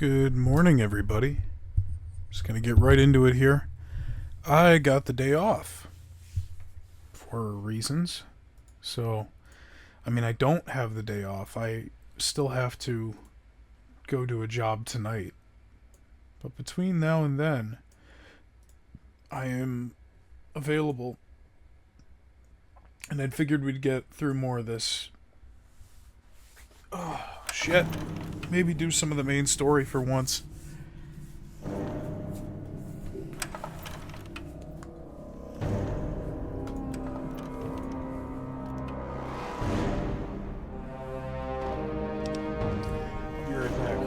Good morning, everybody. Just gonna get right into it here. I got the day off for reasons. So, I don't have the day off. I still have to go to a job tonight. But between now and then, I am available. And I'd figured we'd get through more of this. Oh, shit. Maybe do some of the main story for once. I'll be right back.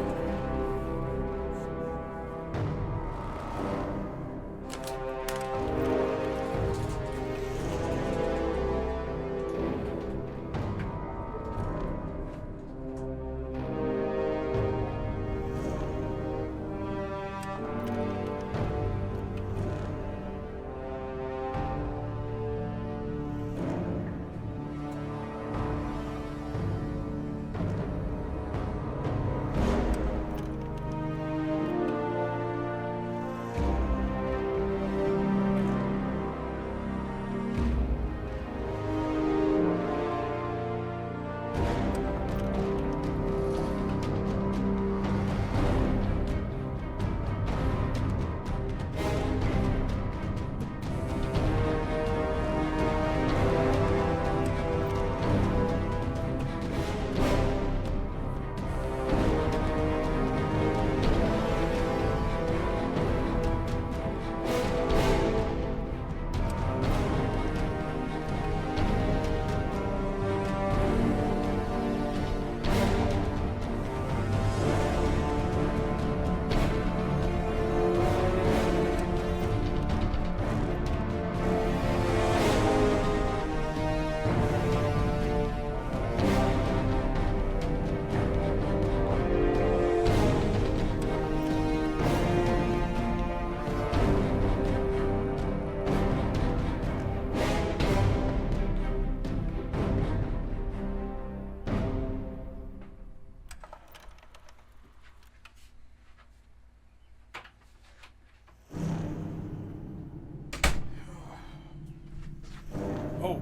Oh,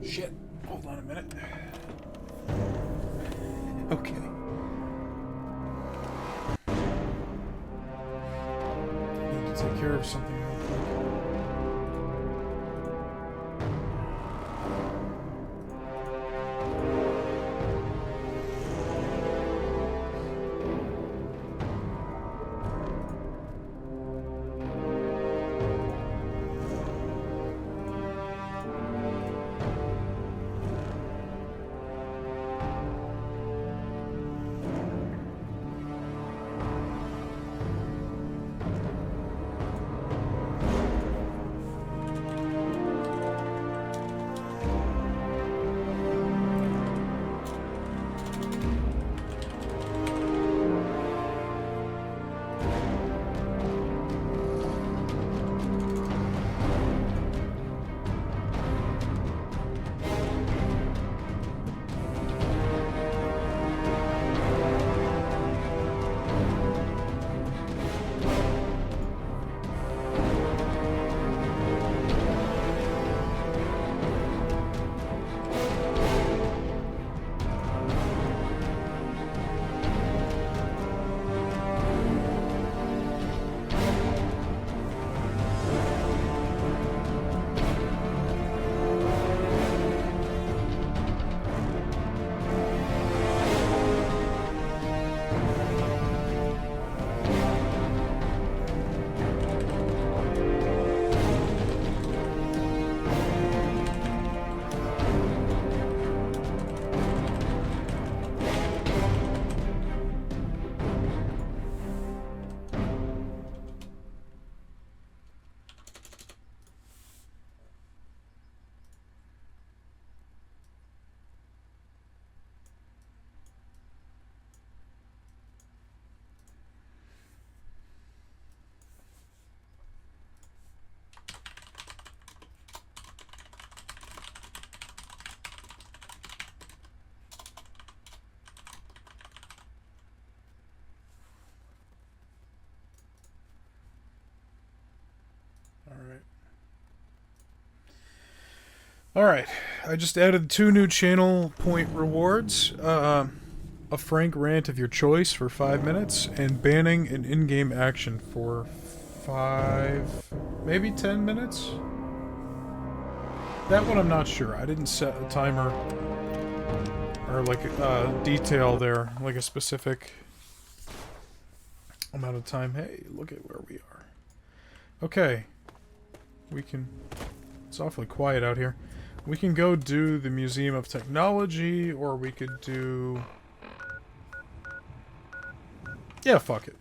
shit. Hold on a minute. Okay. I need to take care of something real quick. Alright, I just added 2 new channel point rewards. A frank rant of your choice for 5 minutes, and banning an in-game action for 5, maybe 10 minutes? That one I'm not sure. I didn't set a timer, or like a detail there, like a specific amount of time. Hey, look at where we are. Okay. We can... It's awfully quiet out here. We can go do the Museum of Technology, or we could do... Yeah, fuck it.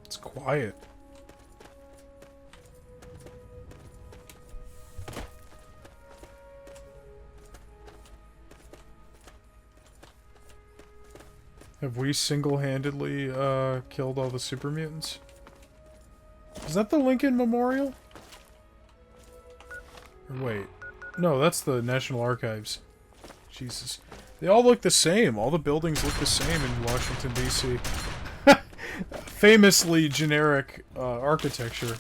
It's quiet. Have we single-handedly killed all the super mutants? Is that the Lincoln Memorial? Or wait. No, that's the National Archives. Jesus. They all look the same. All the buildings look the same in Washington, D.C. Famously generic architecture.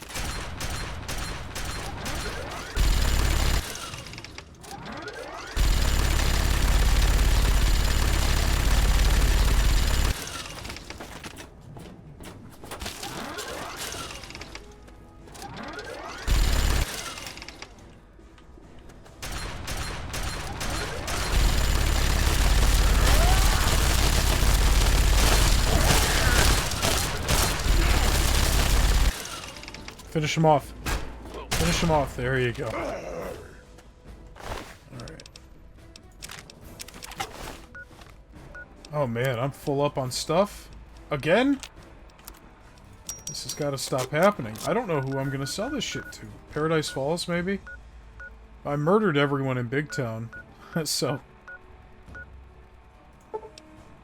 Finish him off. Finish him off. There you go. Alright. Oh man, I'm full up on stuff. Again? This has got to stop happening. I don't know who I'm going to sell this shit to. Paradise Falls, maybe? I murdered everyone in Big Town. So...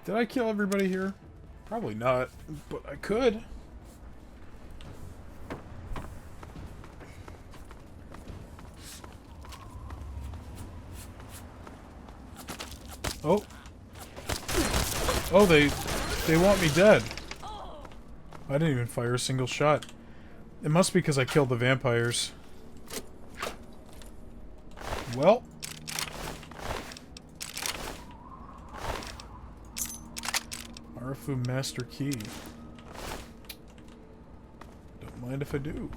Did I kill everybody here? Probably not, but I could. Oh. Oh, they want me dead. I didn't even fire a single shot. It must be because I killed the vampires. Well. Arafu Master Key. Don't mind if I do.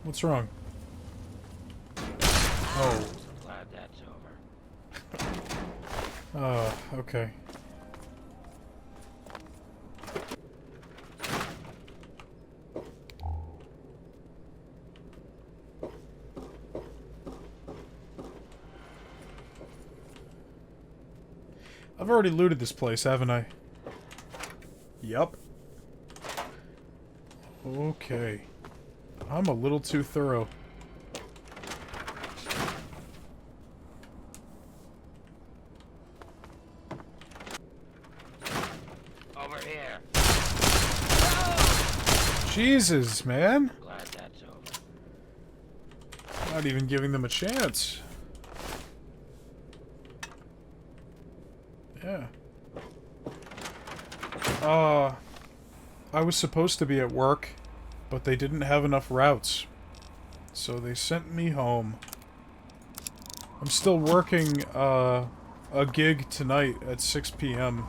What's wrong? Oh. I'm glad that's over. Okay. I've already looted this place, haven't I? Yup. Okay. I'm a little too thorough. Over here. Jesus, man. Glad that's over. Not even giving them a chance. Yeah. I was supposed to be at work, but they didn't have enough routes. So they sent me home. I'm still working, a gig tonight at 6 p.m.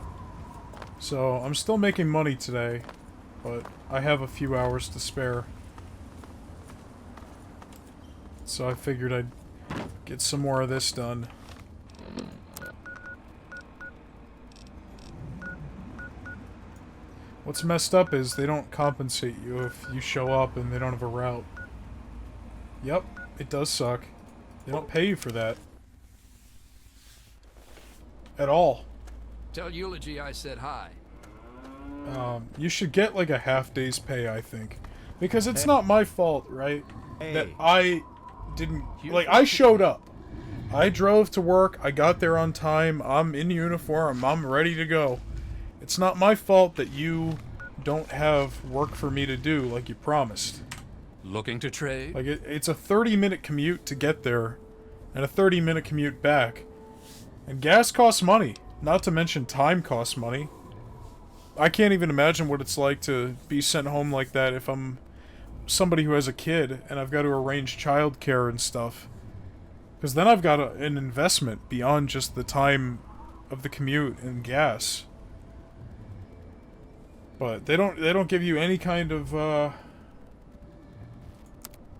So I'm still making money today, but I have a few hours to spare. So I figured I'd get some more of this done. What's messed up is they don't compensate you if you show up and they don't have a route. Yep, it does suck. They don't pay you for that. At all. Tell Eulogy I said hi. You should get like a half day's pay, I think. Because it's not my fault, right? That I didn't... Like, I showed up. I drove to work, I got there on time, I'm in uniform, I'm ready to go. It's not my fault that you don't have work for me to do like you promised. Looking to trade? Like, it's a 30-minute commute to get there, and a 30-minute commute back. And gas costs money, not to mention time costs money. I can't even imagine what it's like to be sent home like that if I'm somebody who has a kid and I've got to arrange childcare and stuff. Because then I've got an investment beyond just the time of the commute and gas. But they don't give you any kind of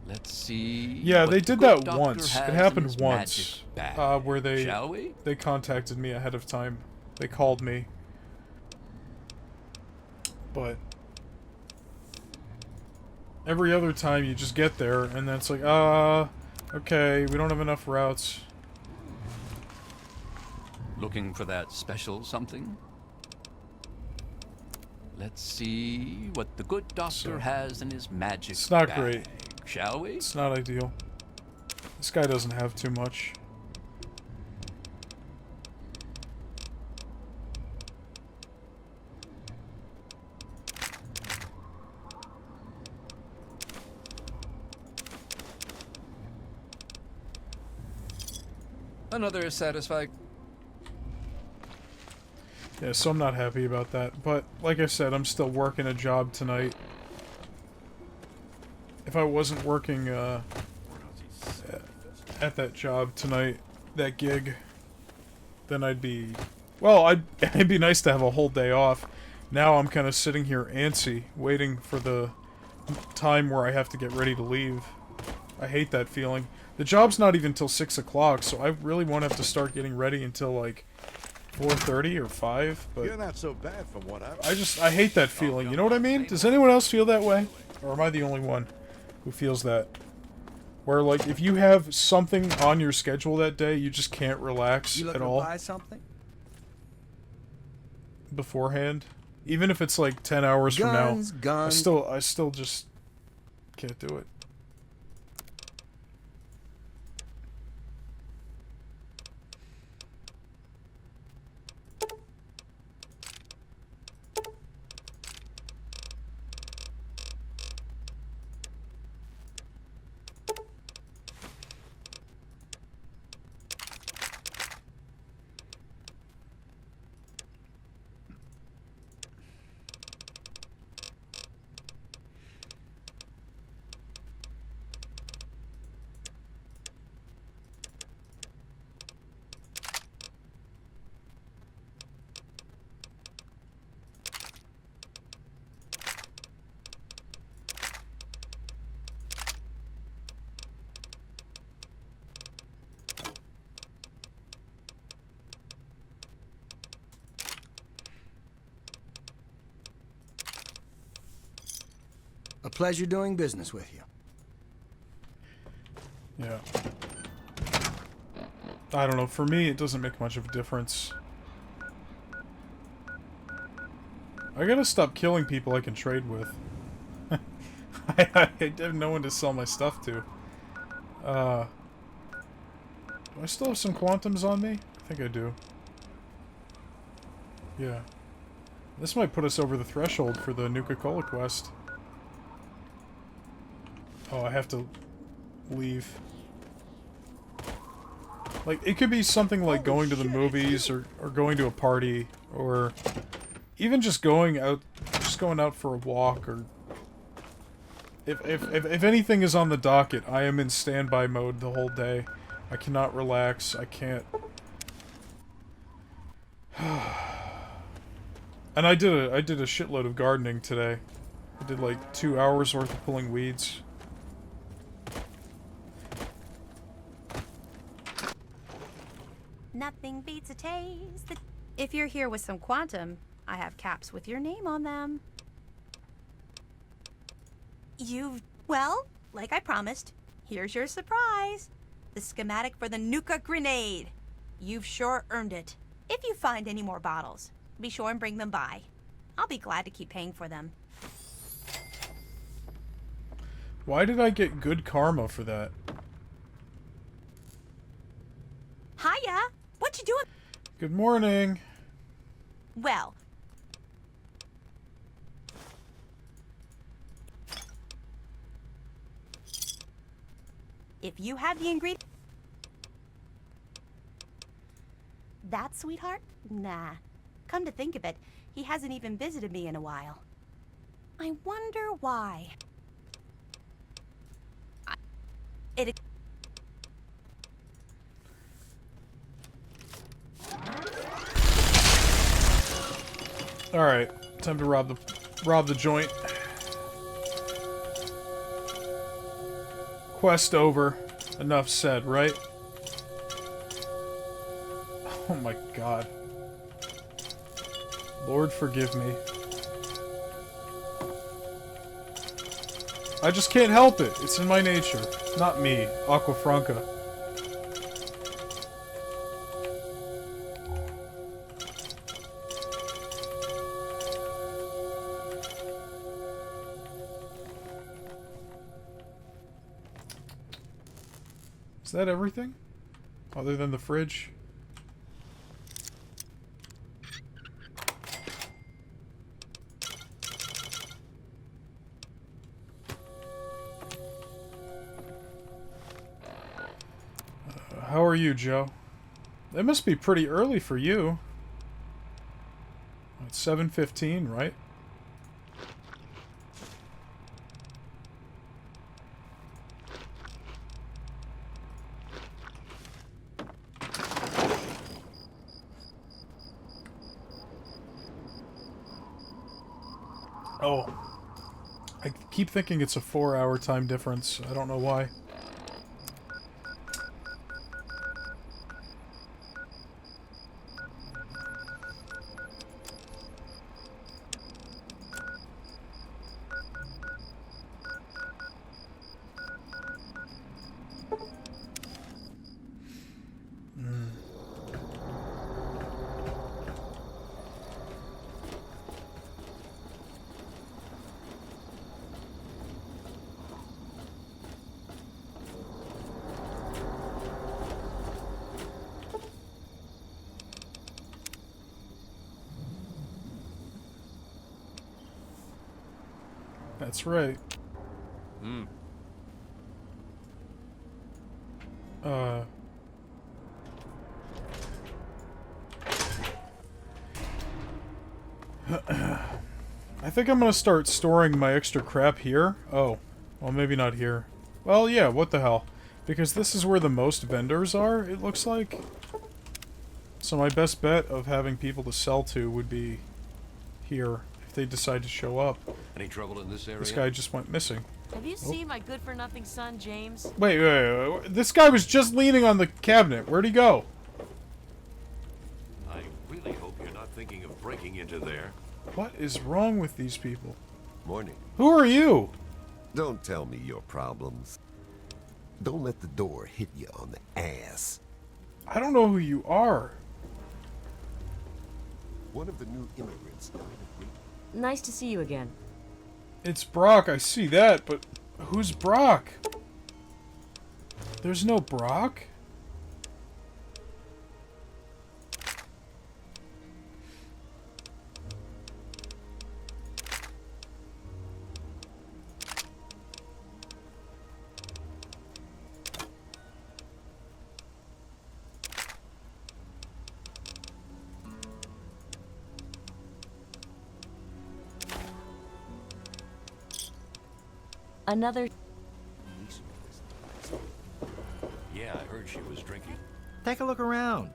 Let's see. Yeah, what they the did good that doctor once. It has in happened his once. magic bag. Where Shall we? they contacted me ahead of time. They called me. But every other time you just get there and then it's like, okay, we don't have enough routes. Looking for that special something? Let's see what the good doctor has in his magic It's not bag. great. Shall we? It's not ideal. This guy doesn't have too much. Another satisfied. Yeah, so I'm not happy about that. But, like I said, I'm still working a job tonight. If I wasn't working, at that job tonight, that gig, then I'd be... Well, it'd be nice to have a whole day off. Now I'm kind of sitting here antsy, waiting for the time where I have to get ready to leave. I hate that feeling. The job's not even till 6 o'clock, so I really won't have to start getting ready until, like, 4:30 or 5, but... You're not so bad from what I hate that feeling, you know what I mean? Does anyone else feel that way? Or am I the only one who feels that? Where, like, if you have something on your schedule that day, you just can't relax You at looking to all buy something? beforehand? Even if it's, like, 10 hours Guns, from now, guns. I still just can't do it. A pleasure doing business with you. Yeah. I don't know, for me, it doesn't make much of a difference. I gotta stop killing people I can trade with. I have no one to sell my stuff to. Do I still have some quantums on me? I think I do. Yeah. This might put us over the threshold for the Nuka-Cola quest. Oh, I have to leave. Like, it could be something like going to the movies or going to a party or even just going out for a walk or if anything is on the docket, I am in standby mode the whole day. I cannot relax. I can't. And I did a shitload of gardening today. I did like 2 hours worth of pulling weeds. Nothing beats a taste. If you're here with some quantum, I have caps with your name on them. Well, like I promised, here's your surprise. The schematic for the Nuka grenade. You've sure earned it. If you find any more bottles, be sure and bring them by. I'll be glad to keep paying for them. Why did I get good karma for that? Hiya! What you doing? Good morning. Well, if you have the ingredient... That, sweetheart? Nah. Come to think of it, he hasn't even visited me in a while. I wonder why. It... Alright, time to rob the joint. Quest over. Enough said, right? Oh my god. Lord forgive me. I just can't help it. It's in my nature. Not me, Aquafranca. Is that everything? Other than the fridge? How are you, Joe? It must be pretty early for you. It's 7:15, right? Oh. I keep thinking it's a 4-hour time difference. I don't know why. That's right. I think I'm gonna start storing my extra crap here. Oh. Well, maybe not here. Well, yeah, what the hell. Because this is where the most vendors are, it looks like. So my best bet of having people to sell to would be here, if they decide to show up. Any trouble in this area? This guy just went missing. Have you seen my good-for-nothing son, James? Wait. This guy was just leaning on the cabinet. Where'd he go? I really hope you're not thinking of breaking into there. What is wrong with these people? Morning. Who are you? Don't tell me your problems. Don't let the door hit you on the ass. I don't know who you are. One of the new immigrants. Nice to see you again. It's Brock, I see that, but who's Brock? There's no Brock? Another... Yeah, I heard she was drinking. Take a look around.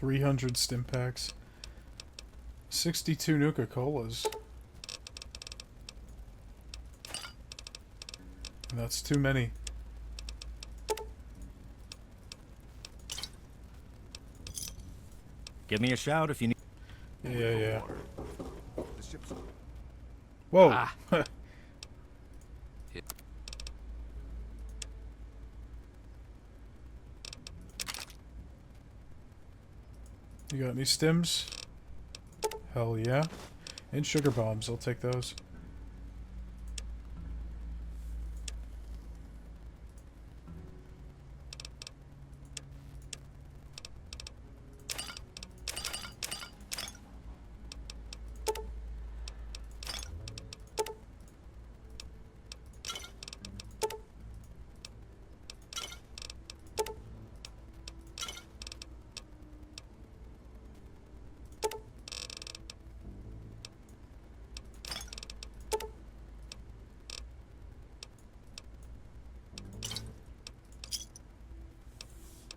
300 stim packs. 62 Nuka-Colas. And that's too many. Give me a shout if you need. Yeah. The ship's Whoa! Ah. You got any stims? Hell yeah. And sugar bombs, I'll take those.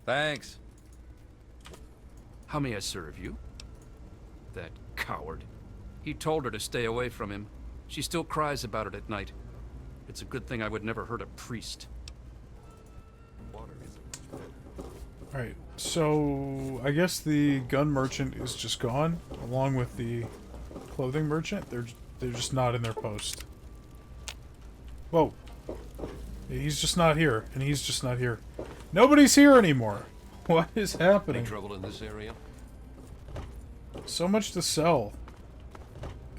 Thanks. How may I serve you? That coward. He told her to stay away from him. She still cries about it at night. It's a good thing I would never hurt a priest. Alright, so I guess the gun merchant is just gone, along with the clothing merchant. They're just not in their post. Whoa. He's just not here, and he's just not here. Nobody's here anymore. What is Any happening? trouble in this area? So much to sell.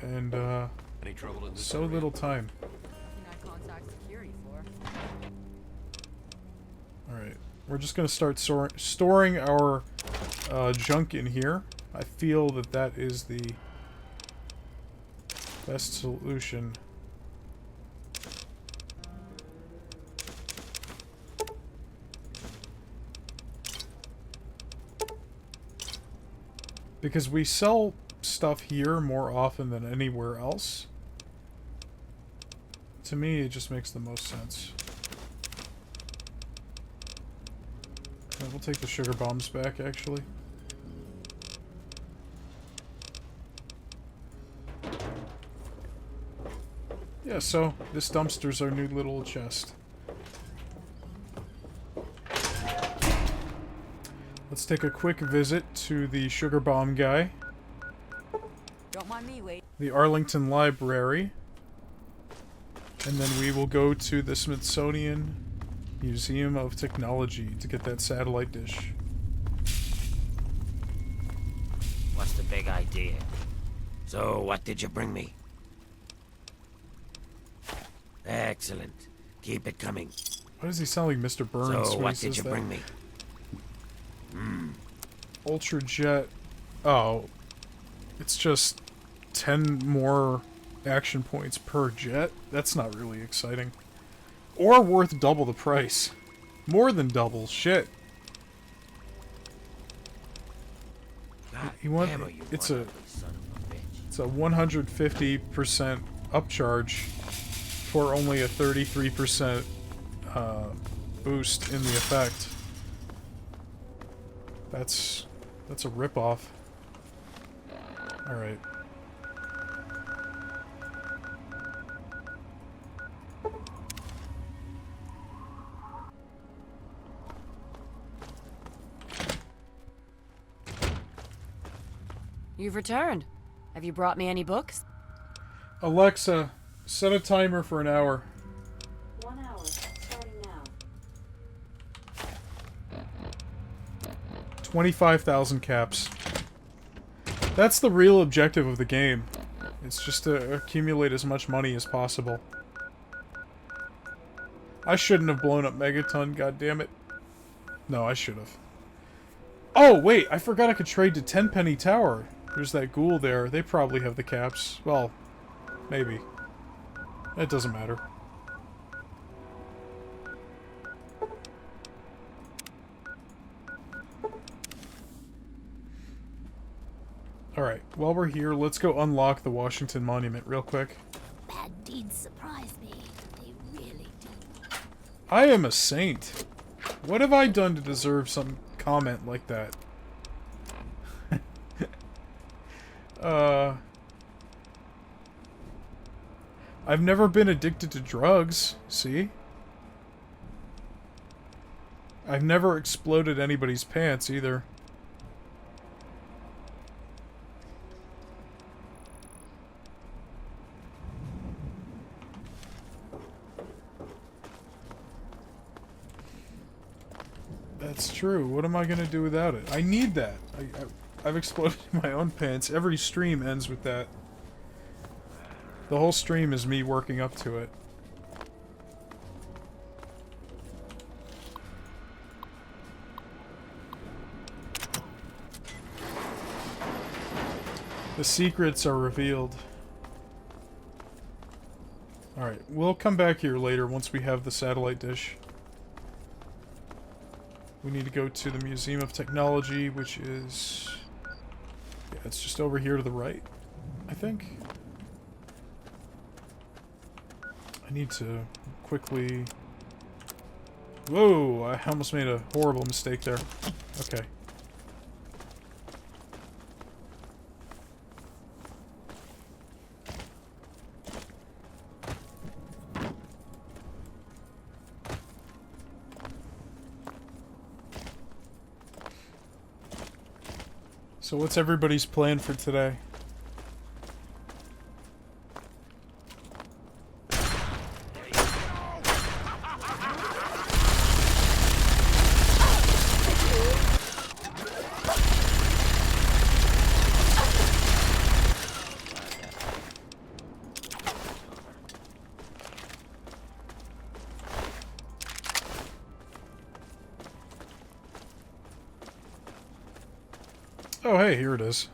And, Any trouble in this so area? little time. Alright, we're just gonna start storing our junk in here. I feel that that is the best solution. Because we sell stuff here more often than anywhere else. To me, it just makes the most sense. We'll take the sugar bombs back, actually. Yeah, so this dumpster's our new little chest. Let's take a quick visit to the sugar bomb guy. Don't mind me, wait. The Arlington Library. And then we will go to the Smithsonian Museum of Technology to get that satellite dish. What's the big idea? So, what did you bring me? Excellent. Keep it coming. Why does he sound like Mr. Burns? So, when what he did says you that? bring me? Ultra Jet. Oh. It's just 10 more action points per jet? That's not really exciting. Or worth double the price. More than double. Shit. God He want, damn it, you it's one a ugly son of a bitch. it's a 150% upcharge for only a 33% boost in the effect. That's a ripoff. Alright. You've returned. Have you brought me any books? Alexa, set a timer for an hour. 1 hour, starting now. 25,000 caps. That's the real objective of the game. It's just to accumulate as much money as possible. I shouldn't have blown up Megaton, goddammit. No, I should have. Oh, wait, I forgot I could trade to Tenpenny Tower. There's that ghoul there. They probably have the caps. Well, maybe. It doesn't matter. Alright, while we're here, let's go unlock the Washington Monument real quick. Bad deeds surprise me. They really do. I am a saint. What have I done to deserve some comment like that? I've never been addicted to drugs, see? I've never exploded anybody's pants, either. That's true. What am I gonna do without it? I need that. I've exploded my own pants. Every stream ends with that. The whole stream is me working up to it. The secrets are revealed. Alright, we'll come back here later once we have the satellite dish. We need to go to the Museum of Technology, which is... yeah, it's just over here to the right, I think. I need to quickly... whoa! I almost made a horrible mistake there. Okay. So what's everybody's plan for today? Oh, hey, here it is.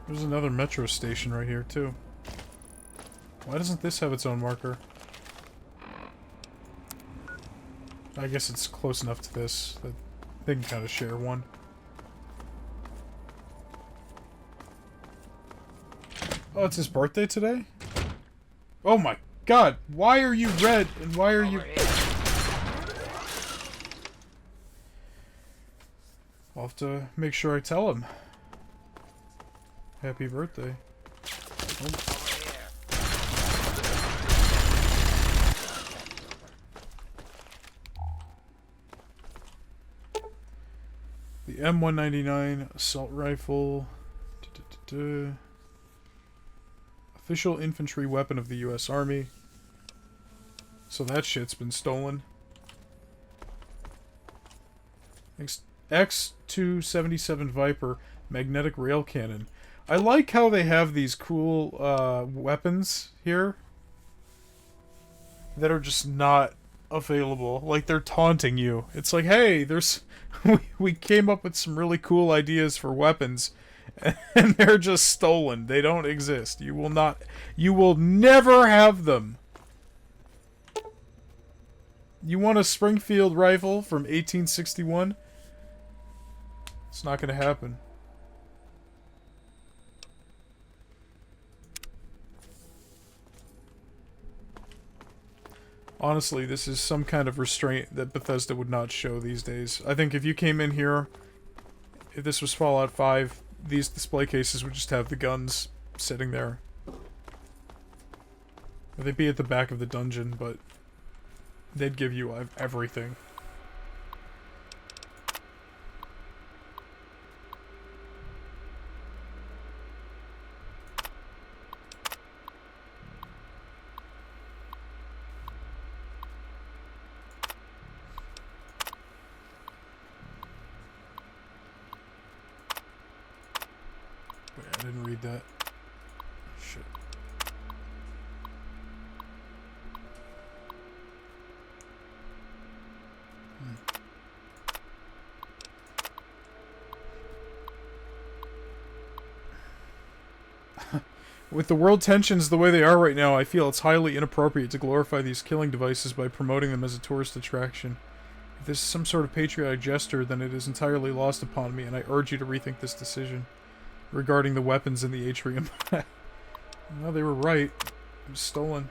There's another metro station right here, too. Why doesn't this have its own marker? I guess it's close enough to this that they can kind of share one. Oh, it's his birthday today? Oh my god, why are you red and why are you... I'll have to make sure I tell him. Happy birthday. Oh. The M199 assault rifle. Official infantry weapon of the U.S. Army. So that shit's been stolen. X277 Viper magnetic rail cannon. I like how they have these cool weapons here that are just not available. Like, they're taunting you. It's like, hey, there's we came up with some really cool ideas for weapons and they're just stolen. They don't exist. You will never have them. You want a Springfield rifle from 1861? It's not going to happen. Honestly, this is some kind of restraint that Bethesda would not show these days. I think if you came in here, if this was Fallout 5, these display cases would just have the guns sitting there. They'd be at the back of the dungeon, but they'd give you everything. Wait, I didn't read that. Shit. With the world tensions the way they are right now, I feel it's highly inappropriate to glorify these killing devices by promoting them as a tourist attraction. If this is some sort of patriotic gesture, then it is entirely lost upon me, and I urge you to rethink this decision regarding the weapons in the atrium. No, they were right. It was stolen.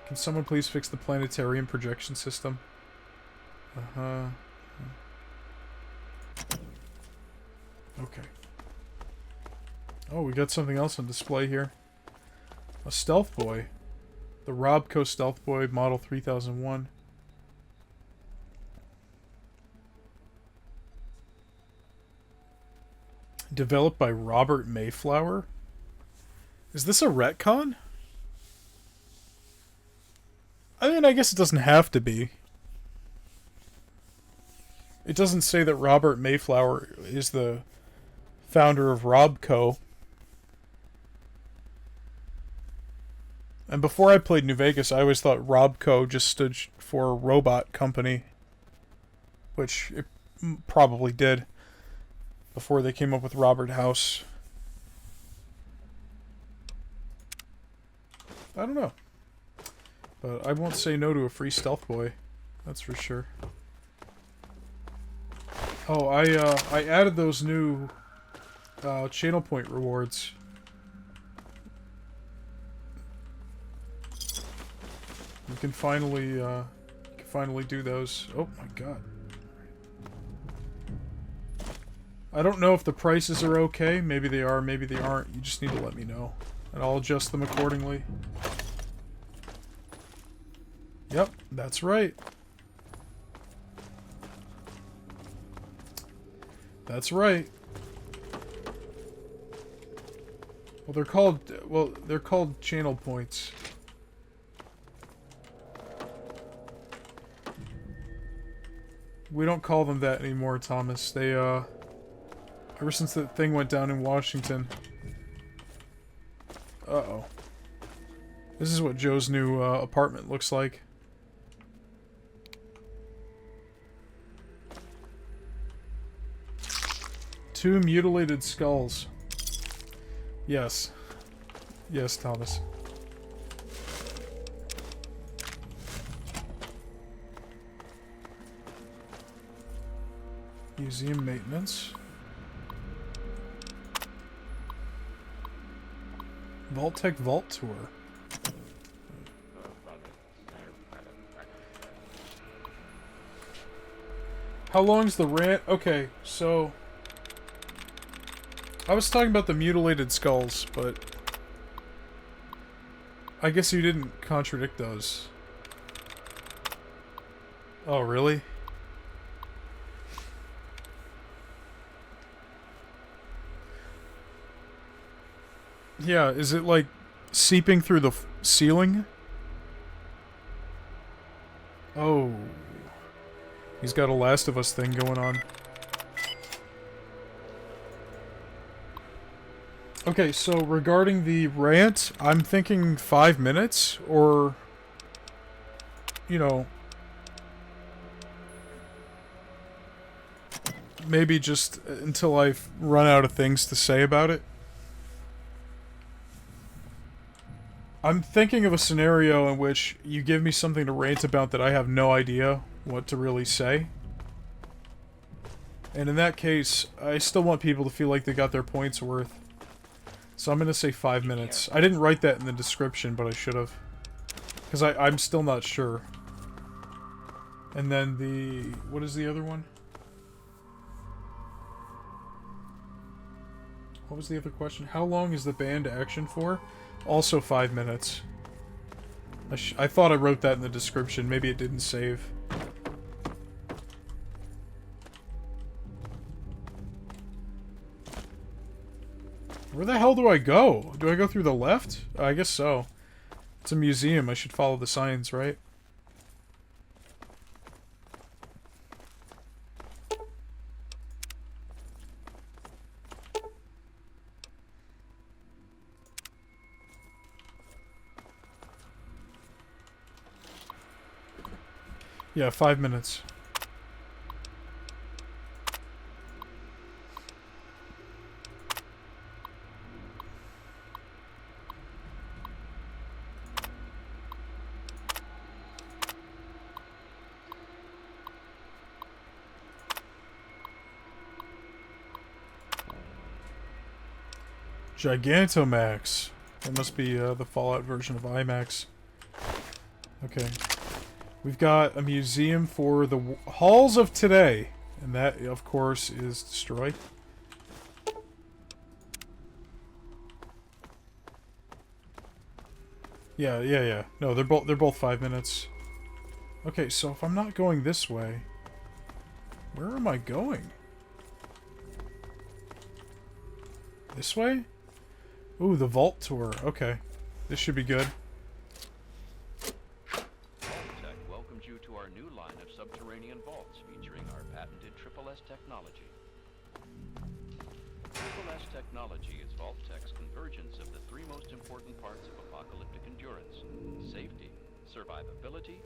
Can someone please fix the planetarium projection system? Uh-huh. Okay. Oh, we got something else on display here. A Stealth Boy. The Robco Stealth Boy Model 3001. Developed by Robert Mayflower. Is this a retcon? I mean, I guess it doesn't have to be. It doesn't say that Robert Mayflower is the founder of Robco. And before I played New Vegas, I always thought Robco just stood for Robot Company. Which it probably did. Before they came up with Robert House. I don't know. But I won't say no to a free Stealth Boy. That's for sure. Oh, I added those new channel point rewards. You can finally do those. Oh my god. I don't know if the prices are okay. Maybe they are, maybe they aren't. You just need to let me know. And I'll adjust them accordingly. Yep, that's right. That's right. Well, they're called channel points. We don't call them that anymore, Thomas. They, ever since that thing went down in Washington. Uh-oh. This is what Joe's new, apartment looks like. Two mutilated skulls. Yes. Yes, Thomas. Museum maintenance. Vault-Tec Vault Tour. How long's the rant? Okay, so... I was talking about the mutilated skulls, but... I guess you didn't contradict those. Oh, really? Yeah, is it like seeping through the ceiling? Oh. He's got a Last of Us thing going on. Okay, so regarding the rant, I'm thinking 5 minutes, or... You know... Maybe just until I run out of things to say about it. I'm thinking of a scenario in which you give me something to rant about that I have no idea what to really say. And in that case, I still want people to feel like they got their points worth. So I'm gonna say 5 minutes. I didn't write that in the description, but I should have. Because I'm still not sure. And then the... What is the other one? What was the other question? How long is the band action for? Also 5 minutes. I thought I wrote that in the description. Maybe it didn't save. Where the hell do I go? Do I go through the left? I guess so. It's a museum. I should follow the signs, right? Yeah, 5 minutes. Gigantamax. That must be the Fallout version of IMAX. Okay. We've got a museum for the halls of today. And that, of course, is destroyed. Yeah. No, they're both 5 minutes. Okay, so if I'm not going this way, where am I going? This way? Ooh, the vault tour. Okay. This should be good. Vault-Tec welcomes you to our new line of subterranean vaults featuring our patented Triple S technology. Triple S technology is Vault-Tec's convergence of the three most important parts of apocalyptic endurance: safety, survivability,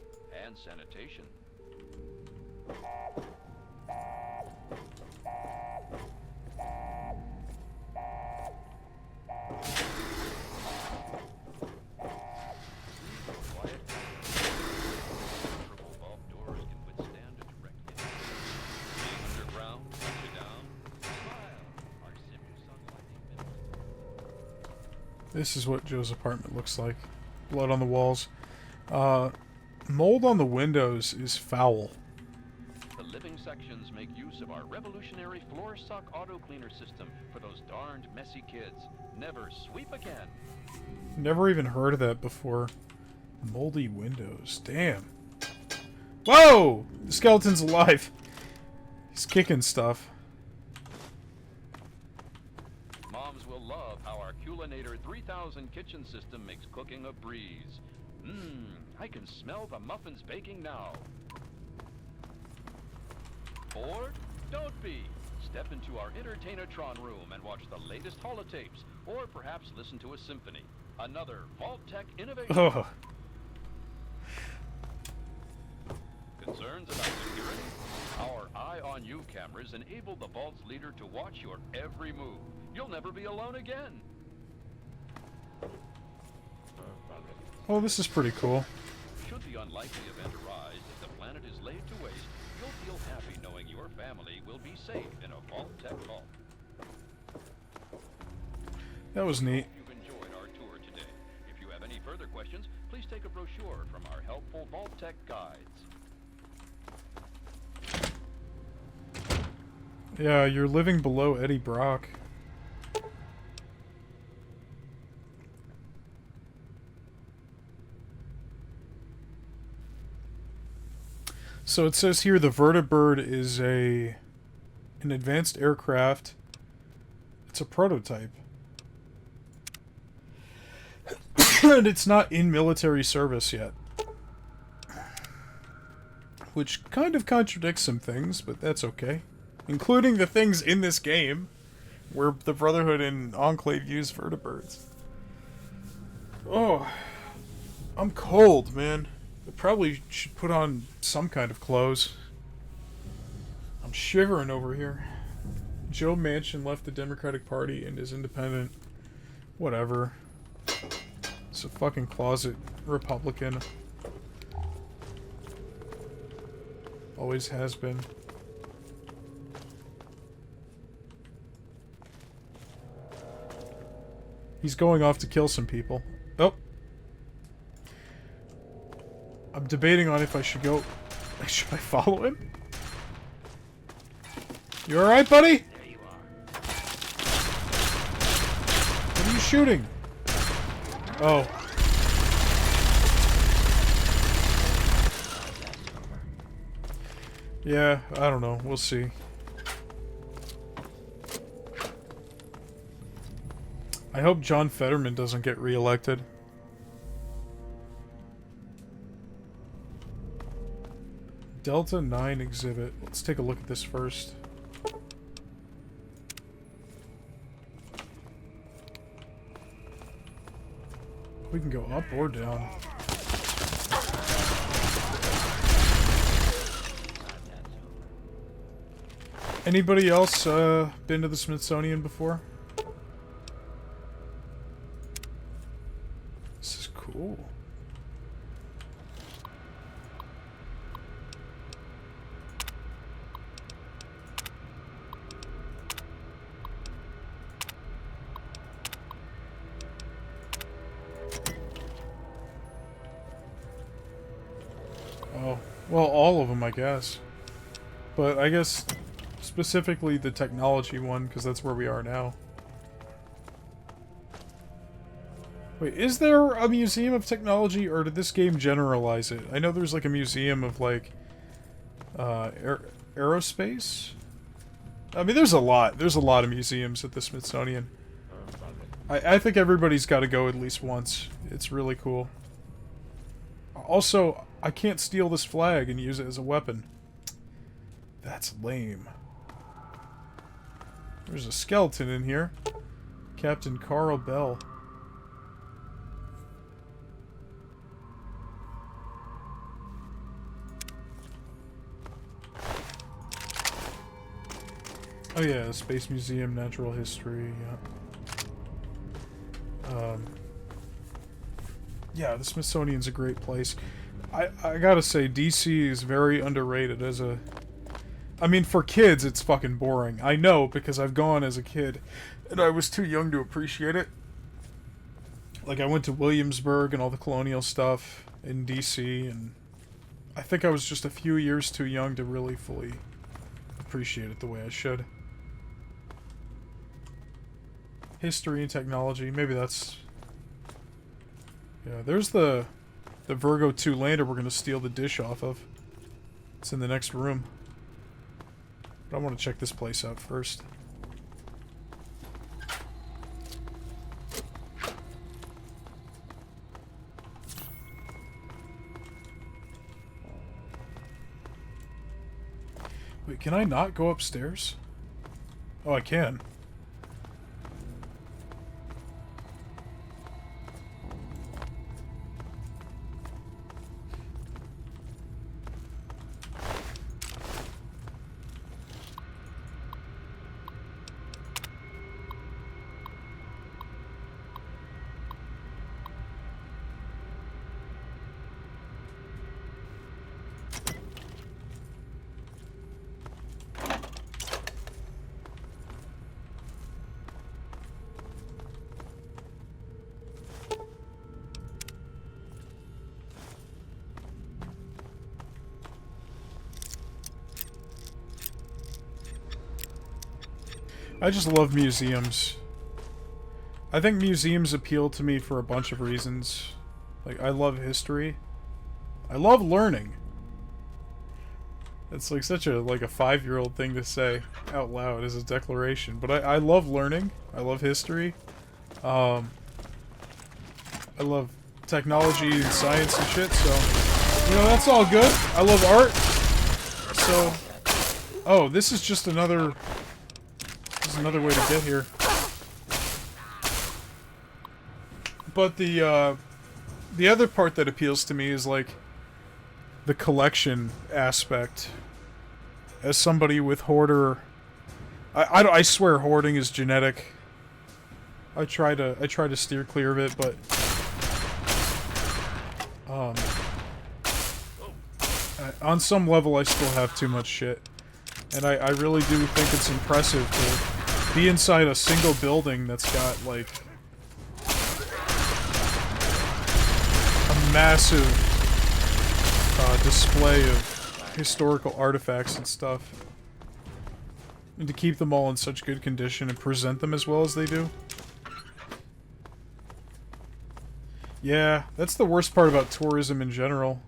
and sanitation. Triple vault doors can withstand a direct hit. Being underground, touch you down. Smile. Our Simu-Sun lightning minute. This is what Joe's apartment looks like. Blood on the walls. Mold on the windows is foul. The living sections make use of our revolutionary floor suck auto cleaner system for those darned messy kids. Never sweep again. Never even heard of that before. Moldy windows. Damn. Whoa! The skeleton's alive. He's kicking stuff. Moms will love how our Culinator 3000 kitchen system makes cooking a breeze. I can smell the muffins baking now. Bored? Don't be. Step into our Entertainatron room and watch the latest holotapes, or perhaps listen to a symphony. Another Vault-Tec innovation. Ugh. Concerns about security? Our Eye on You cameras enable the Vault's leader to watch your every move. You'll never be alone again. Oh, this is pretty cool. Should the unlikely event arise that the planet is laid to waste, you'll feel happy knowing your family will be safe in a Vault-Tec vault. That was neat. You've enjoyed our tour today. If you have any further questions, please take a brochure from our helpful Vault-Tec guides. Yeah, you're living below Eddie Brock. So it says here the Vertibird is an advanced aircraft. It's a prototype. And it's not in military service yet. Which kind of contradicts some things, but that's okay. Including the things in this game where the Brotherhood and Enclave use Vertibirds. Oh, I'm cold, man. I probably should put on some kind of clothes. I'm shivering over here. Joe Manchin left the Democratic Party and is independent. Whatever. It's a fucking closet Republican. Always has been. He's going off to kill some people. Oh. I'm debating on if I should go... Should I follow him? You alright, buddy? There you are. What are you shooting? Oh. Yeah, I don't know. We'll see. I hope John Fetterman doesn't get reelected. Delta 9 exhibit. Let's take a look at this first. We can go up or down. Anybody else been to the Smithsonian before? This is cool. Oh, well, all of them, I guess. But I guess specifically the technology one, because that's where we are now. Wait, is there a museum of technology, or did this game generalize it? I know there's like a museum of like aerospace. I mean, there's a lot. There's a lot of museums at the Smithsonian. I think everybody's got to go at least once. It's really cool. Also, I can't steal this flag and use it as a weapon. That's lame. There's a skeleton in here. Captain Carl Bell. Oh yeah, the Space Museum, Natural History, yeah. Yeah, the Smithsonian's a great place. I gotta say, DC is very underrated as a... I mean, for kids, it's fucking boring. I know, because I've gone as a kid, and I was too young to appreciate it. Like, I went to Williamsburg and all the colonial stuff in DC, and I think I was just a few years too young to really fully appreciate it the way I should. History and technology, maybe that's... Yeah, there's the Virgo 2 lander we're gonna steal the dish off of. It's in the next room. But I want to check this place out first. Wait, can I not go upstairs? Oh, I can. I just love museums. I think museums appeal to me for a bunch of reasons. Like, I love history. I love learning. It's like such a, like a 5-year-old thing to say out loud as a declaration. But I love learning. I love history. I love technology and science and shit, so... You know, that's all good. I love art. So... Oh, this is just another... There's another way to get here. But the other part that appeals to me is, like, the collection aspect. As somebody with hoarder... I swear hoarding is genetic. I try to steer clear of it, but... on some level I still have too much shit. And I really do think it's impressive to be inside a single building that's got, like, a massive display of historical artifacts and stuff. And to keep them all in such good condition and present them as well as they do. Yeah, that's the worst part about tourism in general.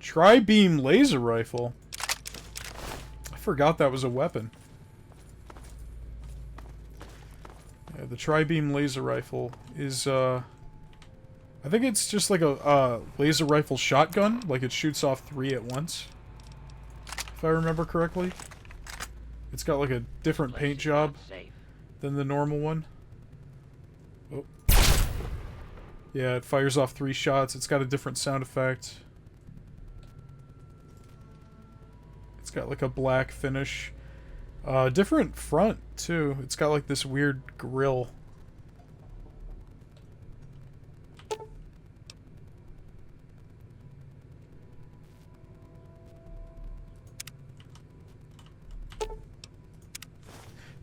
Tri-beam laser rifle. I forgot that was a weapon. Yeah, the tri-beam laser rifle is, I think it's just like a laser rifle shotgun. Like, it shoots off 3 at once. If I remember correctly. It's got like a different paint job than the normal one. Oh. Yeah, it fires off 3 shots. It's got a different sound effect. It's got like a black finish. Different front, too. It's got like this weird grill.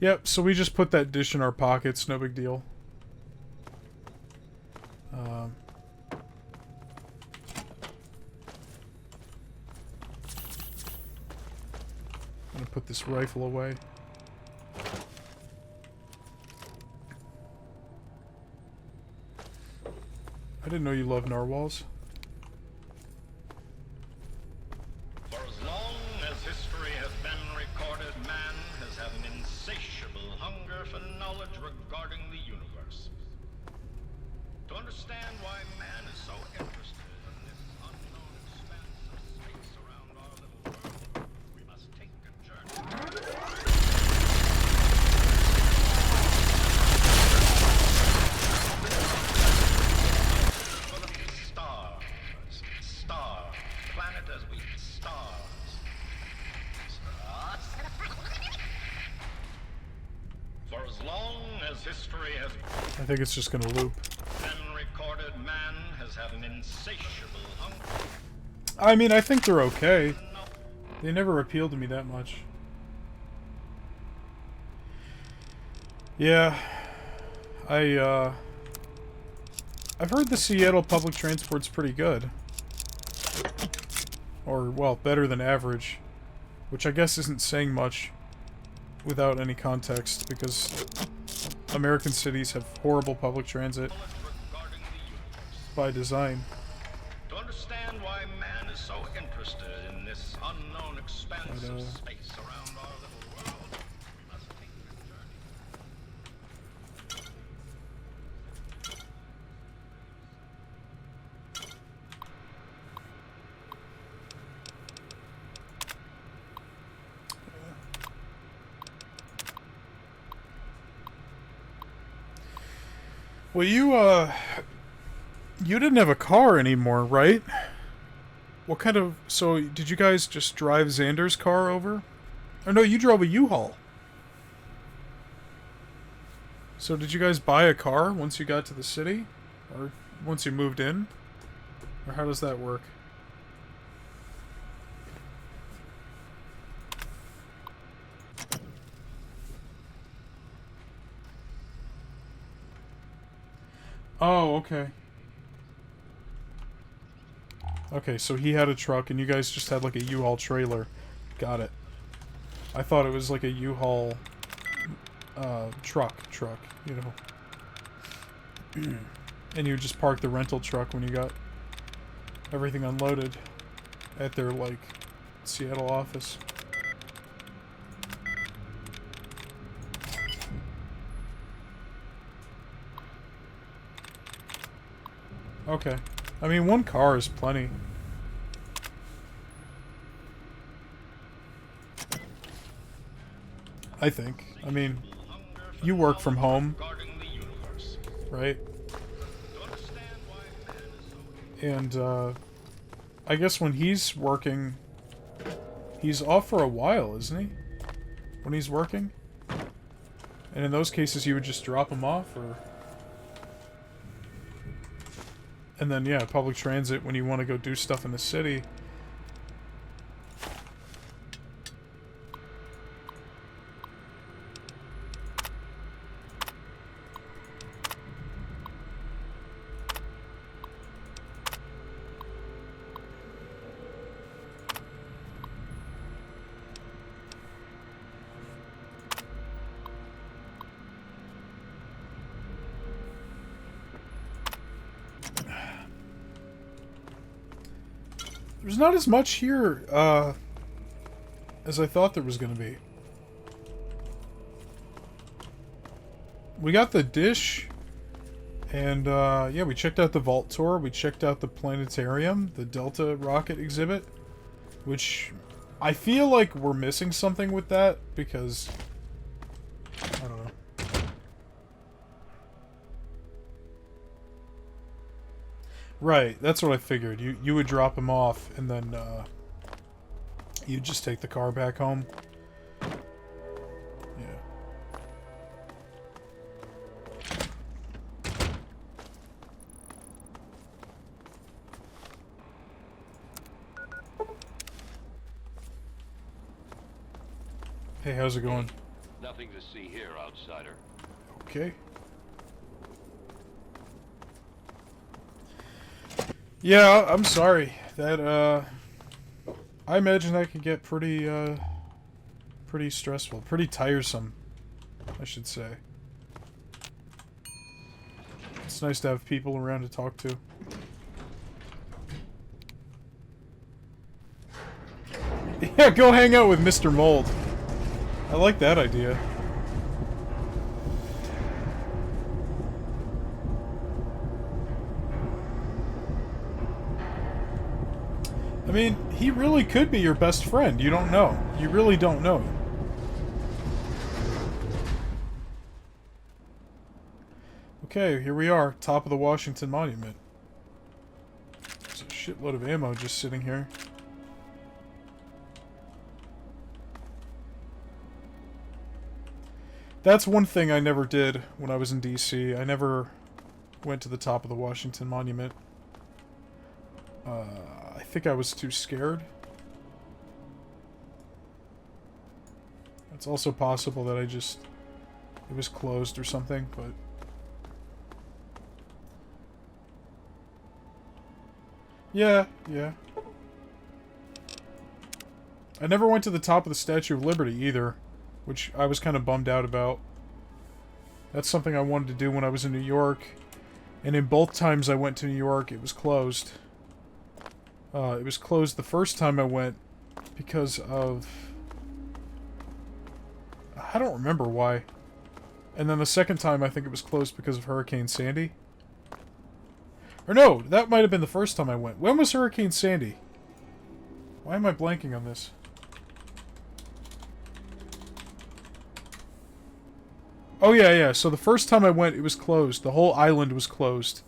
Yep, so we just put that dish in our pockets, no big deal. I'm gonna put this rifle away. I didn't know you loved narwhals. For as long as history has been recorded, man has had an insatiable hunger for knowledge regarding the universe. To understand why man is so interested in this unknown expanse of space around our little world, we must take a journey. Planet as we stars. For as long as history has I think it's just gonna loop. been recorded, man has had an insatiable hunger. I mean, I think they're okay. They never appealed to me that much. Yeah. I've heard the Seattle public transport's pretty good. Or, well, better than average. Which I guess isn't saying much without any context, because American cities have horrible public transit by design. To understand why man is so interested in this unknown expanse of space around our little world, we must take a journey. Well, you didn't have a car anymore, right? What kind of... So, did you guys just drive Xander's car over? Or no, you drove a U-Haul. So, did you guys buy a car once you got to the city? Or once you moved in? Or how does that work? Oh, okay. Okay, so he had a truck and you guys just had like a U-Haul trailer. Got it. I thought it was like a U-Haul truck, you know. And you just parked the rental truck when you got everything unloaded at their like Seattle office. Okay. I mean, one car is plenty. I think. I mean, you work from home, right? And, I guess when he's working, he's off for a while, isn't he? When he's working? And in those cases, you would just drop him off, or... And then, yeah, public transit when you want to go do stuff in the city. There's not as much here, as I thought there was gonna be. We got the dish, and, yeah, we checked out the vault tour, we checked out the planetarium, the Delta rocket exhibit, which I feel like we're missing something with that, because, I don't know. Right, that's what I figured. You would drop him off, and then, you'd just take the car back home. Yeah. Hey, how's it going? Nothing to see here, outsider. Okay. Yeah, I'm sorry. That, I imagine that could get pretty, pretty stressful. Pretty tiresome, I should say. It's nice to have people around to talk to. Yeah, go hang out with Mr. Mold. I like that idea. I mean, he really could be your best friend. You don't know. You really don't know. Okay, here we are, top of the Washington Monument. There's a shitload of ammo just sitting here. That's one thing I never did when I was in DC. I never went to the top of the Washington Monument. I think I was too scared. It's also possible that it was closed or something, but... Yeah. I never went to the top of the Statue of Liberty either, which I was kind of bummed out about. That's something I wanted to do when I was in New York, and in both times I went to New York, it was closed. It was closed the first time I went because of... I don't remember why. And then the second time I think it was closed because of Hurricane Sandy. Or no, that might have been the first time I went. When was Hurricane Sandy? Why am I blanking on this? Oh yeah, so the first time I went, it was closed. The whole island was closed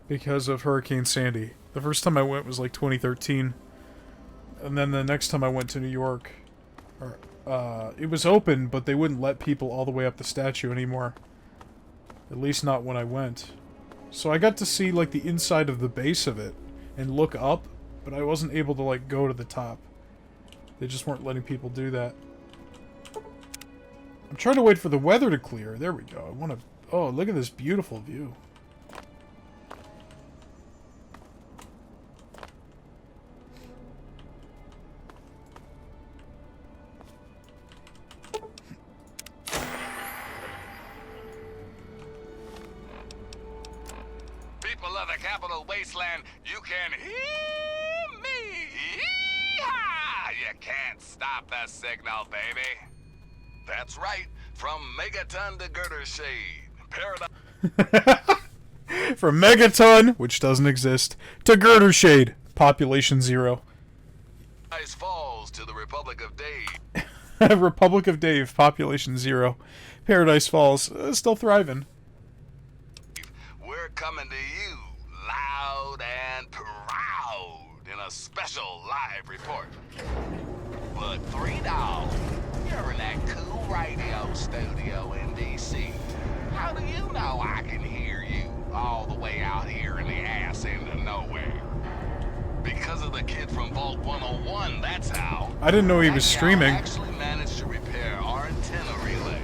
because of Hurricane Sandy. The first time I went was like 2013. And then the next time I went to New York, it was open, but they wouldn't let people all the way up the statue anymore. At least not when I went. So I got to see like the inside of the base of it and look up, but I wasn't able to like go to the top. They just weren't letting people do that. I'm trying to wait for the weather to clear. There we go. I want to... Oh, look at this beautiful view. People of the capital wasteland, you can hear me. Yee-haw! You can't stop the signal, baby. That's right. From Megaton to Girder Shade. From Megaton, which doesn't exist, to Girder Shade, population 0. Paradise Falls to the Republic of Dave. Republic of Dave, population 0. Paradise Falls, still thriving. We're coming to you loud and proud in a special live report. But 3 Dog, you're in that cool radio studio in D.C. How do you know I can hear you all the way out here in the ass end of nowhere? Because of the kid from Vault 101, that's how. I didn't know he was streaming. Actually managed to repair our antenna relay.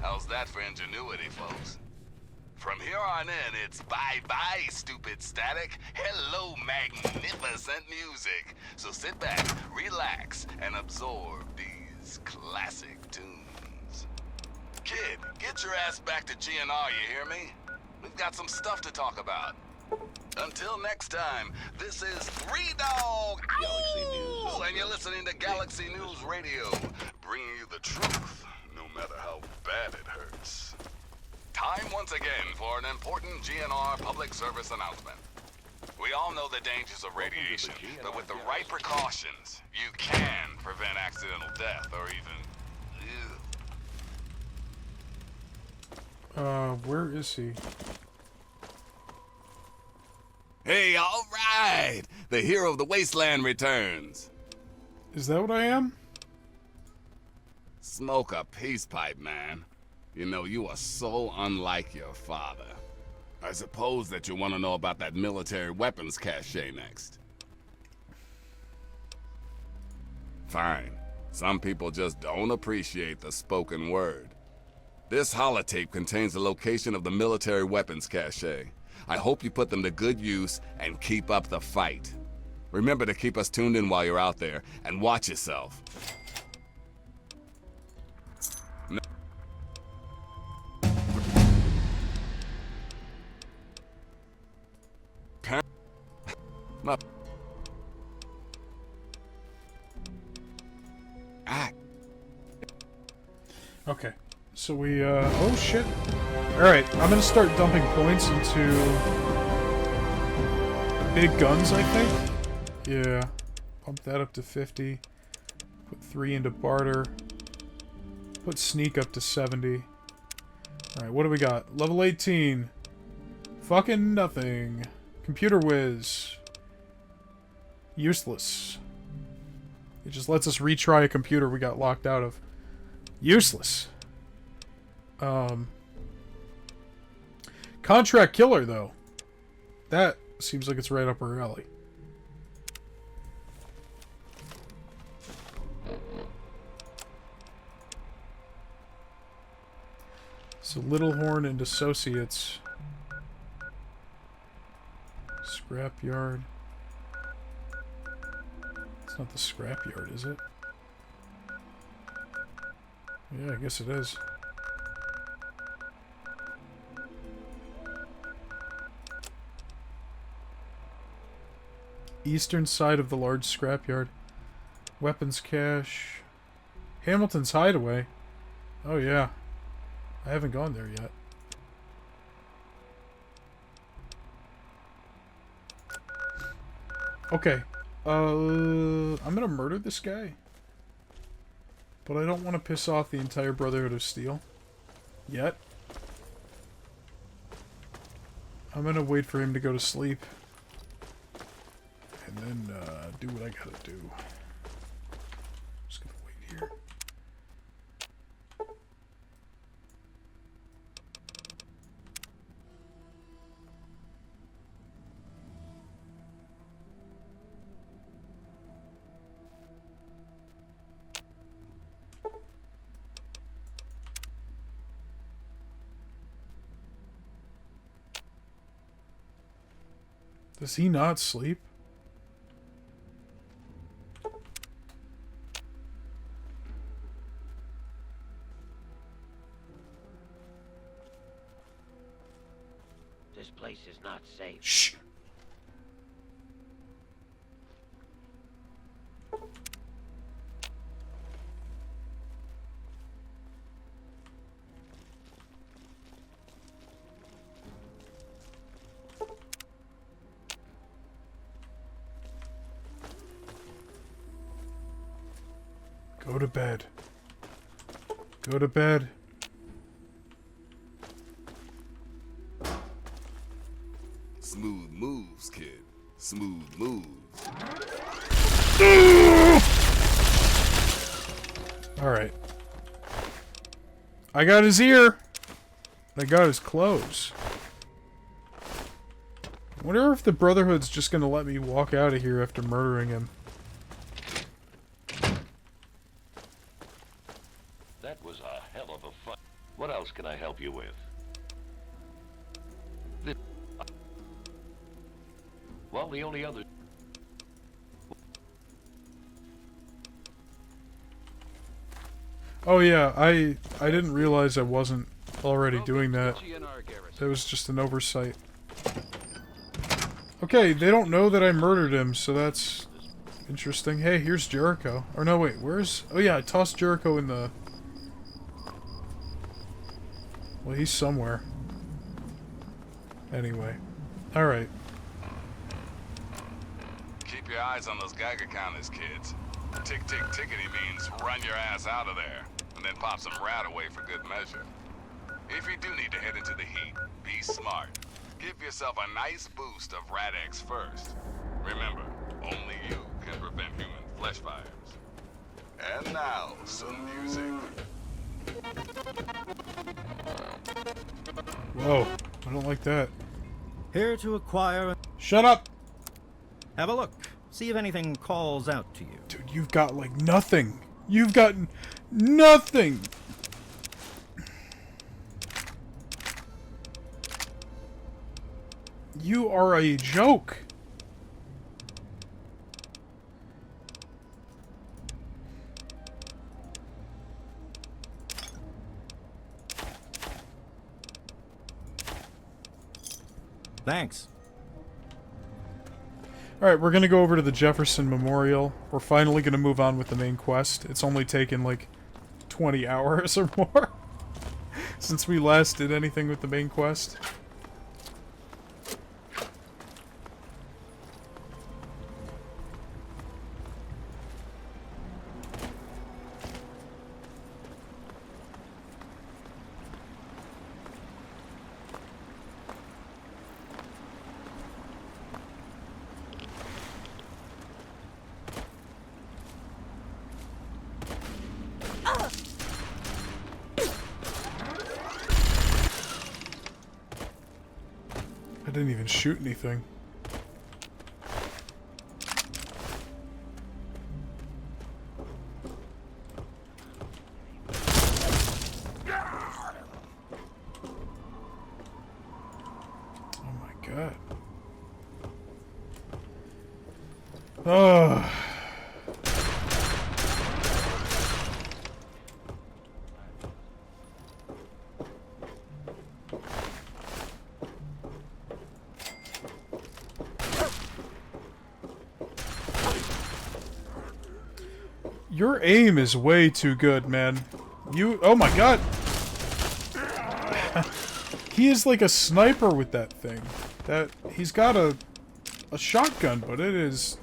How's that for ingenuity, folks? From here on in, it's bye-bye, stupid static. Hello, magnificent music. So sit back, relax, and absorb these classic tunes. Kid, get your ass back to GNR, you hear me? We've got some stuff to talk about. Until next time, this is 3 Dog Galaxy News, and you're listening to Galaxy News Radio, bringing you the truth, no matter how bad it hurts. Time once again for an important GNR public service announcement. We all know the dangers of radiation, but with the right precautions, you can prevent accidental death or even... Where is he? Hey, all right! The hero of the wasteland returns. Is that what I am? Smoke a peace pipe, man. You know, you are so unlike your father. I suppose that you want to know about that military weapons cache next. Fine. Some people just don't appreciate the spoken word. This holotape contains the location of the military weapons cache. I hope you put them to good use and keep up the fight. Remember to keep us tuned in while you're out there, and watch yourself. Okay. So we, oh shit. Alright, I'm gonna start dumping points into big guns, I think. Yeah. Pump that up to 50. Put 3 into barter. Put sneak up to 70. Alright, what do we got? Level 18. Fucking nothing. Computer whiz. Useless. It just lets us retry a computer we got locked out of. Useless. Contract killer, though. That seems like it's right up our alley. So Littlehorn and Associates. Scrapyard. It's not the scrapyard, is it? Yeah, I guess it is. Eastern side of the large scrapyard. Weapons cache. Hamilton's Hideaway. Oh yeah. I haven't gone there yet. Okay. I'm gonna murder this guy. But I don't want to piss off the entire Brotherhood of Steel. Yet. I'm gonna wait for him to go to sleep. And then, do what I gotta do. Just gonna wait here. Does he not sleep? This place is not safe. Shh. Go to bed. Go to bed. Smooth moves, kid. Smooth moves. Alright. I got his ear. I got his clothes. I wonder if the Brotherhood's just gonna let me walk out of here after murdering him. That was a hell of a fight. What else can I help you with? Well, the only other... Oh yeah, I didn't realize I wasn't already doing that. That was just an oversight. Okay, they don't know that I murdered him, so that's interesting. Hey, here's Jericho. Or no, wait, where's... Oh yeah, I tossed Jericho in the... Well, he's somewhere. Anyway. Alright. Keep your eyes on those Geiger counters, kids. Tick, tick, tickety means run your ass out of there, and then pop some rat away for good measure. If you do need to head into the heat, be smart. Give yourself a nice boost of Rad-X first. Remember, only you can prevent human flesh fires. And now, some music. Whoa, I don't like that. Here to acquire... Shut up! Have a look. See if anything calls out to you. Dude, you've got, like, nothing. You've got nothing! You are a joke. Thanks. Alright, we're gonna go over to the Jefferson Memorial. We're finally gonna move on with the main quest. It's only taken, like, 20 hours or more since we last did anything with the main quest. I didn't even shoot anything. Oh my god. Oh. Your aim is way too good, man. You... Oh my god! He is like a sniper with that thing. He's got a shotgun, but it is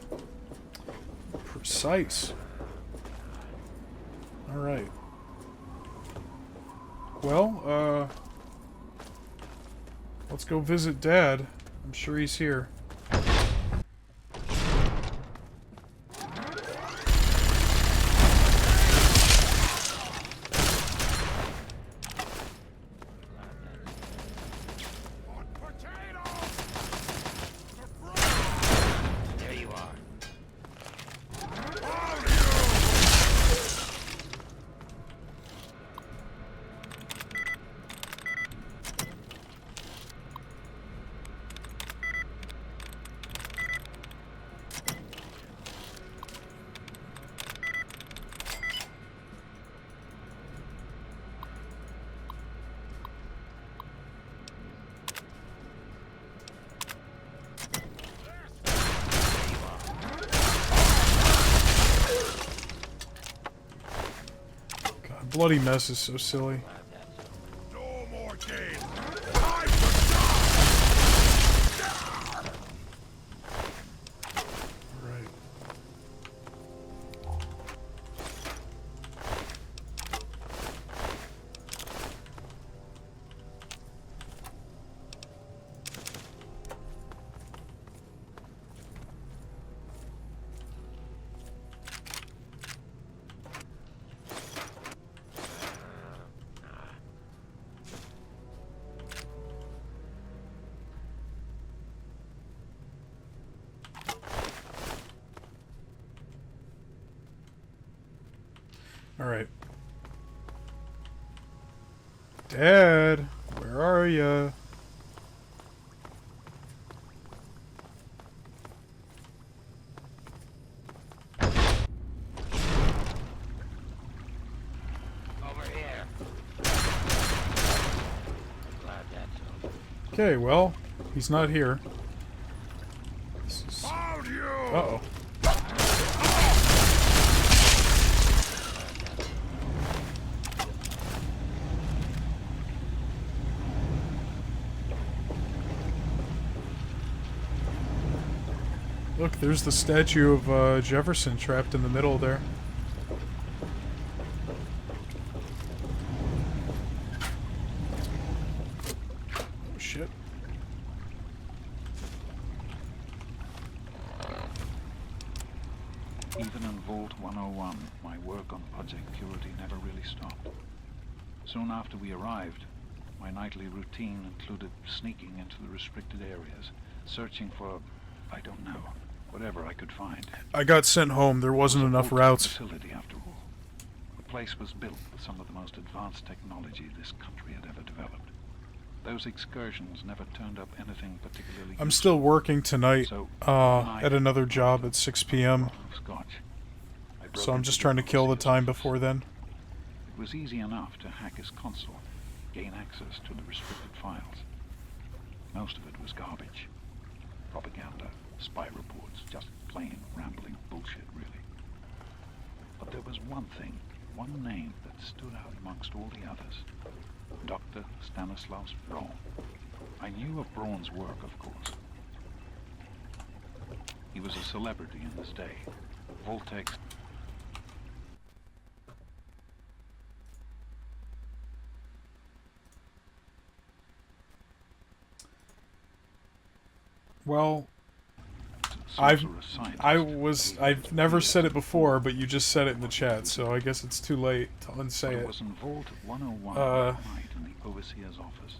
precise. Alright. Well, let's go visit Dad. I'm sure he's here. There you are. Bloody mess is so silly. No more games. Right. Alright. Dad, where are ya? Over here. Glad that's over. Okay, well, he's not here. Found you. Uh-oh. Look, there's the statue of Jefferson trapped in the middle there. Oh shit. Even in Vault 101, my work on Project Purity never really stopped. Soon after we arrived, my nightly routine included sneaking into the restricted areas, searching for, I don't know, whatever I could find. I got sent home. There wasn't enough routes. Facility, after all. The place was built with some of the most advanced technology this country had ever developed. Those excursions never turned up anything particularly I'm still working tonight at another job at 6 p.m. So I'm just trying to kill the time before then. It was easy enough to hack his console, gain access to the restricted files. Most of it was garbage. Propaganda, spy reports, just plain rambling bullshit, really. But there was one thing, one name that stood out amongst all the others. Dr. Stanislaus Braun. I knew of Braun's work, of course. He was a celebrity in his day. Voltex. Well, I've never said it before, but you just said it in the chat, so I guess it's too late to unsay it. It was in Vault 101 that night in the Overseer's office.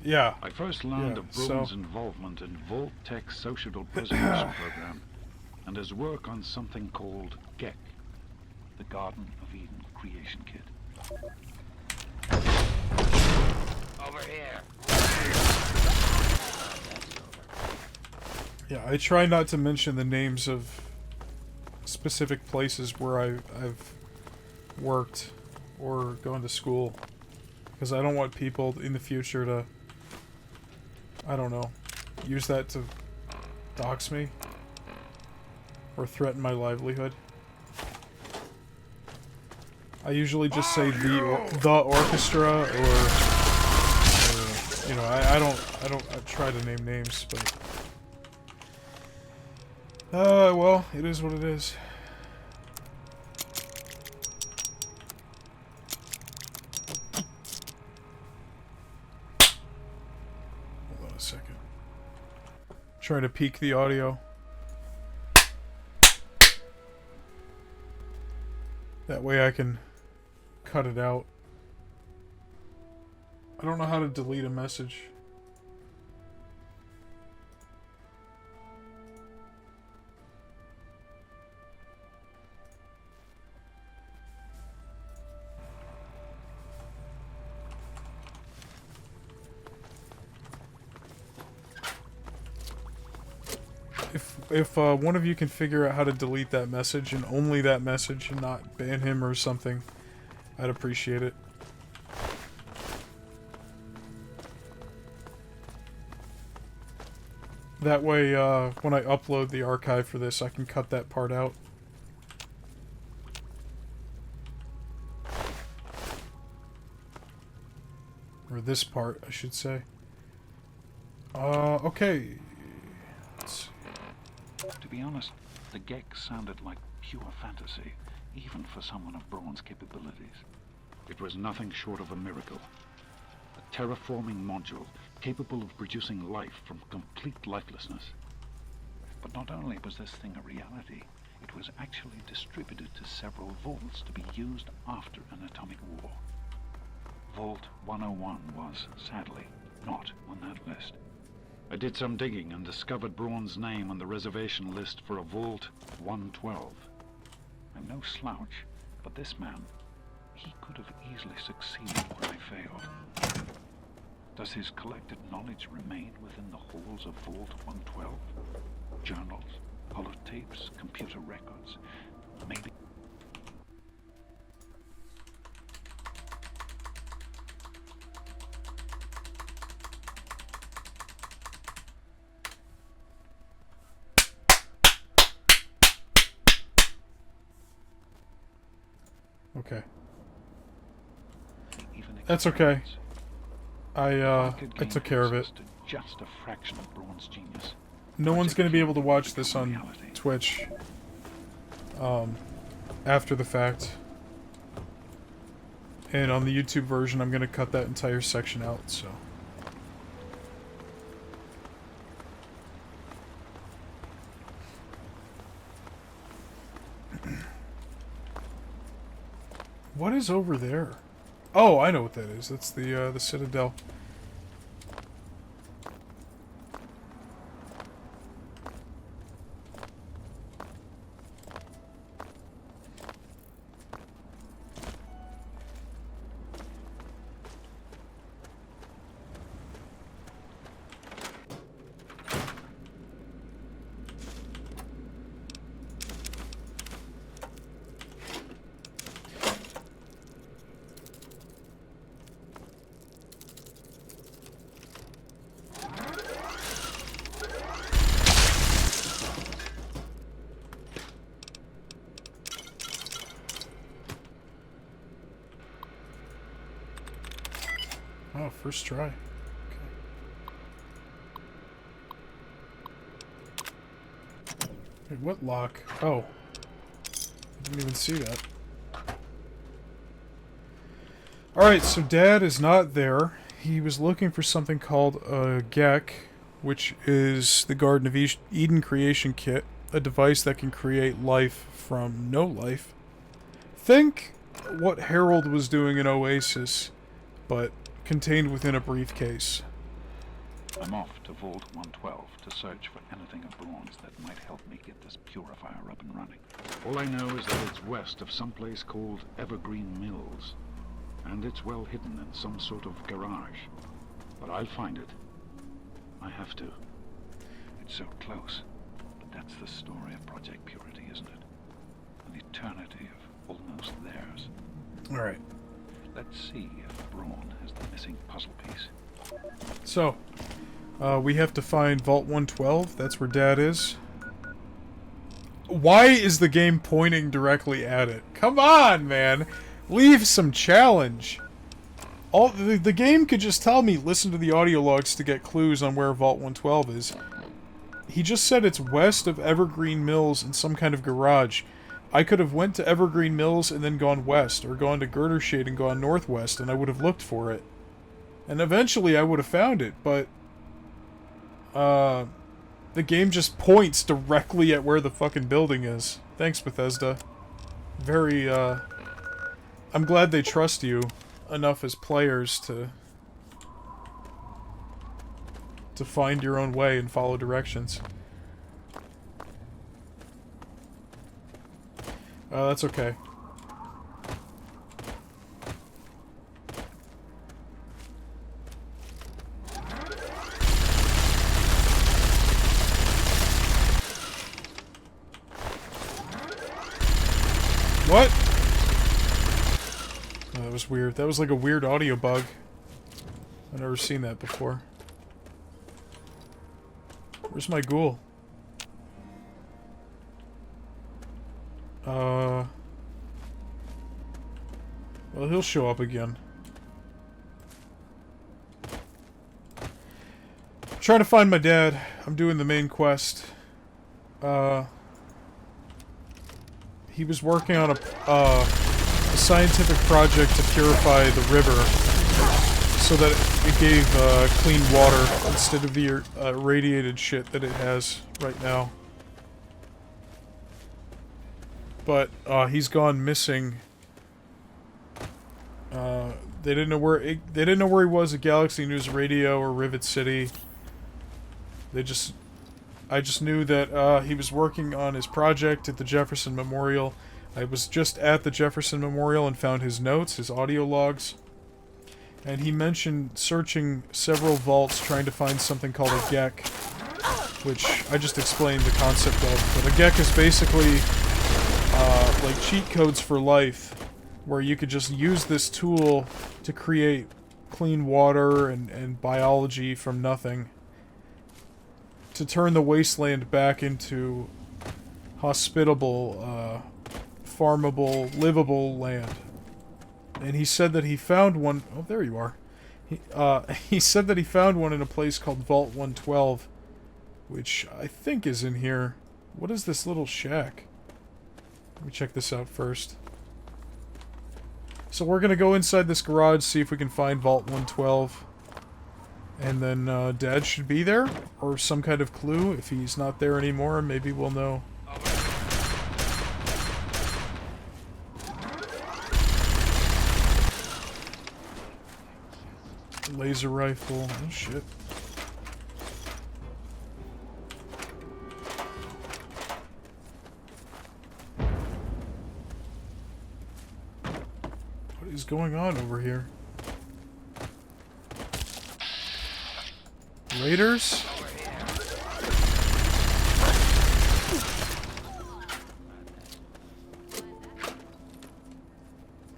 Yeah. I first learned of Braun's involvement in Vault-Tech's social preservation program, and his work on something called GECK, the Garden of Eden Creation Kit. Over here. Yeah, I try not to mention the names of specific places where I've worked or gone to school, because I don't want people in the future to, I don't know, use that to dox me or threaten my livelihood. I usually just say the orchestra or you know, I try to name names, but well, it is what it is. Hold on a second. Trying to peak the audio. That way I can cut it out. I don't know how to delete a message. If one of you can figure out how to delete that message, and only that message, and not ban him or something, I'd appreciate it. That way, when I upload the archive for this, I can cut that part out. Or this part, I should say. Okay. To be honest, the GECK sounded like pure fantasy, even for someone of Braun's capabilities. It was nothing short of a miracle. A terraforming module capable of producing life from complete lifelessness. But not only was this thing a reality, it was actually distributed to several vaults to be used after an atomic war. Vault 101 was, sadly, not on that list. I did some digging and discovered Braun's name on the reservation list for a Vault 112. I'm no slouch, but this man, he could have easily succeeded where I failed. Does his collected knowledge remain within the halls of Vault 112? Journals, holotapes, computer records, maybe... Okay. That's okay. I took care of it. Just a fraction of Braun's genius. No one's gonna be able to watch this on Twitch after the fact. And on the YouTube version, I'm gonna cut that entire section out, so. What is over there? Oh, I know what that is. That's the Citadel. first try. Okay. Wait, what lock? Oh. I didn't even see that. Alright, so Dad is not there. He was looking for something called a GECK, which is the Garden of Eden Creation Kit, a device that can create life from no life. Think what Harold was doing in Oasis, but contained within a briefcase. I'm off to Vault 112 to search for anything of bronze that might help me get this purifier up and running. All I know is that it's west of some place called Evergreen Mills, and it's well hidden in some sort of garage. But I'll find it. I have to. It's so close. But that's the story of Project Purity, isn't it? An eternity of almost theirs. Alright. Let's see if Braun has the missing puzzle piece. So, we have to find Vault 112. That's where Dad is. Why is the game pointing directly at it? Come on, man! Leave some challenge! The game could just tell me, listen to the audio logs to get clues on where Vault 112 is. He just said it's west of Evergreen Mills in some kind of garage. I could have went to Evergreen Mills and then gone west, or gone to Girdershade and gone northwest, and I would have looked for it. And eventually I would have found it, but... the game just points directly at where the fucking building is. Thanks, Bethesda. Very, I'm glad they trust you enough as players to find your own way and follow directions. That's okay. What? Oh, that was weird. That was like a weird audio bug. I've never seen that before. Where's my ghoul? Well, he'll show up again. I'm trying to find my dad. I'm doing the main quest. He was working on a scientific project to purify the river so that it gave clean water instead of the irradiated shit that it has right now. But he's gone missing. They didn't know where he was at Galaxy News Radio or Rivet City. I just knew that he was working on his project at the Jefferson Memorial. I was just at the Jefferson Memorial and found his notes, his audio logs. And he mentioned searching several vaults trying to find something called a GECK, which I just explained the concept of. But a GECK is basically like cheat codes for life, where you could just use this tool to create clean water and biology from nothing, to turn the wasteland back into hospitable, farmable, livable land. And he said that he found one... Oh, there you are. He said that he found one in a place called Vault 112, which I think is in here. What is this little shack? Let me check this out first. So we're gonna go inside this garage, see if we can find Vault 112. And then, Dad should be there? Or some kind of clue. If he's not there anymore, maybe we'll know. Laser rifle. Oh, shit. What is going on over here? Raiders?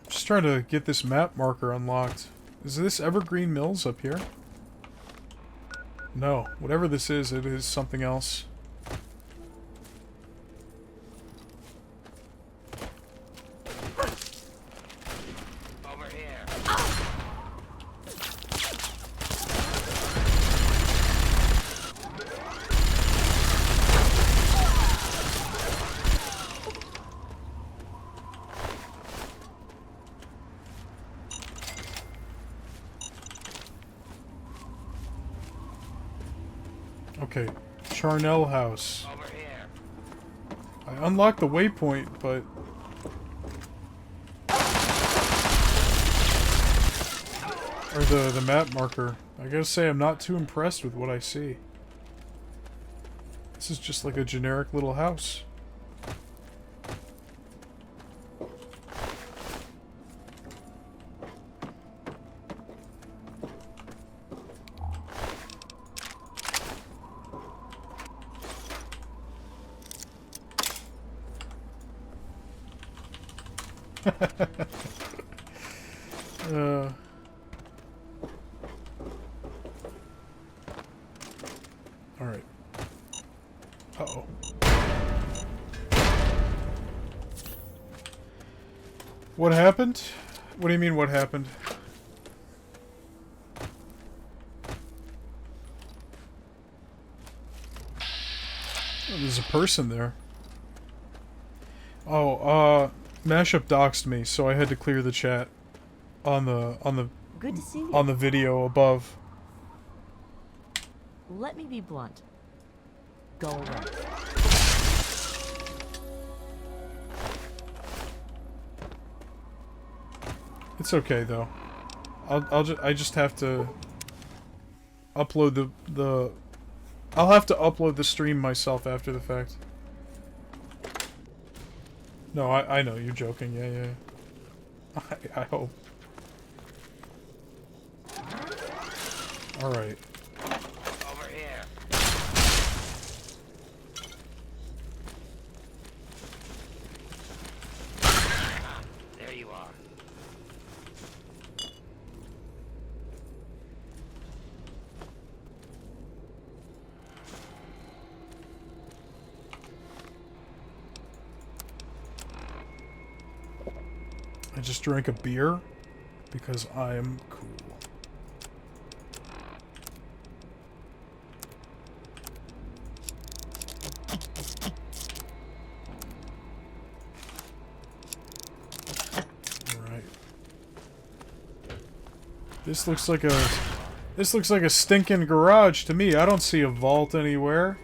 Just trying to get this map marker unlocked. Is this Evergreen Mills up here? No. Whatever this is, it is something else. Over here. Okay, Charnel House. Over here. I unlocked the waypoint, but... Or the map marker. I gotta say, I'm not too impressed with what I see. This is just like a generic little house. Alright. Uh-oh. What happened? What do you mean, what happened? Oh, there's a person there. Oh, Mashup doxed me, so I had to clear the chat on the Good to see you. on the video above. Let me be blunt. Go away. It's okay though. I just have to upload the I'll have to upload the stream myself after the fact. No, I know you're joking. Yeah. I hope. All right. Over here. There you are. I just drank a beer because I am cool. Alright. This looks like a stinking garage to me. I don't see a vault anywhere.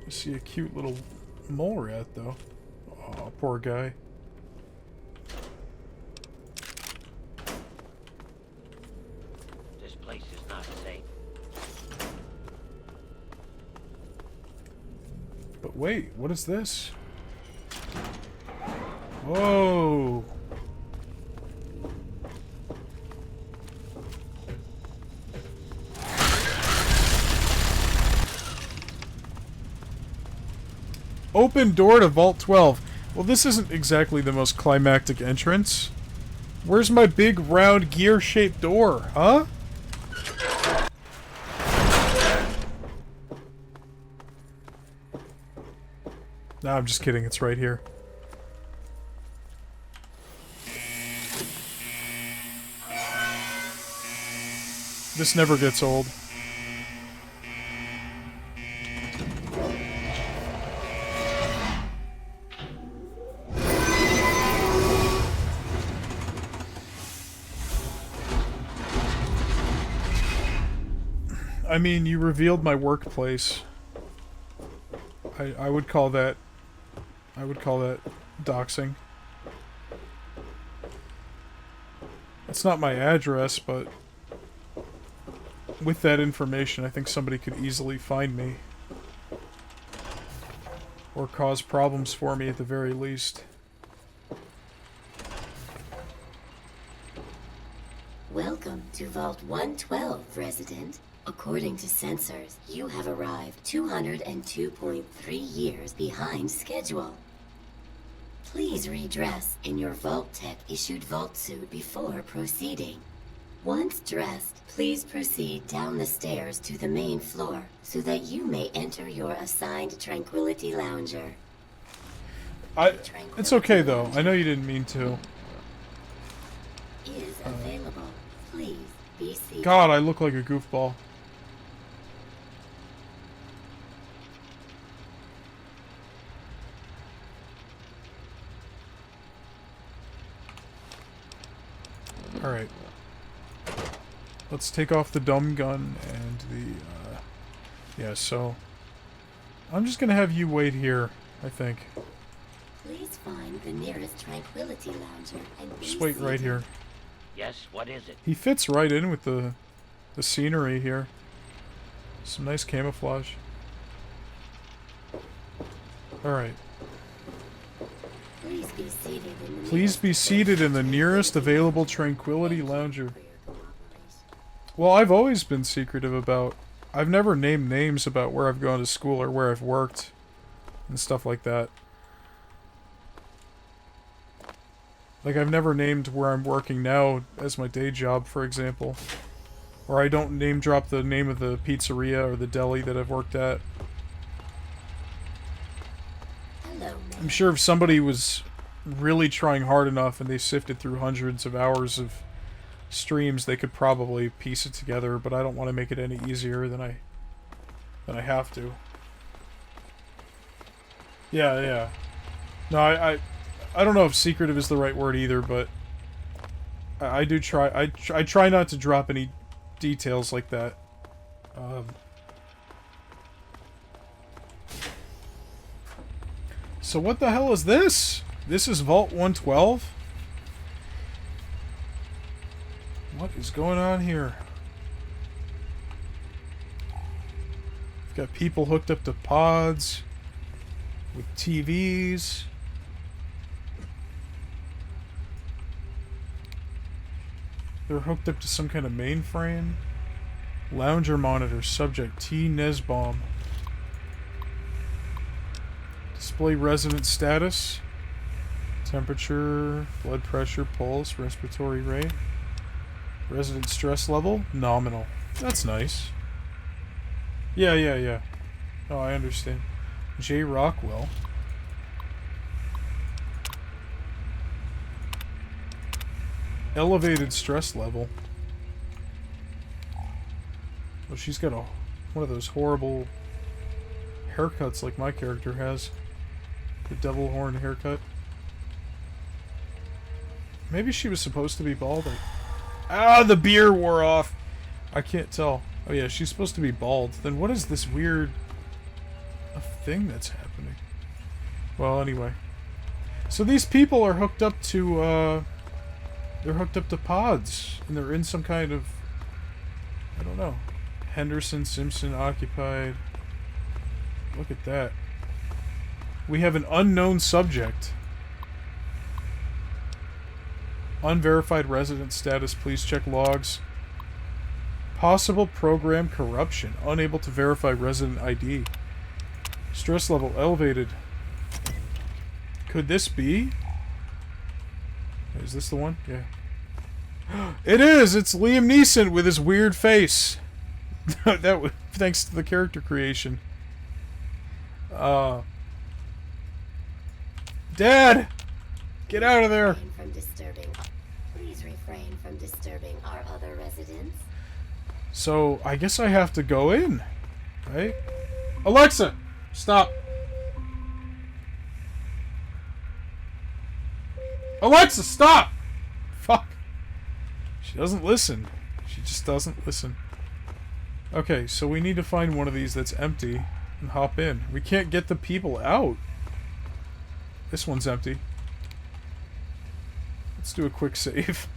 I see a cute little mole rat, though. Oh, poor guy. This place is not safe. But wait, what is this? Whoa! Open door to Vault 12. Well, this isn't exactly the most climactic entrance. Where's my big, round, gear-shaped door, huh? Nah, I'm just kidding. It's right here. This never gets old. I mean, you revealed my workplace. I would call that doxing. It's not my address, but with that information, I think somebody could easily find me. Or cause problems for me at the very least. Welcome to Vault 112, resident. According to sensors, you have arrived 202.3 years behind schedule. Please redress in your Vault Tech issued vault suit before proceeding. Once dressed, please proceed down the stairs to the main floor so that you may enter your assigned Tranquility Lounger. It's okay though. I know you didn't mean to. Is available. Please be seated. God, I look like a goofball. Alright. Let's take off the dumb gun and the, yeah, so... I'm just gonna have you wait here, I think. Please find the nearest Tranquility Lounger and Just wait right here. Yes, what is it? He fits right in with the scenery here. Some nice camouflage. Alright. Please be seated in the nearest available Tranquility Lounger. Well, I've always been secretive about... I've never named names about where I've gone to school or where I've worked. And stuff like that. Like, I've never named where I'm working now as my day job, for example. Or I don't name drop the name of the pizzeria or the deli that I've worked at. I'm sure if somebody was really trying hard enough and they sifted through hundreds of hours of streams, they could probably piece it together, but I don't want to make it any easier than I have to. Yeah. No, I don't know if secretive is the right word either, but I do try. I try not to drop any details like that. So what the hell is this? This is Vault 112? What is going on here? We've got people hooked up to pods with TVs. They're hooked up to some kind of mainframe. Lounger monitor, subject T. Nesbaum. Display resident status. Temperature, blood pressure, pulse, respiratory rate. Resident stress level, nominal. That's nice. Yeah. Oh, I understand. J. Rockwell. Elevated stress level. Well, she's got one of those horrible haircuts like my character has. The devil horn haircut. Maybe she was supposed to be bald. Ah, the beer wore off. I can't tell. Oh yeah, she's supposed to be bald. Then what is this weird thing that's happening? Well, anyway. So these people are hooked up to, they're hooked up to pods. And they're in some kind of, I don't know. Henderson, Simpson, occupied. Look at that. We have an unknown subject. Unverified resident status. Please check logs. Possible program corruption. Unable to verify resident ID. Stress level elevated. Could this be? Is this the one? Yeah. It is! It's Liam Neeson with his weird face. That was thanks to the character creation. Dad! Get out of there! Please refrain from disturbing our other residents. So, I guess I have to go in, right? Alexa! Stop! Alexa, stop! Fuck. She doesn't listen. She just doesn't listen. Okay, so we need to find one of these that's empty and hop in. We can't get the people out. This one's empty. Let's do a quick save.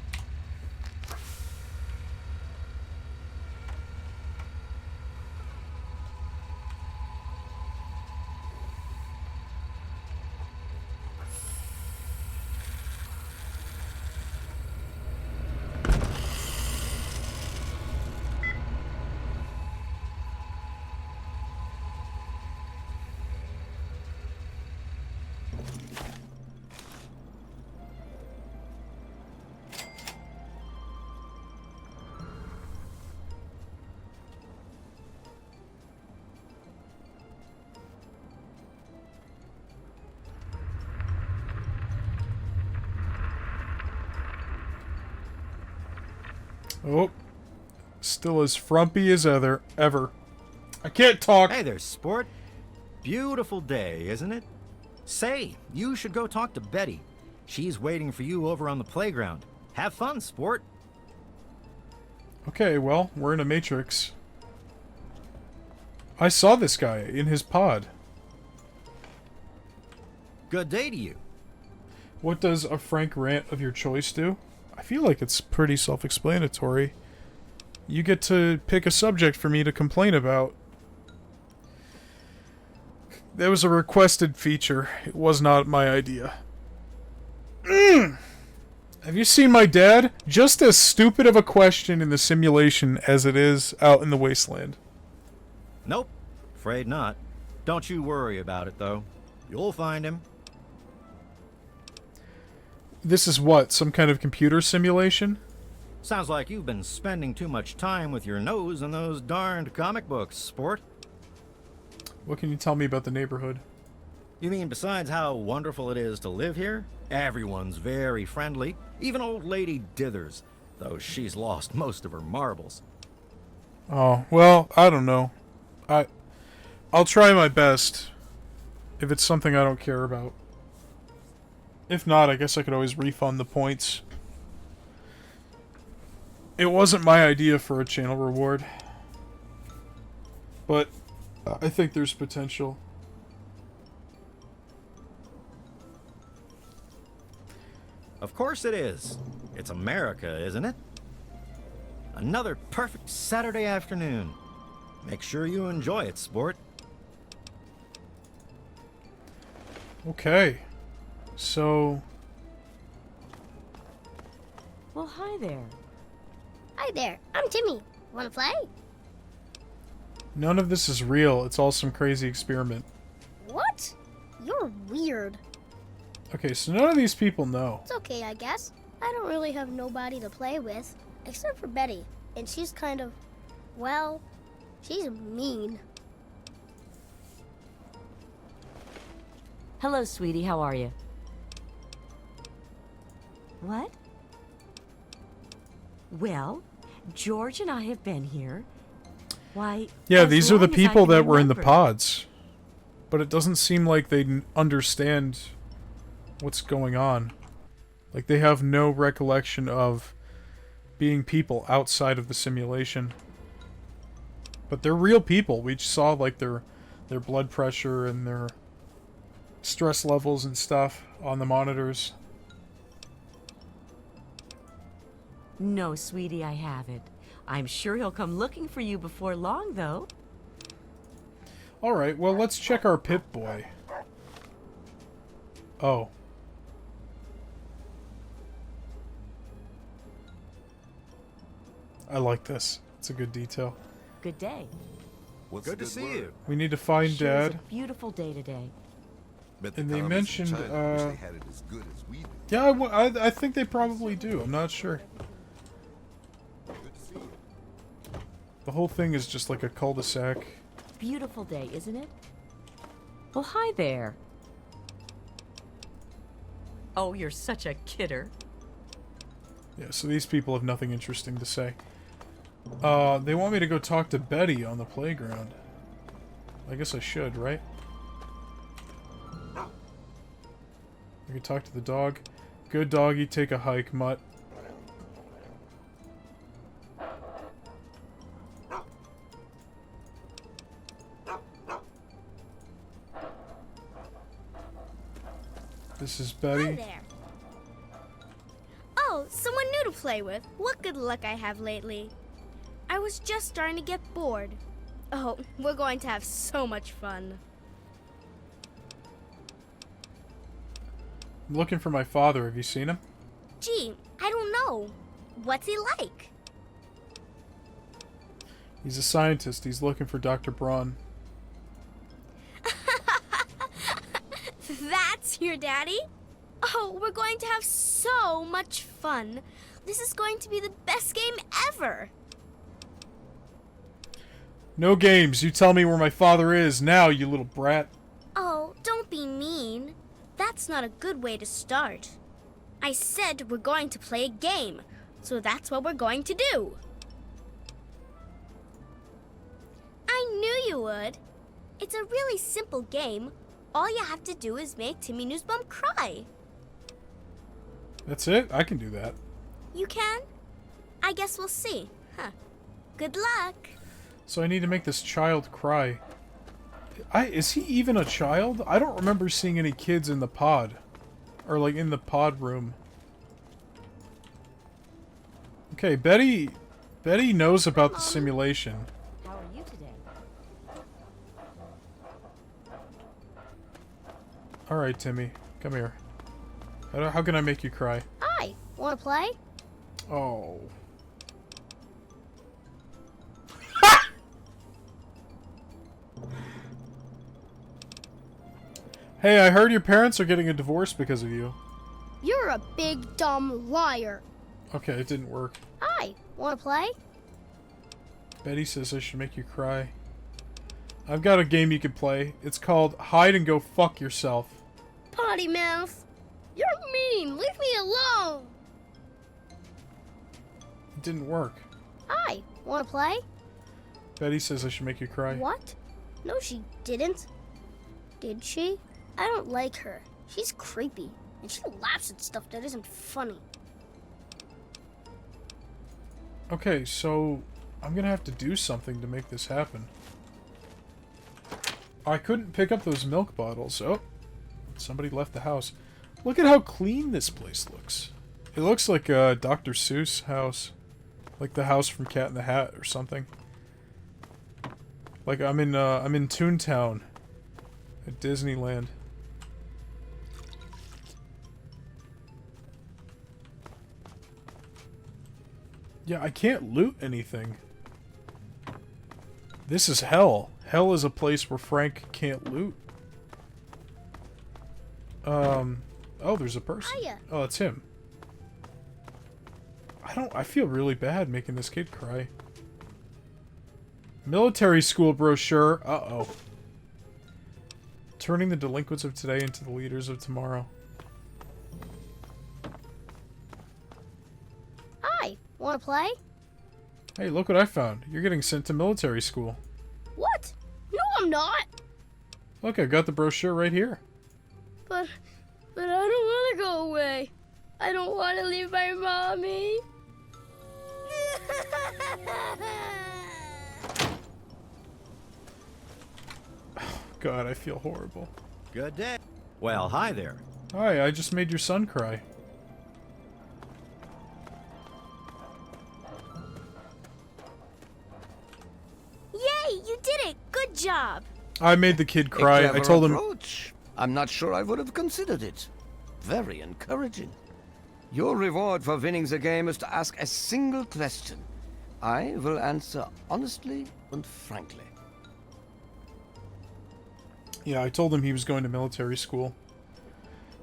Oh, still as frumpy as ever. I can't talk. Hey there, sport. Beautiful day, isn't it? Say, you should go talk to Betty. She's waiting for you over on the playground. Have fun, sport. Okay, well, we're in a matrix. I saw this guy in his pod. Good day to you. What does a frank rant of your choice do? I feel like it's pretty self-explanatory. You get to pick a subject for me to complain about. That was a requested feature. It was not my idea. Have you seen my dad? Just as stupid of a question in the simulation as it is out in the wasteland. Nope. Afraid not. Don't you worry about it, though. You'll find him. This is what? Some kind of computer simulation? Sounds like you've been spending too much time with your nose in those darned comic books, sport. What can you tell me about the neighborhood? You mean besides how wonderful it is to live here? Everyone's very friendly. Even old lady Dithers, though she's lost most of her marbles. Oh, well, I don't know. I'll try my best. If it's something I don't care about. If not, I guess I could always refund the points. It wasn't my idea for a channel reward. But I think there's potential. Of course it is. It's America, isn't it? Another perfect Saturday afternoon. Make sure you enjoy it, sport. Okay. So... Well, hi there. Hi there, I'm Timmy. Wanna play? none of this is real. It's all some crazy experiment. What? You're weird. Okay, so none of these people know. It's okay, I guess. I don't really have nobody to play with, except for Betty. And she's kind of, well, she's mean. Hello, sweetie. How are you? What? Well, George and I have been here. Why? Yeah, these are the long as I people can that were in the remember. pods. But it doesn't seem like they understand what's going on. Like, they have no recollection of being people outside of the simulation. But they're real people. We just saw, like, their blood pressure and their stress levels and stuff on the monitors. No, sweetie, I haven't. I'm sure he'll come looking for you before long, though. Alright, well, let's check our Pip-Boy. Oh. I like this. It's a good detail. Good day. Good to see you. We need to find Sure is Dad. a beautiful day today. And they mentioned, yeah, I think they probably do. I'm not sure. The whole thing is just like a cul-de-sac. Beautiful day, isn't it? Well, hi there. Oh, you're such a kidder. Yeah, so these people have nothing interesting to say. They want me to go talk to Betty on the playground. I guess I should, right? I could talk to the dog. Good doggy, take a hike, mutt. This is Betty. Hi there. Oh, someone new to play with. What good luck I have lately. I was just starting to get bored. Oh, we're going to have so much fun. I'm looking for my father. Have you seen him? Gee, I don't know. What's he like? He's a scientist. He's looking for Dr. Braun. That's your daddy? Oh, we're going to have so much fun. This is going to be the best game ever. No games. You tell me where my father is now, you little brat. Oh, don't be mean. That's not a good way to start. I said we're going to play a game, so that's what we're going to do. I knew you would. It's a really simple game. All you have to do is make Timmy Newsbum cry. That's it? I can do that. You can? I guess we'll see. Good luck. So I need to make this child cry. Is he even a child? I don't remember seeing any kids in the pod. Or like in the pod room. Okay, Betty knows about the simulation. How are you today? Alright, Timmy. Come here. How can I make you cry? Hi, wanna play? Oh. Hey, I heard your parents are getting a divorce because of you. You're a big dumb liar. Okay, it didn't work. Hi, wanna play? Betty says I should make you cry. I've got a game you can play. It's called Hide and Go Fuck Yourself. Potty mouth. You're mean. Leave me alone. It didn't work. Hi, wanna play? Betty says I should make you cry. What? No, she didn't. Did she? I don't like her. She's creepy, and she laughs at stuff that isn't funny. Okay, so I'm gonna have to do something to make this happen. I couldn't pick up those milk bottles. Oh, somebody left the house. Look at how clean this place looks. It looks like a Dr. Seuss house. Like the house from Cat in the Hat or something. Like I'm in Toontown at Disneyland. Yeah, I can't loot anything. This is hell. Hell is a place where Frank can't loot. Oh, there's a person. Hiya. Oh, it's him. I feel really bad making this kid cry. Military school brochure. Uh-oh. Turning the delinquents of today into the leaders of tomorrow. Hi, wanna play? Hey, look what I found. You're getting sent to military school. What? No, I'm not. Look, I got the brochure right here. But I don't want to go away. I don't want to leave my mommy. God, I feel horrible. Good day. Well, hi there. Hi, I just made your son cry. Yay, you did it. Good job. I made the kid cry. I told him... Approach. I'm not sure I would have considered it. Very encouraging. Your reward for winning the game is to ask a single question. I will answer honestly and frankly. Yeah, I told him he was going to military school.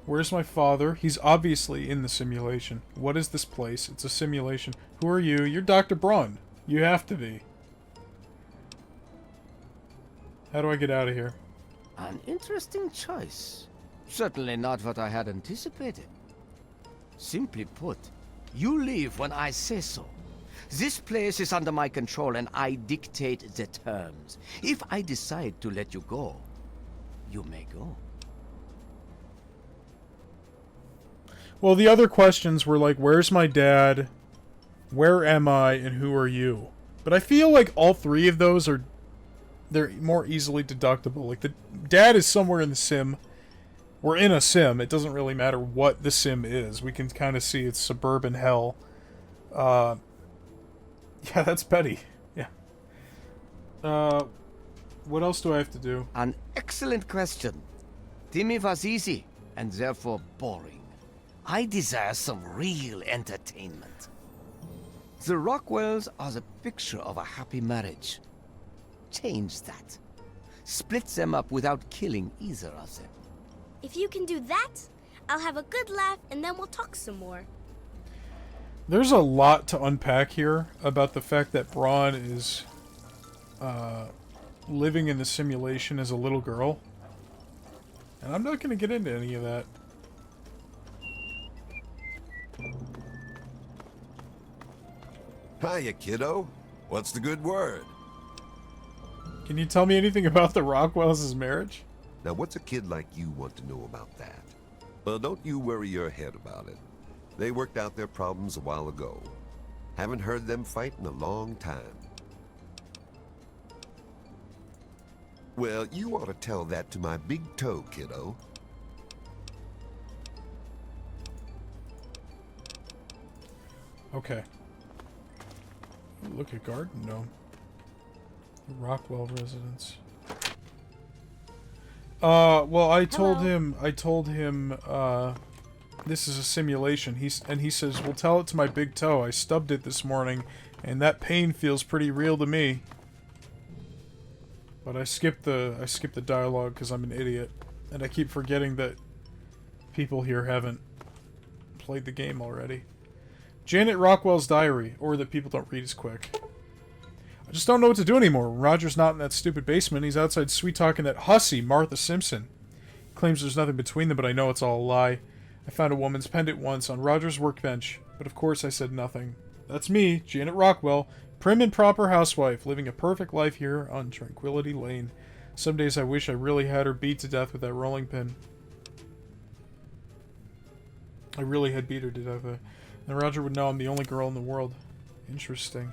Where's my father? He's obviously in the simulation. What is this place? It's a simulation. Who are you? You're Dr. Braun. You have to be. How do I get out of here? An interesting choice. Certainly not what I had anticipated. Simply put, you leave when I say so. This place is under my control and I dictate the terms. If I decide to let you go, you may go. Well, the other questions were like, where's my dad? Where am I? And who are you? But I feel like all three of those they're more easily deductible. Like, the dad is somewhere in the sim. We're in a sim. It doesn't really matter what the sim is. We can kind of see it's suburban hell. Yeah, that's Betty. Yeah. What else do I have to do? An excellent question. Timmy was easy, and therefore boring. I desire some real entertainment. The Rockwells are the picture of a happy marriage. Change that. Split them up without killing either of them. If you can do that, I'll have a good laugh and then we'll talk some more. There's a lot to unpack here about the fact that Braun is living in the simulation as a little girl. And I'm not going to get into any of that. Hiya, kiddo. What's the good word? Can you tell me anything about the Rockwells' marriage? Now, what's a kid like you want to know about that? Well, don't you worry your head about it. They worked out their problems a while ago. Haven't heard them fight in a long time. Well, you ought to tell that to my big toe, kiddo. Okay. Look at garden gnome. Rockwell residence. Well, I told him, this is a simulation. He says, well, tell it to my big toe. I stubbed it this morning, and that pain feels pretty real to me. But I skipped the dialogue because I'm an idiot, and I keep forgetting that people here haven't played the game already. Janet Rockwell's diary, or that people don't read as quick. I just don't know what to do anymore. When Roger's not in that stupid basement, he's outside sweet-talking that hussy, Martha Simpson. He claims there's nothing between them, but I know it's all a lie. I found a woman's pendant once on Roger's workbench, but of course I said nothing. That's me, Janet Rockwell, prim and proper housewife, living a perfect life here on Tranquility Lane. Some days I wish I really had her beat to death with that rolling pin. I really had beat her to death. Then Roger would know I'm the only girl in the world. Interesting.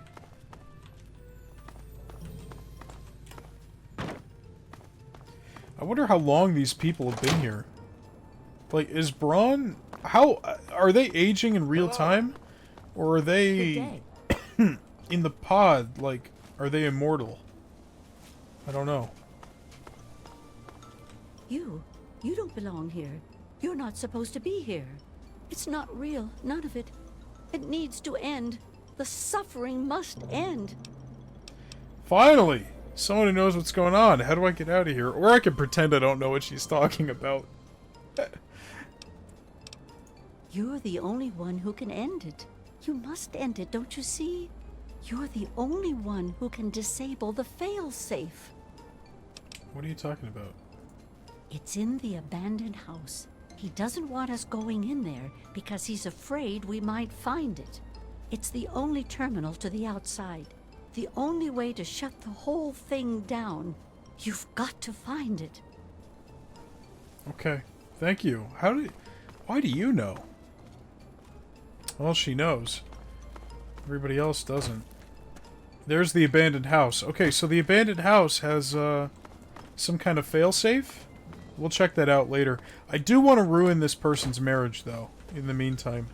I wonder how long these people have been here. Like, is Braun... How... Are they aging in real time? Or are they... in the pod? Like, are they immortal? I don't know. You don't belong here. You're not supposed to be here. It's not real, none of it. It needs to end. The suffering must end. Finally! Someone who knows what's going on. How do I get out of here? Or I can pretend I don't know what she's talking about. You're the only one who can end it. You must end it, don't you see? You're the only one who can disable the fail-safe. What are you talking about? It's in the abandoned house. He doesn't want us going in there because he's afraid we might find it. It's the only terminal to the outside. The only way to shut the whole thing down. You've got to find it. Okay. Thank you. Why do you know? Well, she knows. Everybody else doesn't. There's the abandoned house. Okay, so the abandoned house has, some kind of failsafe? We'll check that out later. I do want to ruin this person's marriage, though, in the meantime.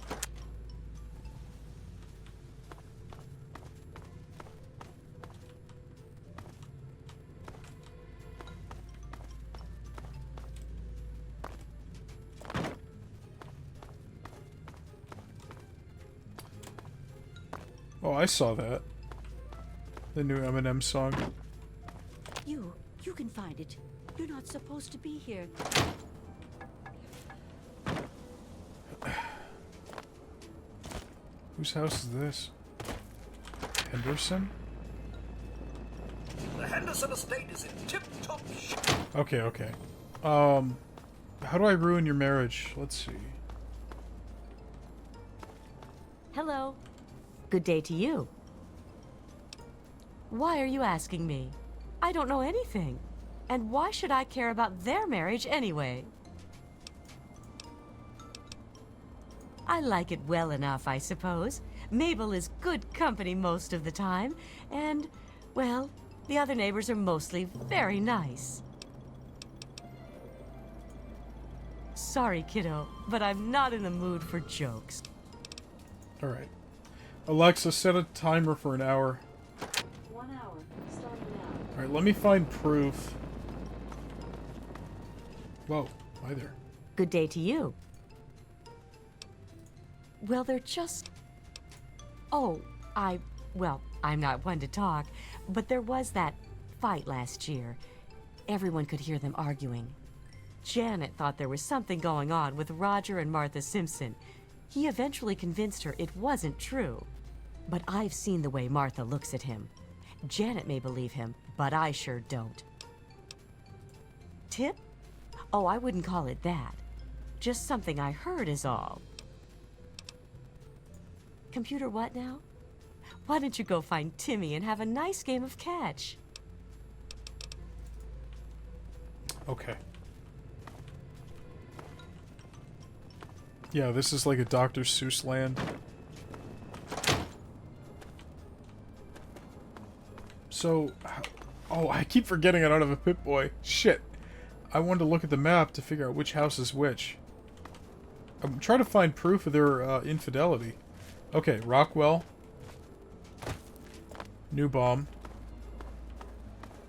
Oh, I saw that. The new Eminem song. You can find it. You're not supposed to be here. Whose house is this? Henderson? The Henderson estate is in tip-top shape. Okay. How do I ruin your marriage? Let's see. Hello. Good day to you. Why are you asking me? I don't know anything. And why should I care about their marriage anyway? I like it well enough, I suppose. Mabel is good company most of the time, and, well, the other neighbors are mostly very nice. Sorry, kiddo, but I'm not in the mood for jokes. Alright. Alexa, set a timer for an hour. 1 hour, starting now. Alright, let me find proof. Whoa, hi there. Good day to you. Well, they're just... Oh, well, I'm not one to talk, but there was that fight last year. Everyone could hear them arguing. Janet thought there was something going on with Roger and Martha Simpson. He eventually convinced her it wasn't true. But I've seen the way Martha looks at him. Janet may believe him, but I sure don't. Tip? Oh, I wouldn't call it that. Just something I heard is all. Computer what now? Why don't you go find Timmy and have a nice game of catch? Okay. Yeah, this is like a Dr. Seuss land. So, oh, I keep forgetting I don't have a Pip-Boy. Shit. I wanted to look at the map to figure out which house is which. I'm trying to find proof of their infidelity. Okay, Rockwell. New bomb.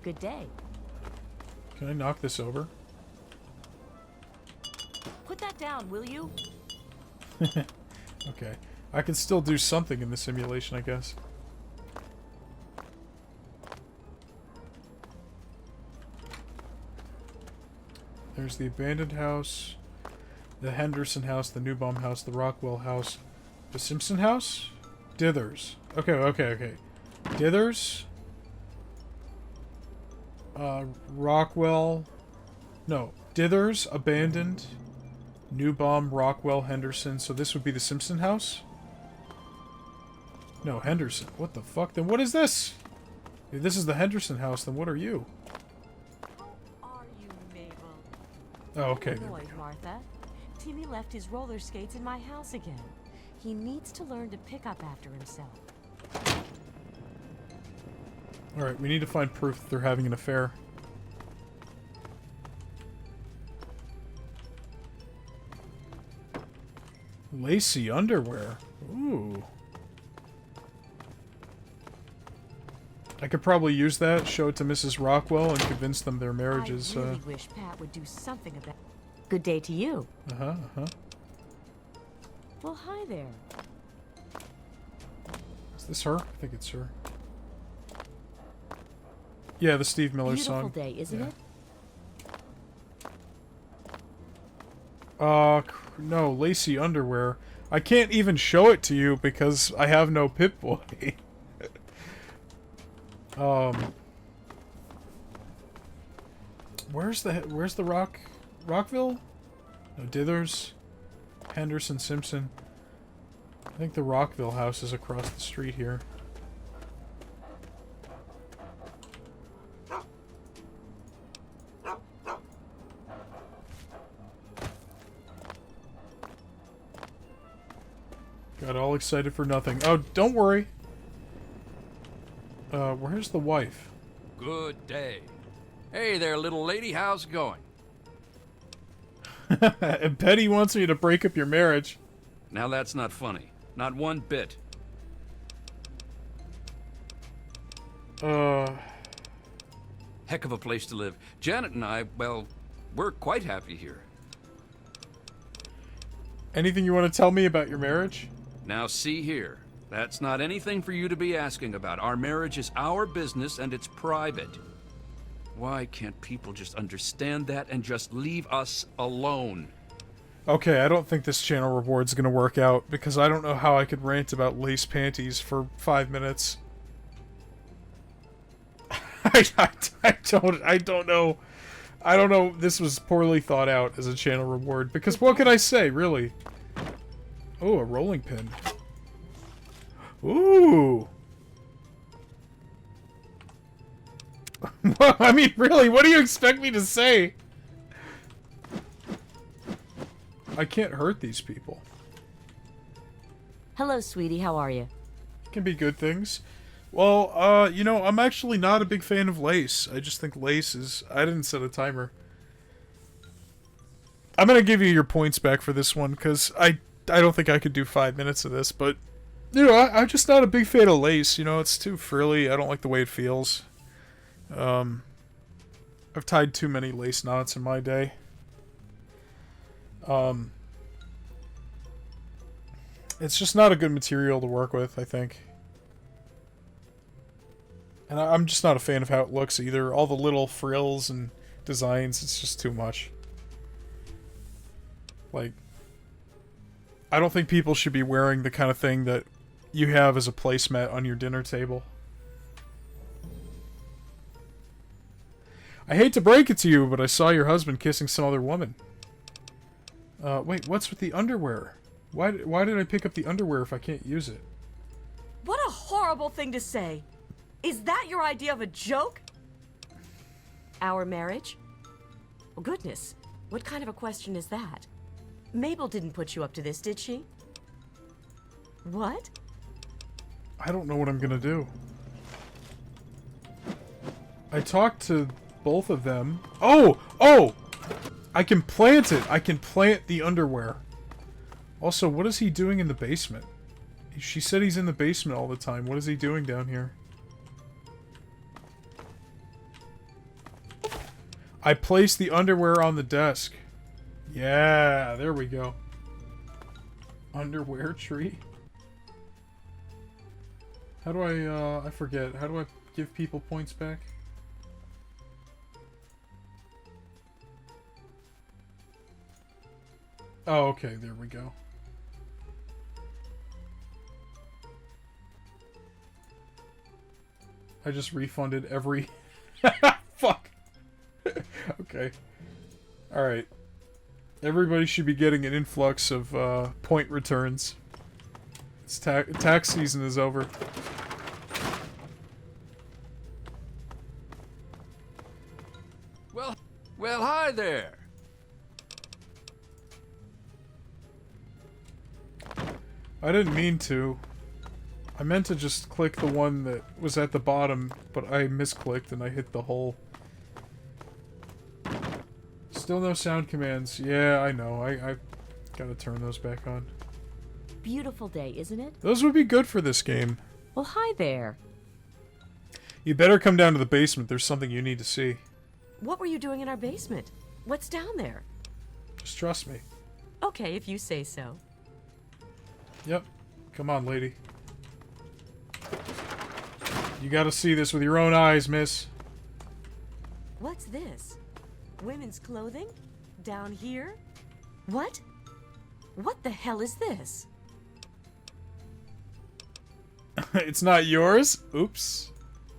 Good day. Can I knock this over? Put that down, will you? Okay. I can still do something in the simulation, I guess. There's the abandoned house, the Henderson house, the New Bomb house, the Rockwell house, the Simpson house? Dithers. Okay. Dithers. Rockwell. No. Dithers, abandoned. New Bomb, Rockwell, Henderson. So this would be the Simpson house? No, Henderson. What the fuck? Then what is this? If this is the Henderson house, then what are you? Are you, Mabel? Oh, okay. Annoyed, Martha. Timmy left his roller skates in my house again. He needs to learn to pick up after himself. Alright, we need to find proof that they're having an affair. Lacy underwear. Ooh. I could probably use that, show it to Mrs. Rockwell, and convince them their marriage is, I really wish Pat would do something about. Good day to you. Well, hi there. Is this her? I think it's her. Yeah, the Steve Miller Beautiful song. Day, isn't it? No, Lacy underwear. I can't even show it to you because I have no Pip-Boy. Where's the Rockville? No, Dithers, Henderson, Simpson. I think the Rockville house is across the street here. Got all excited for nothing. Oh, don't worry. Where's the wife? Good day. Hey there, little lady. How's it going? And Betty wants me to break up your marriage. Now that's not funny. Not one bit. Heck of a place to live. Janet and I, well, we're quite happy here. Anything you want to tell me about your marriage? Now see here. That's not anything for you to be asking about. Our marriage is our business and it's private. Why can't people just understand that and just leave us alone? Okay, I don't think this channel reward's gonna work out because I don't know how I could rant about lace panties for 5 minutes. I don't know. I don't know. This was poorly thought out as a channel reward because what could I say, really? Oh, a rolling pin. Ooh. I mean, really, what do you expect me to say? I can't hurt these people. Hello, sweetie. How are you? Can be good things. Well, you know, I'm actually not a big fan of lace. I just think lace is... I didn't set a timer. I'm gonna give you your points back for this one, because I don't think I could do 5 minutes of this, but... You know, I'm just not a big fan of lace. You know, it's too frilly. I don't like the way it feels. I've tied too many lace knots in my day. It's just not a good material to work with, I think. And I'm just not a fan of how it looks either. All the little frills and designs, it's just too much. Like, I don't think people should be wearing the kind of thing that you have as a placemat on your dinner table. I hate to break it to you, but I saw your husband kissing some other woman. Wait, what's with the underwear? Why did I pick up the underwear if I can't use it? What a horrible thing to say. Is that your idea of a joke? Our marriage? Oh, goodness. What kind of a question is that? Mabel didn't put you up to this, did she? What? I don't know what I'm gonna do. I talked to both of them. Oh! Oh! I can plant it! I can plant the underwear. Also, what is he doing in the basement? She said he's in the basement all the time. What is he doing down here? I placed the underwear on the desk. Yeah, there we go. Underwear tree? How do I forget. How do I give people points back? Oh, okay, there we go. I just refunded every... Fuck! Okay. Alright. Everybody should be getting an influx of point returns. It's tax season is over. Well, hi there. I didn't mean to. I meant to just click the one that was at the bottom, but I misclicked and I hit the hole. Still no sound commands. Yeah, I know. I gotta turn those back on. Beautiful day, isn't it? Those would be good for this game. Well, hi there. You better come down to the basement. There's something you need to see. What were you doing in our basement? What's down there? Just trust me. Okay, if you say so. Yep. Come on, lady. You gotta see this with your own eyes, miss. What's this? Women's clothing? Down here? What? What the hell is this? It's not yours? Oops.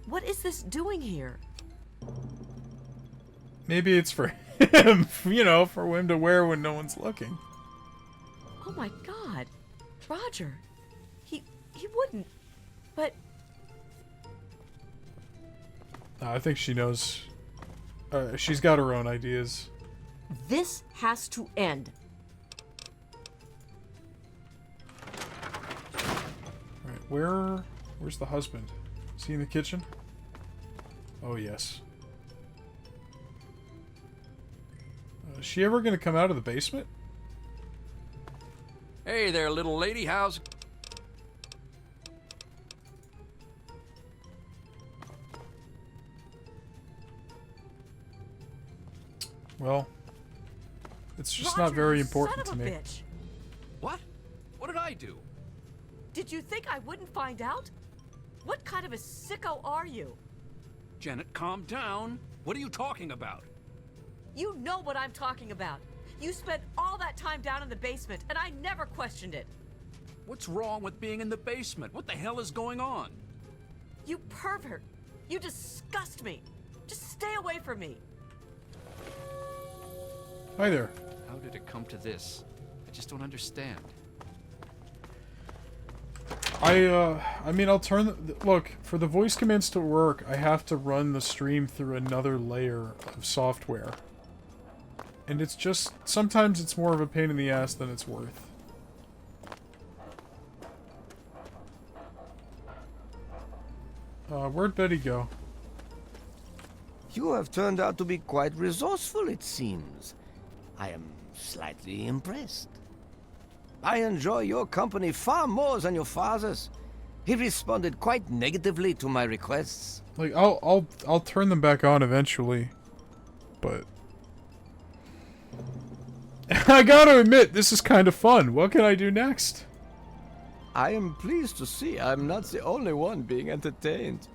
What is this doing here? Maybe it's for him, you know, for him to wear when no one's looking. Oh my god. Roger. He wouldn't. But... I think she knows. She's got her own ideas. This has to end. Right, where's the husband? Is he in the kitchen? Oh, yes. Is she ever gonna come out of the basement? Hey there, little lady. How's... Well, it's just Roger, not very you important son to of a me. bitch. What? What did I do? Did you think I wouldn't find out? What kind of a sicko are you? Janet, calm down. What are you talking about? You know what I'm talking about. You spent all that time down in the basement, and I never questioned it. What's wrong with being in the basement? What the hell is going on? You pervert. You disgust me. Just stay away from me. Hi there. How did it come to this? I just don't understand. I mean, I'll turn look, for the voice commands to work, I have to run the stream through another layer of software. And it's just, sometimes it's more of a pain in the ass than it's worth. Where'd Betty go? You have turned out to be quite resourceful, it seems. I am slightly impressed. I enjoy your company far more than your father's. He responded quite negatively to my requests. Like, I'll turn them back on eventually. But... I gotta admit, this is kind of fun. What can I do next? I am pleased to see I'm not the only one being entertained.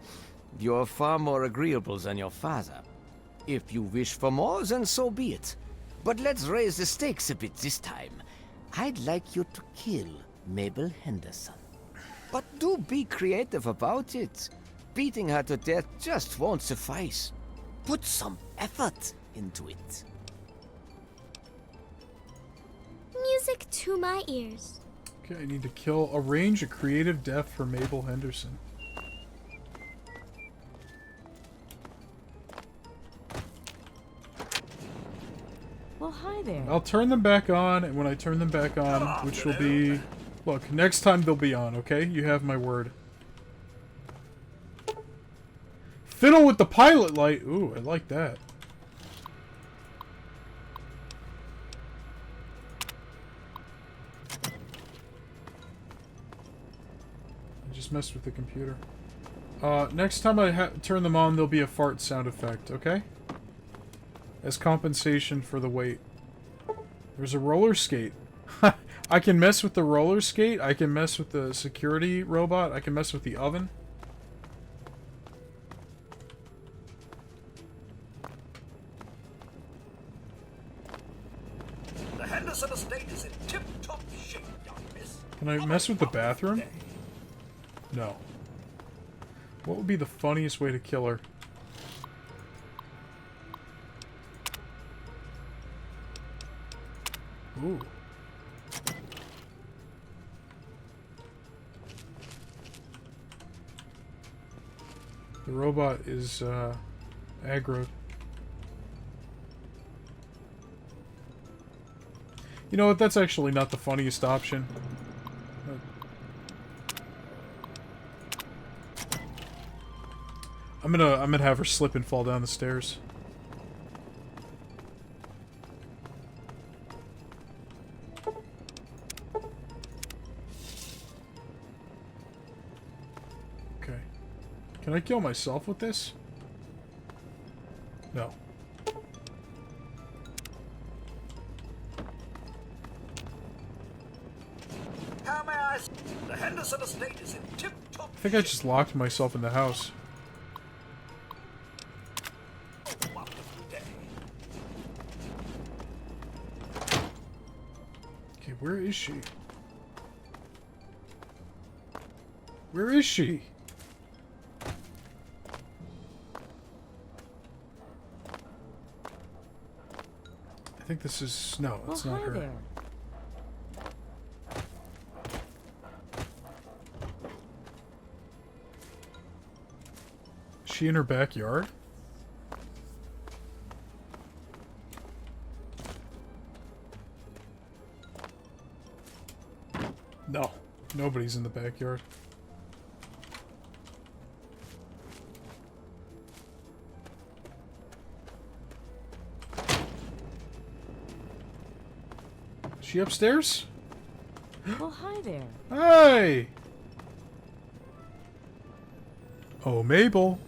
You're far more agreeable than your father. If you wish for more, then so be it. But let's raise the stakes a bit this time. I'd like you to kill Mabel Henderson. But do be creative about it. Beating her to death just won't suffice. Put some effort into it. Music to my ears. Okay, I need to arrange a creative death for Mabel Henderson. Well, hi there. I'll turn them back on, and when I turn them back on, which will be... Look, next time they'll be on, okay? You have my word. Fiddle with the pilot light. Ooh, I like that. I just messed with the computer. Next time I turn them on, there'll be a fart sound effect, okay? As compensation for the wait. There's a roller skate. I can mess with the roller skate. I can mess with the security robot. I can mess with the oven. The Henderson estate is in tip-top shape, young miss. Can I mess with the bathroom? No. What would be the funniest way to kill her? Ooh. The robot is, aggroed. You know what? That's actually not the funniest option. I'm gonna have her slip and fall down the stairs. Okay. Can I kill myself with this? No. How may I... The Henderson estate is in tip-top I think I just locked myself in the house. Okay, where is she? Where is she? I think this is... No, it's not her. There. Is she in her backyard? No. Nobody's in the backyard. Is she upstairs? Well, hi there. Hey! Oh, Mabel.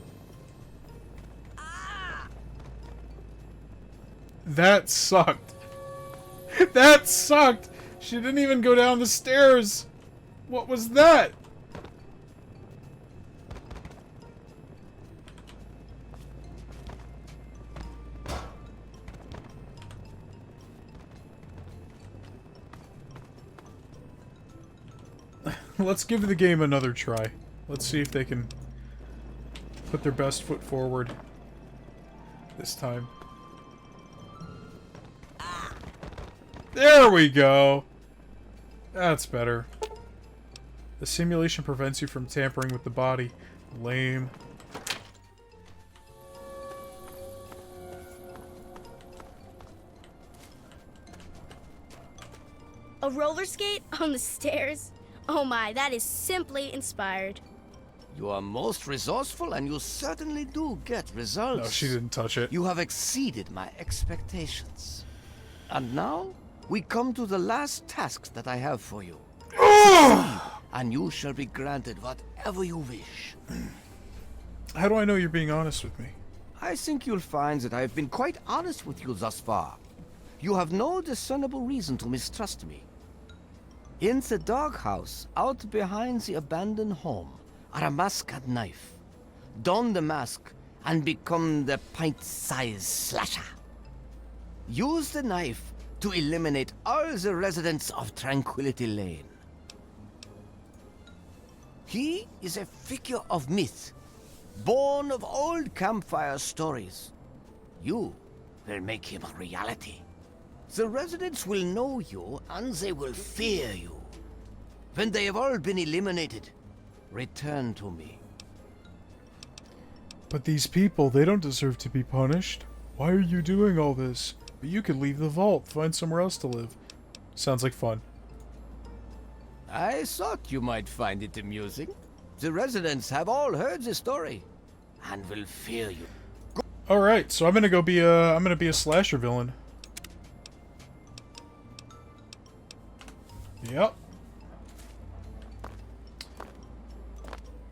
That sucked. That sucked! She didn't even go down the stairs! What was that? Let's give the game another try. Let's see if they can put their best foot forward this time. There we go! That's better. The simulation prevents you from tampering with the body. Lame. A roller skate on the stairs? Oh my, that is simply inspired. You are most resourceful and you certainly do get results. No, she didn't touch it. You have exceeded my expectations. And now, we come to the last tasks that I have for you. And you shall be granted whatever you wish. How do I know you're being honest with me? I think you'll find that I've been quite honest with you thus far. You have no discernible reason to mistrust me. In the doghouse, out behind the abandoned home, are a mask and knife. Don the mask and become the pint-sized slasher. Use the knife to eliminate all the residents of Tranquility Lane. He is a figure of myth, born of old campfire stories. You will make him a reality. The residents will know you and they will fear you. When they have all been eliminated, return to me. But these people, they don't deserve to be punished. Why are you doing all this? But you could leave the vault, find somewhere else to live. Sounds like fun. I thought you might find it amusing. The residents have all heard the story. and will fear you. All right, so I'm gonna go be a slasher villain. Yep.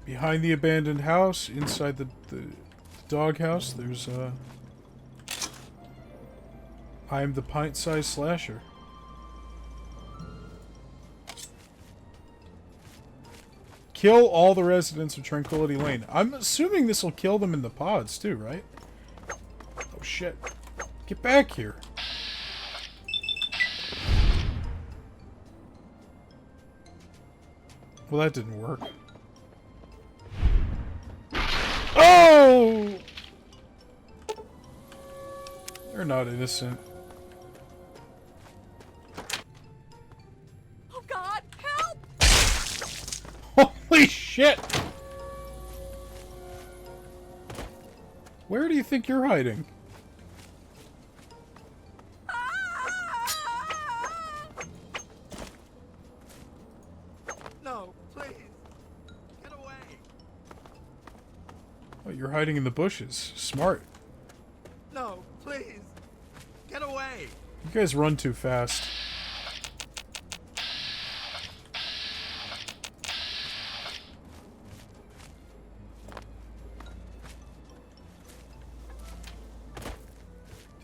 Behind the abandoned house, inside the doghouse, there's I am the pint-sized slasher. Kill all the residents of Tranquility Lane. I'm assuming this will kill them in the pods too, right? Oh shit. Get back here. Well, that didn't work. Oh! They're not innocent. Oh God, help! Holy shit! Where do you think you're hiding? No, please. Get away. Oh, you're hiding in the bushes. Smart. No, please. Get away. You guys run too fast.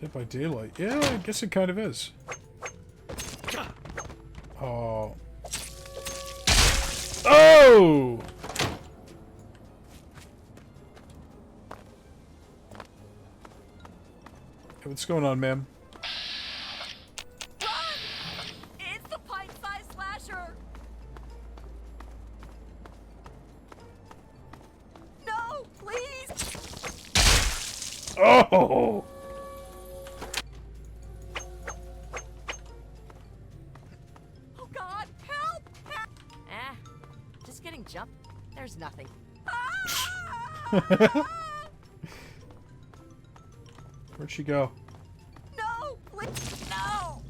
Dead by Daylight. Yeah, I guess it kind of is. Oh. Oh! Hey, what's going on, ma'am? It's the pint-sized slasher! No, please! Oh! Oh God, help! Just getting jumped. There's nothing. Where'd she go? No, please, no!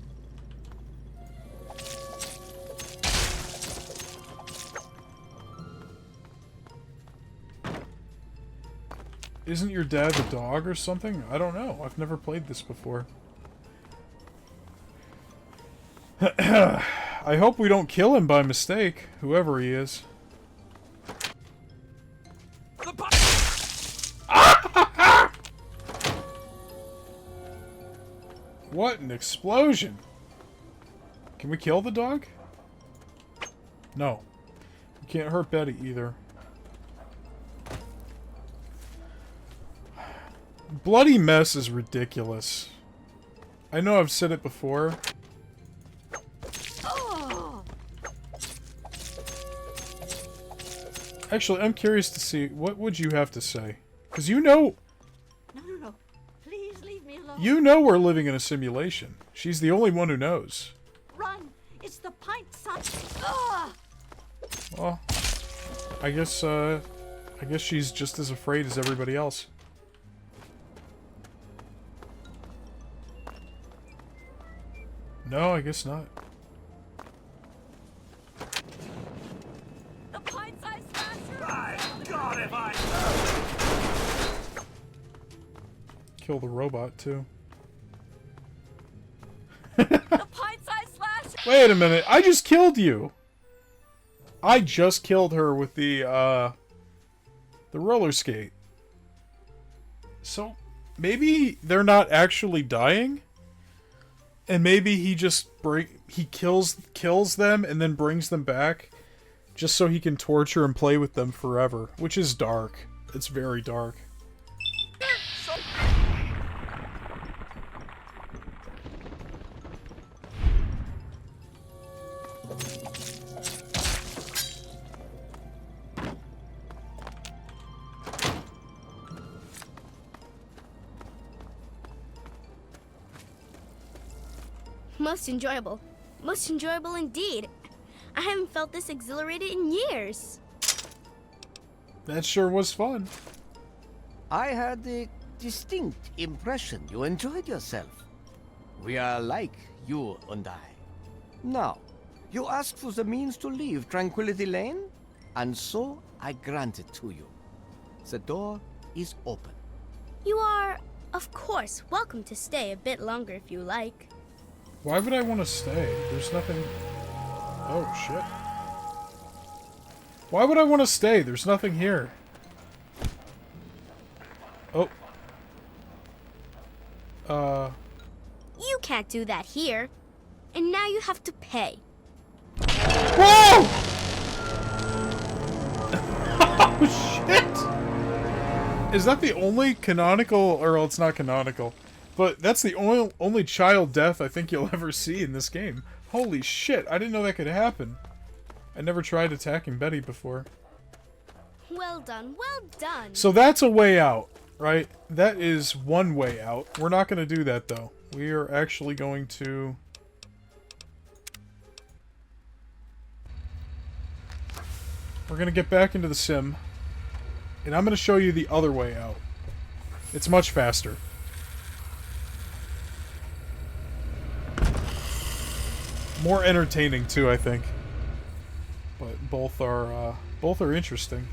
Isn't your dad the dog or something? I don't know. I've never played this before. I hope we don't kill him by mistake, whoever he is. What an explosion! Can we kill the dog? No. We can't hurt Betty either. Bloody mess is ridiculous. I know I've said it before. Actually, I'm curious to see, what would you have to say? Because you know... No. Please leave me alone. You know we're living in a simulation. She's the only one who knows. Run! It's the pint-sized... Well, I guess she's just as afraid as everybody else. No, I guess not. The pint-sized slasher! My God, if I... Kill the robot, too. The pint-sized slasher! Wait a minute, I just killed you! I just killed her with the roller skate. So, maybe they're not actually dying? And maybe he just kills them and then brings them back just so he can torture and play with them forever, which is dark. It's very dark. Most enjoyable. Most enjoyable indeed. I haven't felt this exhilarated in years. That sure was fun. I had the distinct impression you enjoyed yourself. We are alike, you and I. Now, you asked for the means to leave Tranquility Lane, and so I grant it to you. The door is open. You are, of course, welcome to stay a bit longer if you like. Why would I want to stay? There's nothing... Oh, shit. Why would I want to stay? There's nothing here. Oh. You can't do that here. And now you have to pay. Whoa! Oh, shit! Is that the only canonical... Or, well, it's not canonical. But that's the only child death I think you'll ever see in this game. Holy shit, I didn't know that could happen. I never tried attacking Betty before. Well done, well done. So that's a way out, right? That is one way out. We're not going to do that, though. We are actually going to... We're going to get back into the sim. And I'm going to show you the other way out. It's much faster. More entertaining, too, I think. But both are interesting.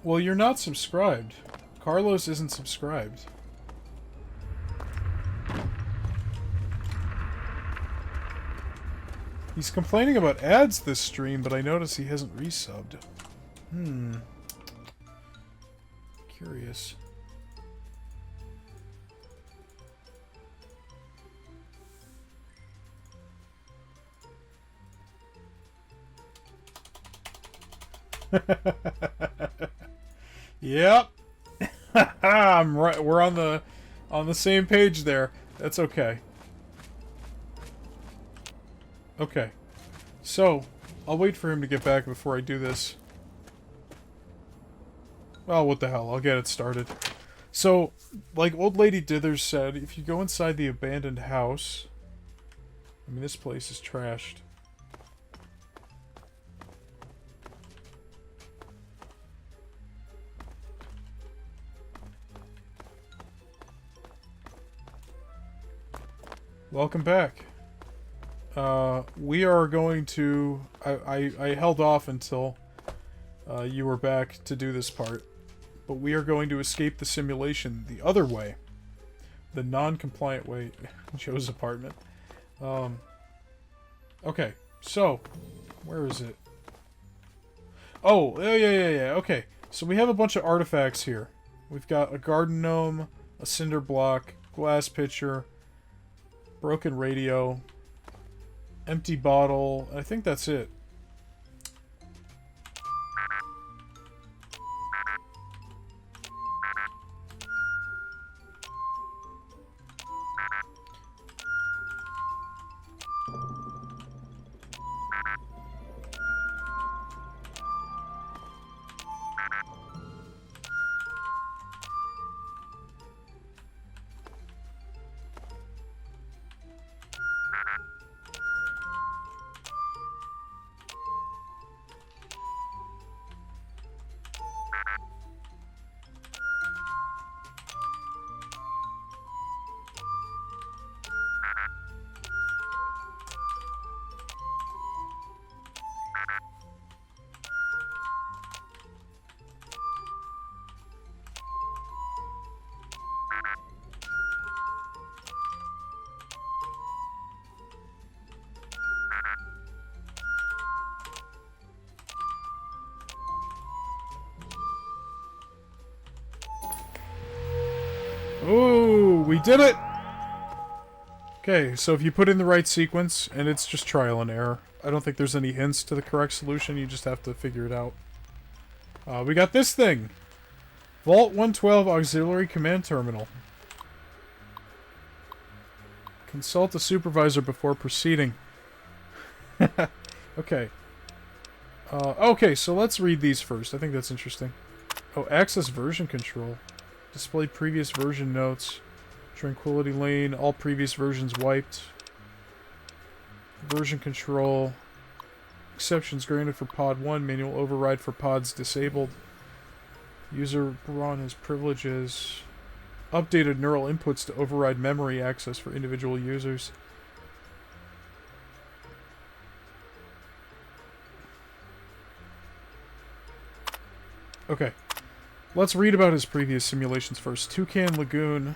Well, you're not subscribed. Carlos isn't subscribed. He's complaining about ads this stream, but I notice he hasn't resubbed. Curious. Yep. I'm right. We're on the same page there. That's okay. Okay. So, I'll wait for him to get back before I do this. Well, what the hell. I'll get it started. So, like Old Lady Dithers said, if you go inside the abandoned house... I mean, this place is trashed. Welcome back. We are going to... I held off until you were back to do this part. But we are going to escape the simulation the other way. The non-compliant way. Joe's apartment. Okay, so... Where is it? Oh, yeah. Okay, so we have a bunch of artifacts here. We've got a garden gnome, a cinder block, glass pitcher, broken radio, empty bottle. I think that's it. Ooh, we did it! Okay, so if you put in the right sequence, and it's just trial and error. I don't think there's any hints to the correct solution, you just have to figure it out. We got this thing! Vault 112 Auxiliary Command Terminal. Consult the supervisor before proceeding. Okay. Okay, so let's read these first. I think that's interesting. Oh, access version control. Display previous version notes. Tranquility Lane. All previous versions wiped. Version control. Exceptions granted for pod 1. Manual override for pods disabled. User brought his privileges. updated neural inputs to override memory access for individual users. Okay. Let's read about his previous simulations first. Toucan Lagoon.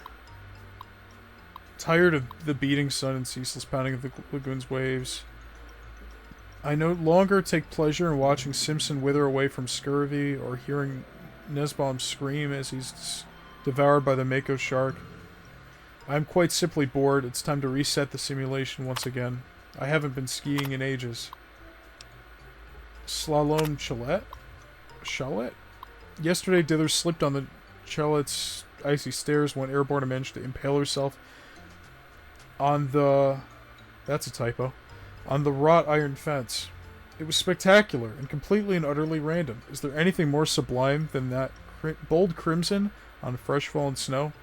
Tired of the beating sun and ceaseless pounding of the lagoon's waves. I no longer take pleasure in watching Simpson wither away from scurvy or hearing Nesbaum scream as he's devoured by the Mako shark. I'm quite simply bored. It's time to reset the simulation once again. I haven't been skiing in ages. Slalom Chalet? Yesterday, Dithers slipped on the chalet's icy stairs when airborne and managed to impale herself on the... That's a typo. On the wrought iron fence. It was spectacular and completely and utterly random. Is there anything more sublime than that bold crimson on fresh fallen snow?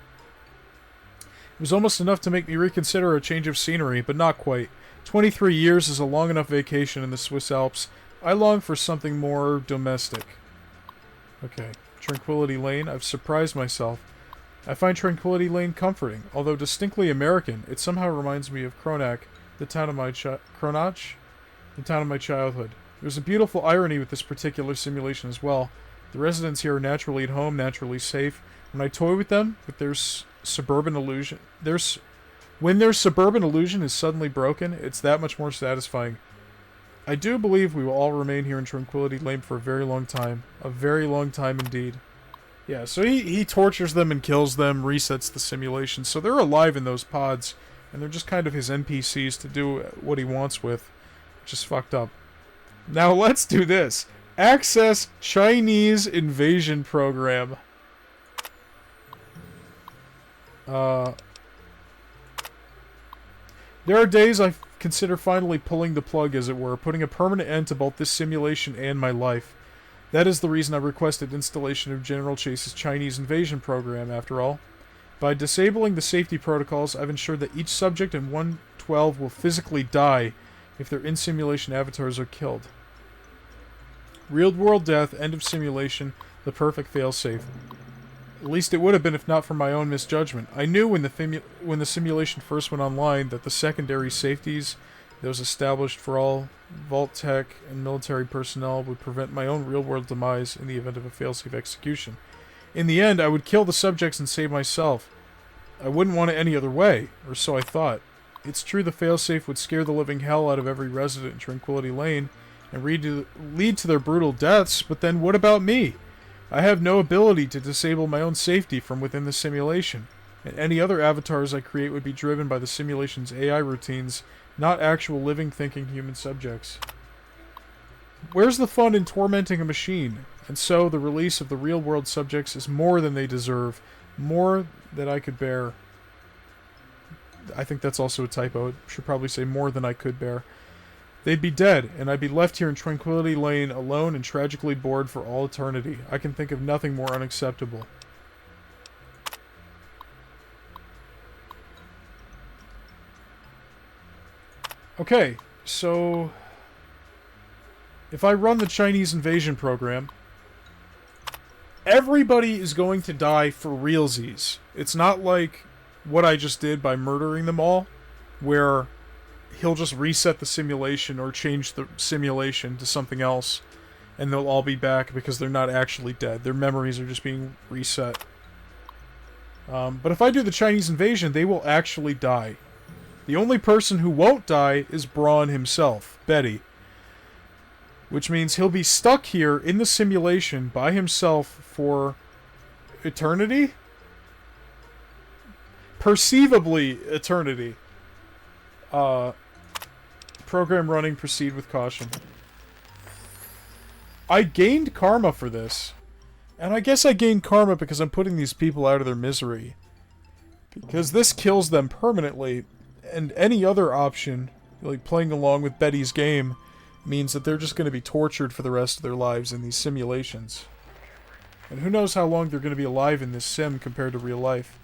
It was almost enough to make me reconsider a change of scenery, but not quite. 23 years is a long enough vacation in the Swiss Alps. I long for something more domestic. Okay. Tranquility Lane. I've surprised myself. I find Tranquility Lane comforting. Although distinctly American, it somehow reminds me of Cronach, the town of my childhood. There's a beautiful irony with this particular simulation as well. The residents here are naturally at home, naturally safe. When I toy with them, with their suburban illusion, when their suburban illusion is suddenly broken, it's that much more satisfying. I do believe we will all remain here in Tranquility Lane for a very long time. A very long time indeed. Yeah, so he tortures them and kills them, resets the simulation. So they're alive in those pods, and they're just kind of his NPCs to do what he wants with. Which is fucked up. Now let's do this. Access Chinese invasion program. There are days I consider finally pulling the plug, as it were, putting a permanent end to both this simulation and my life. That is the reason I requested installation of General Chase's Chinese invasion program, after all. By disabling the safety protocols, I've ensured that each subject in 112 will physically die if their in-simulation avatars are killed. Real-world death, end of simulation, the perfect failsafe. At least it would have been if not for my own misjudgment. I knew when the simulation first went online that the secondary safeties, those established for all Vault Tech and military personnel, would prevent my own real-world demise in the event of a failsafe execution. In the end, I would kill the subjects and save myself. I wouldn't want it any other way, or so I thought. It's true the failsafe would scare the living hell out of every resident in Tranquility Lane and lead to their brutal deaths, but then what about me? I have no ability to disable my own safety from within the simulation, and any other avatars I create would be driven by the simulation's AI routines, not actual living, thinking human subjects. Where's the fun in tormenting a machine? And so, the release of the real-world subjects is more than they deserve, more than I could bear. I think that's also a typo. It should probably say more than I could bear. They'd be dead, and I'd be left here in Tranquility Lane alone and tragically bored for all eternity. I can think of nothing more unacceptable. Okay, so if I run the Chinese invasion program, everybody is going to die for realsies. It's not like what I just did by murdering them all, where he'll just reset the simulation or change the simulation to something else, and they'll all be back because they're not actually dead. Their memories are just being reset. But if I do the Chinese invasion, they will actually die. The only person who won't die is Braun himself, Betty. Which means he'll be stuck here in the simulation by himself for eternity? Perceivably eternity. Program running, proceed with caution. I gained karma for this. And I guess I gained karma because I'm putting these people out of their misery. Because this kills them permanently. And any other option, like playing along with Betty's game, means that they're just going to be tortured for the rest of their lives in these simulations. And who knows how long they're going to be alive in this sim compared to real life.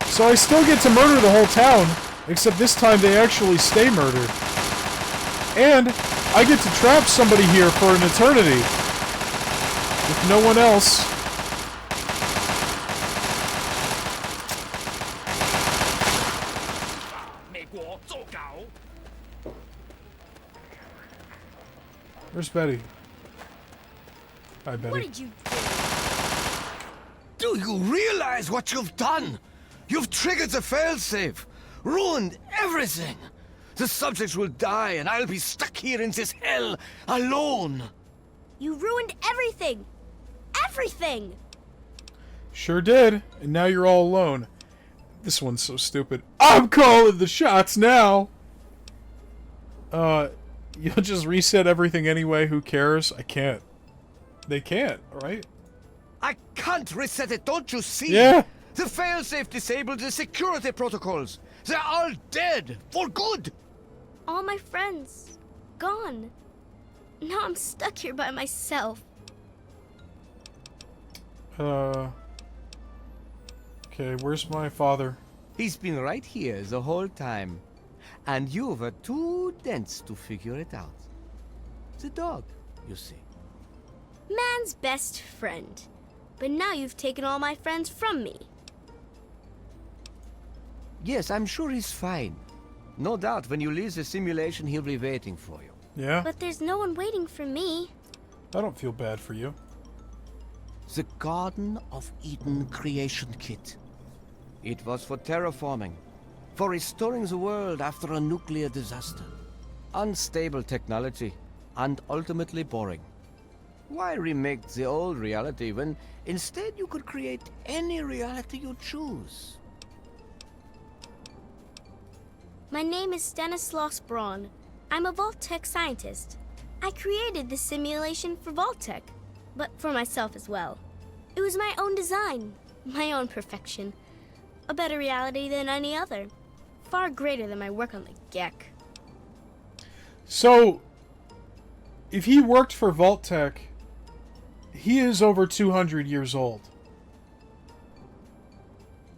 So I still get to murder the whole town, except this time they actually stay murdered. And I get to trap somebody here for an eternity. With no one else. Where's Betty? Hi, Betty. What did you Do you realize what you've done? You've triggered the failsafe, ruined everything. The subjects will die, and I'll be stuck here in this hell alone. You ruined everything! Everything! Sure did, and now you're all alone. This one's so stupid. I'm calling the shots now! You'll just reset everything anyway, who cares? I can't. They can't, right? I can't reset it, don't you see? Yeah. The failsafe disabled the security protocols. They're all dead, for good. All my friends, gone. Now I'm stuck here by myself. Okay, where's my father? He's been right here the whole time. And you were too dense to figure it out. The dog, you see. Man's best friend. But now you've taken all my friends from me. Yes, I'm sure he's fine. No doubt when you leave the simulation, he'll be waiting for you. Yeah? But there's no one waiting for me. I don't feel bad for you. The Garden of Eden creation kit. It was for terraforming. For restoring the world after a nuclear disaster. Unstable technology. And ultimately boring. Why remake the old reality when instead you could create any reality you choose? My name is Stanislaus Braun. I'm a Vault-Tec scientist. I created this simulation for Vault-Tec, but for myself as well. It was my own design, my own perfection. A better reality than any other. Far greater than my work on the Gek. So, if he worked for Vault-Tec, he is over 200 years old.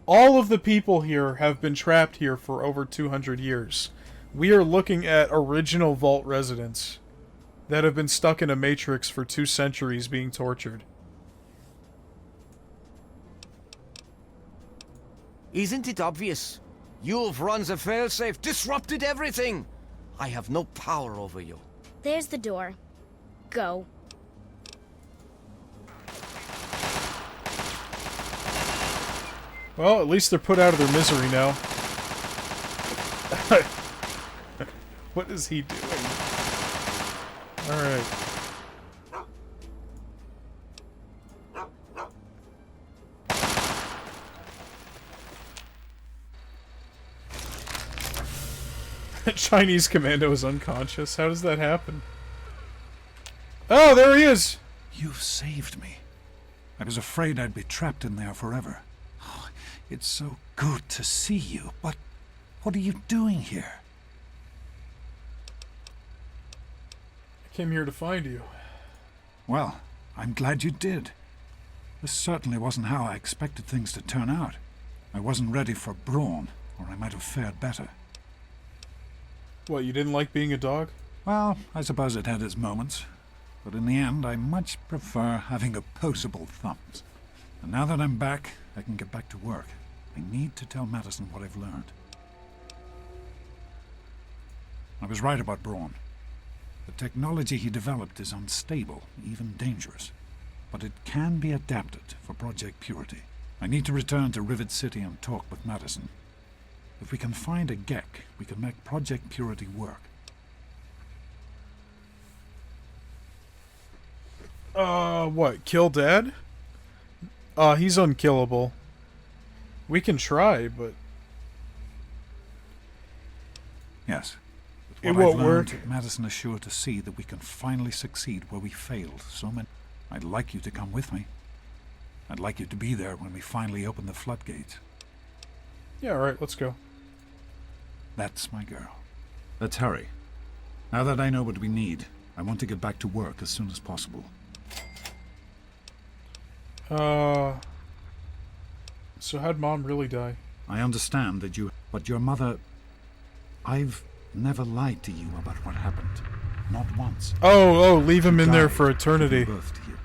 All of the people here have been trapped here for over 200 years. We are looking at original Vault residents that have been stuck in a matrix for 2 centuries being tortured. Isn't it obvious? You've run the failsafe, disrupted everything. I have no power over you. There's the door. Go. Well, at least they're put out of their misery now. What is he doing? Alright. Chinese commando is unconscious. How does that happen? Oh, there he is! You've saved me. I was afraid I'd be trapped in there forever. Oh, it's so good to see you, but what are you doing here? I came here to find you. Well, I'm glad you did. This certainly wasn't how I expected things to turn out. I wasn't ready for Braun, or I might have fared better. What, you didn't like being a dog? Well, I suppose it had its moments. But in the end, I much prefer having opposable thumbs. And now that I'm back, I can get back to work. I need to tell Madison what I've learned. I was right about Braun. The technology he developed is unstable, even dangerous. But it can be adapted for Project Purity. I need to return to Rivet City and talk with Madison. If we can find a Gek, we can make Project Purity work. What? Kill Dad? He's unkillable. We can try, but... Yes. It won't work. Madison is sure to see that we can finally succeed where we failed so many... I'd like you to come with me. I'd like you to be there when we finally open the floodgates. Yeah, alright, let's go. That's my girl. Let's hurry. Now that I know what we need, I want to get back to work as soon as possible. So how'd Mom really die? I understand that but your mother... I've never lied to you about what happened. not once. Oh, leave him She in there died for eternity. giving birth to you.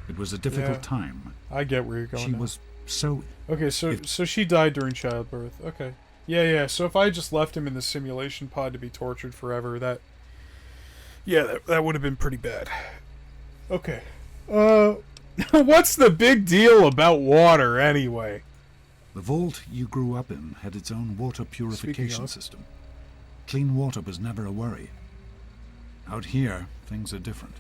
It was a difficult Yeah. time. I get where you're going. She now. was so... Okay, so she died during childbirth. Okay. Yeah. So if I just left him in the simulation pod to be tortured forever, that would have been pretty bad. Okay. What's the big deal about water anyway? The vault you grew up in had its own water purification system. Clean water was never a worry. Out here, things are different.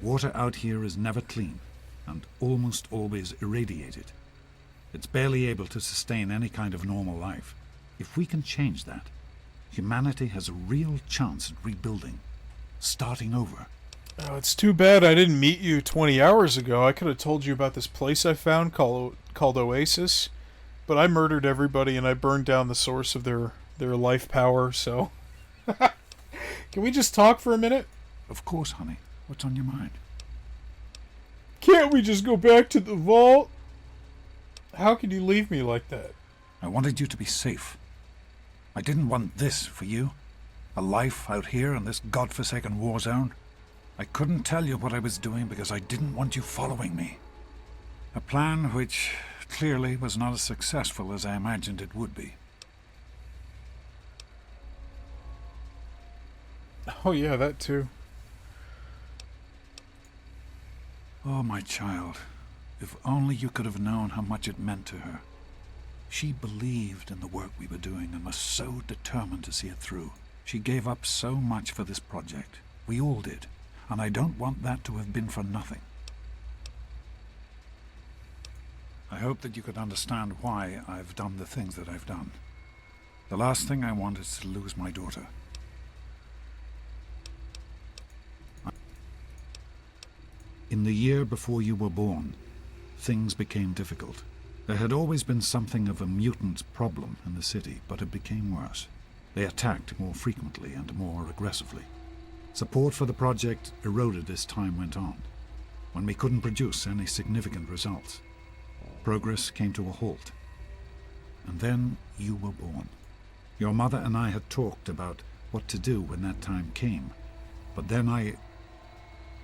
Water out here is never clean, and almost always irradiated. It's barely able to sustain any kind of normal life. If we can change that, humanity has a real chance at rebuilding, starting over. Oh, it's too bad I didn't meet you 20 hours ago. I could have told you about this place I found called Oasis, but I murdered everybody and I burned down the source of their life power, so... Can we just talk for a minute? Of course, honey. What's on your mind? Can't we just go back to the vault? How could you leave me like that? I wanted you to be safe. I didn't want this for you. A life out here in this godforsaken war zone. I couldn't tell you what I was doing because I didn't want you following me. A plan which clearly was not as successful as I imagined it would be. Oh yeah, that too. Oh, my child. If only you could have known how much it meant to her. She believed in the work we were doing and was so determined to see it through. She gave up so much for this project. We all did. And I don't want that to have been for nothing. I hope that you could understand why I've done the things that I've done. The last thing I want is to lose my daughter. In the year before you were born, things became difficult. There had always been something of a mutant problem in the city, but it became worse. They attacked more frequently and more aggressively. Support for the project eroded as time went on. When we couldn't produce any significant results, progress came to a halt. And then you were born. Your mother and I had talked about what to do when that time came, but then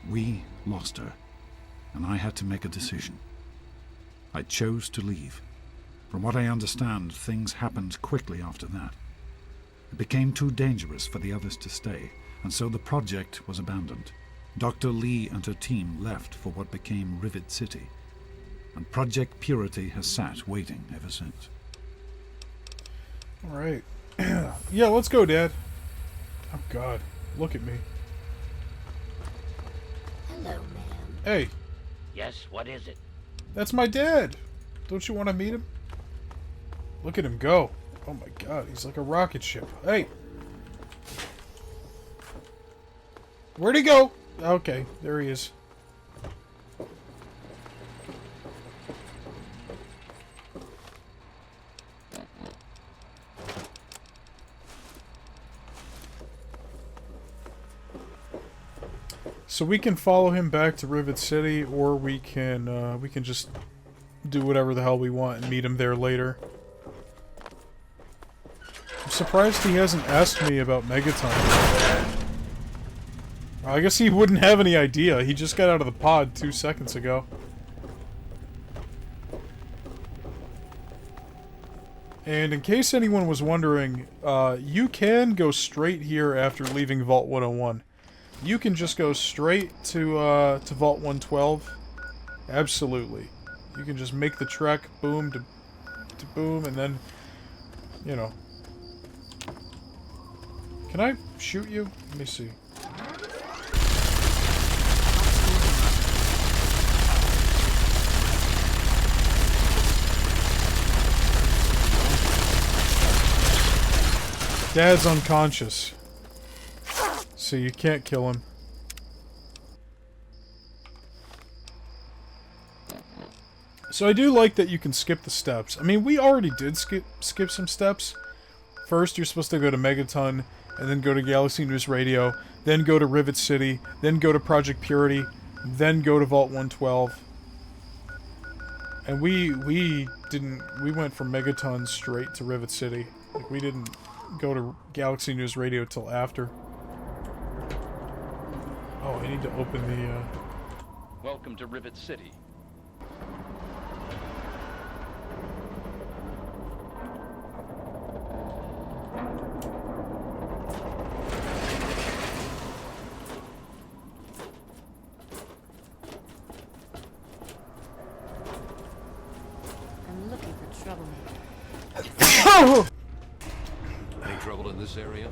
we lost her, and I had to make a decision. I chose to leave. From what I understand, things happened quickly after that. It became too dangerous for the others to stay, and so the project was abandoned. Dr. Lee and her team left for what became Rivet City, and Project Purity has sat waiting ever since. Alright. Yeah, let's go, Dad. Oh God, look at me. Hello, ma'am. Hey. Yes, what is it? That's my dad. Don't you want to meet him? Look at him go. Oh my God, he's like a rocket ship. Hey. Where'd he go? Okay, there he is. So we can follow him back to Rivet City, or we can just do whatever the hell we want and meet him there later. I'm surprised he hasn't asked me about Megaton. I guess he wouldn't have any idea. He just got out of the pod 2 seconds ago. And in case anyone was wondering, you can go straight here after leaving Vault 101. You can just go straight to Vault 112. Absolutely. You can just make the trek, boom to boom, and then, you know. Can I shoot you? Let me see. Dad's unconscious. So you can't kill him. So I do like that you can skip the steps. I mean, we already did skip some steps. First, you're supposed to go to Megaton, and then go to Galaxy News Radio, then go to Rivet City, then go to Project Purity, then go to Vault 112. And we went from Megaton straight to Rivet City. Like, we didn't go to Galaxy News Radio till after. Oh, I need to open the, Welcome to Rivet City. I'm looking for trouble. Any trouble in this area?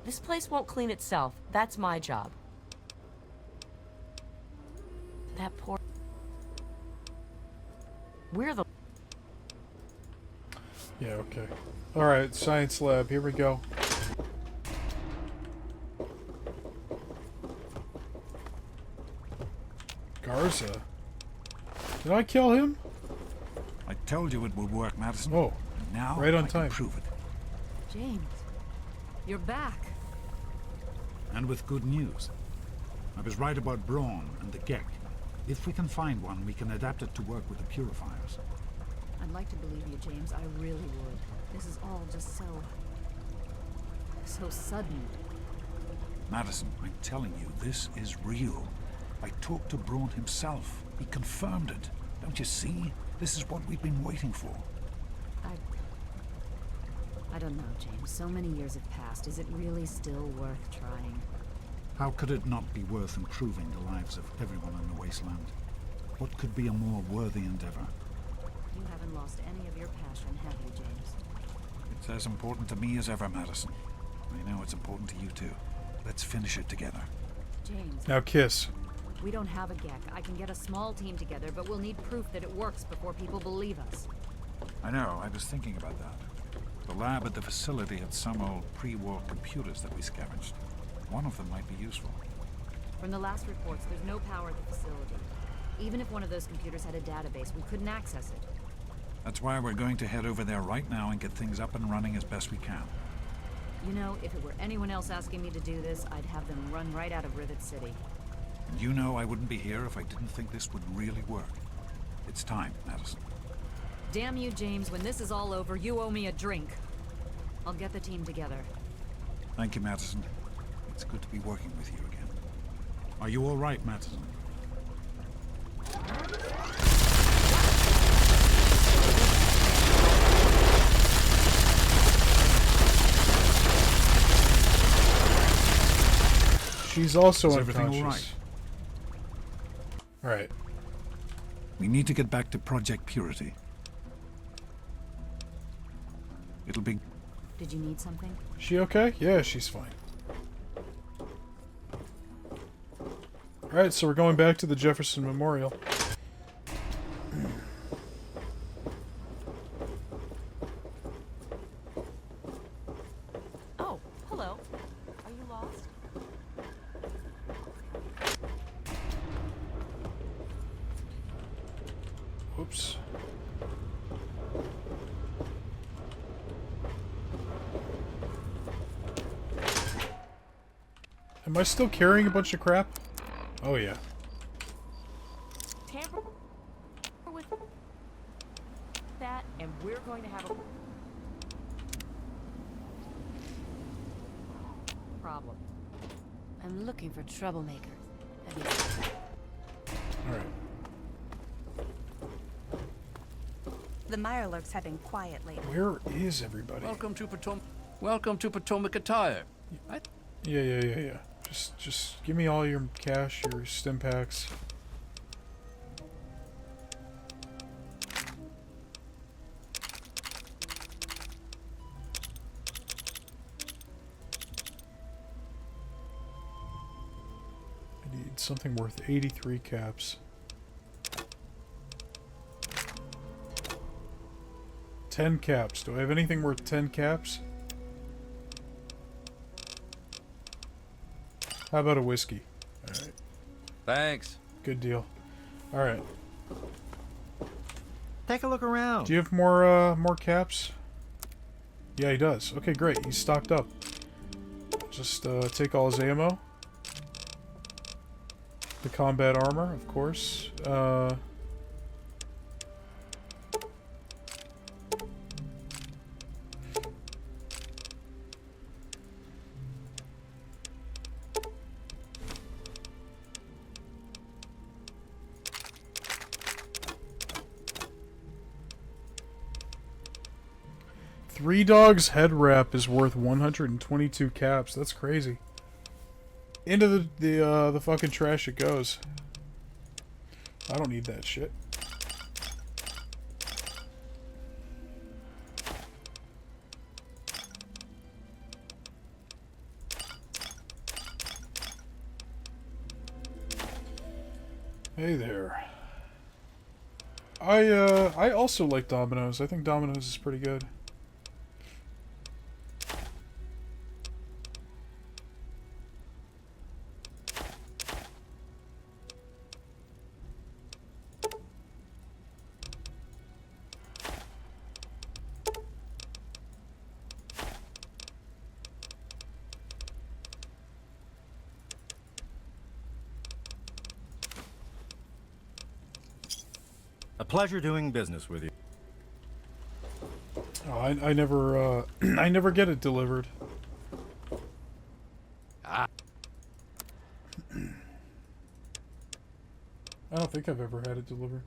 This place won't clean itself. That's my job. That poor... We're the... Yeah, okay. Alright, science lab, here we go. Garza? Did I kill him? I told you it would work, Madison. Oh, and now right on I can time. prove it. James, you're back. And with good news. I was right about Braun and the Gek. If we can find one, we can adapt it to work with the purifiers. I'd like to believe you, James. I really would. This is all just so sudden. Madison, I'm telling you, this is real. I talked to Braun himself. He confirmed it. Don't you see? This is what we've been waiting for. I don't know, James. So many years have passed. Is it really still worth trying? How could it not be worth improving the lives of everyone in the wasteland? What could be a more worthy endeavor? You haven't lost any of your passion, have you, James? It's as important to me as ever, Madison. I know it's important to you too. Let's finish it together. James. Now kiss. We don't have a Gek. I can get a small team together, but we'll need proof that it works before people believe us. I know, I was thinking about that. The lab at the facility had some old pre-war computers that we scavenged. One of them might be useful. From the last reports, there's no power at the facility. Even if one of those computers had a database, we couldn't access it. That's why we're going to head over there right now and get things up and running as best we can. You know, if it were anyone else asking me to do this, I'd have them run right out of Rivet City. And you know I wouldn't be here if I didn't think this would really work. It's time, Madison. Damn you, James. When this is all over, you owe me a drink. I'll get the team together. Thank you, Madison. It's good to be working with you again. Are you all right, Madison? She's also Is unconscious. everything all right? Alright. We need to get back to Project Purity. It'll be... Did you need something? She okay? Yeah, she's fine. Alright, so we're going back to the Jefferson Memorial. Oh, hello. Are you lost? Whoops. Am I still carrying a bunch of crap? Oh yeah. Tamper with that, and we're going to have a problem. I'm looking for troublemakers. Alright. The Mirelurks have been quiet lately. Where is everybody? Welcome to Potomac Attire. Yeah. Just give me all your cash, your stim packs. I need something worth 83 caps. 10 caps. Do I have anything worth 10 caps? How about a whiskey? Alright. Thanks. Good deal. Alright. Take a look around. Do you have more caps? Yeah, he does. Okay, great. He's stocked up. Just take all his ammo. The combat armor, of course. Three Dogs head wrap is worth 122 caps. That's crazy. Into the fucking trash it goes. I don't need that shit. Hey there. I also like Domino's. I think Domino's is pretty good. A pleasure doing business with you. Oh, I never I never get it delivered. Ah. I don't think I've ever had it delivered.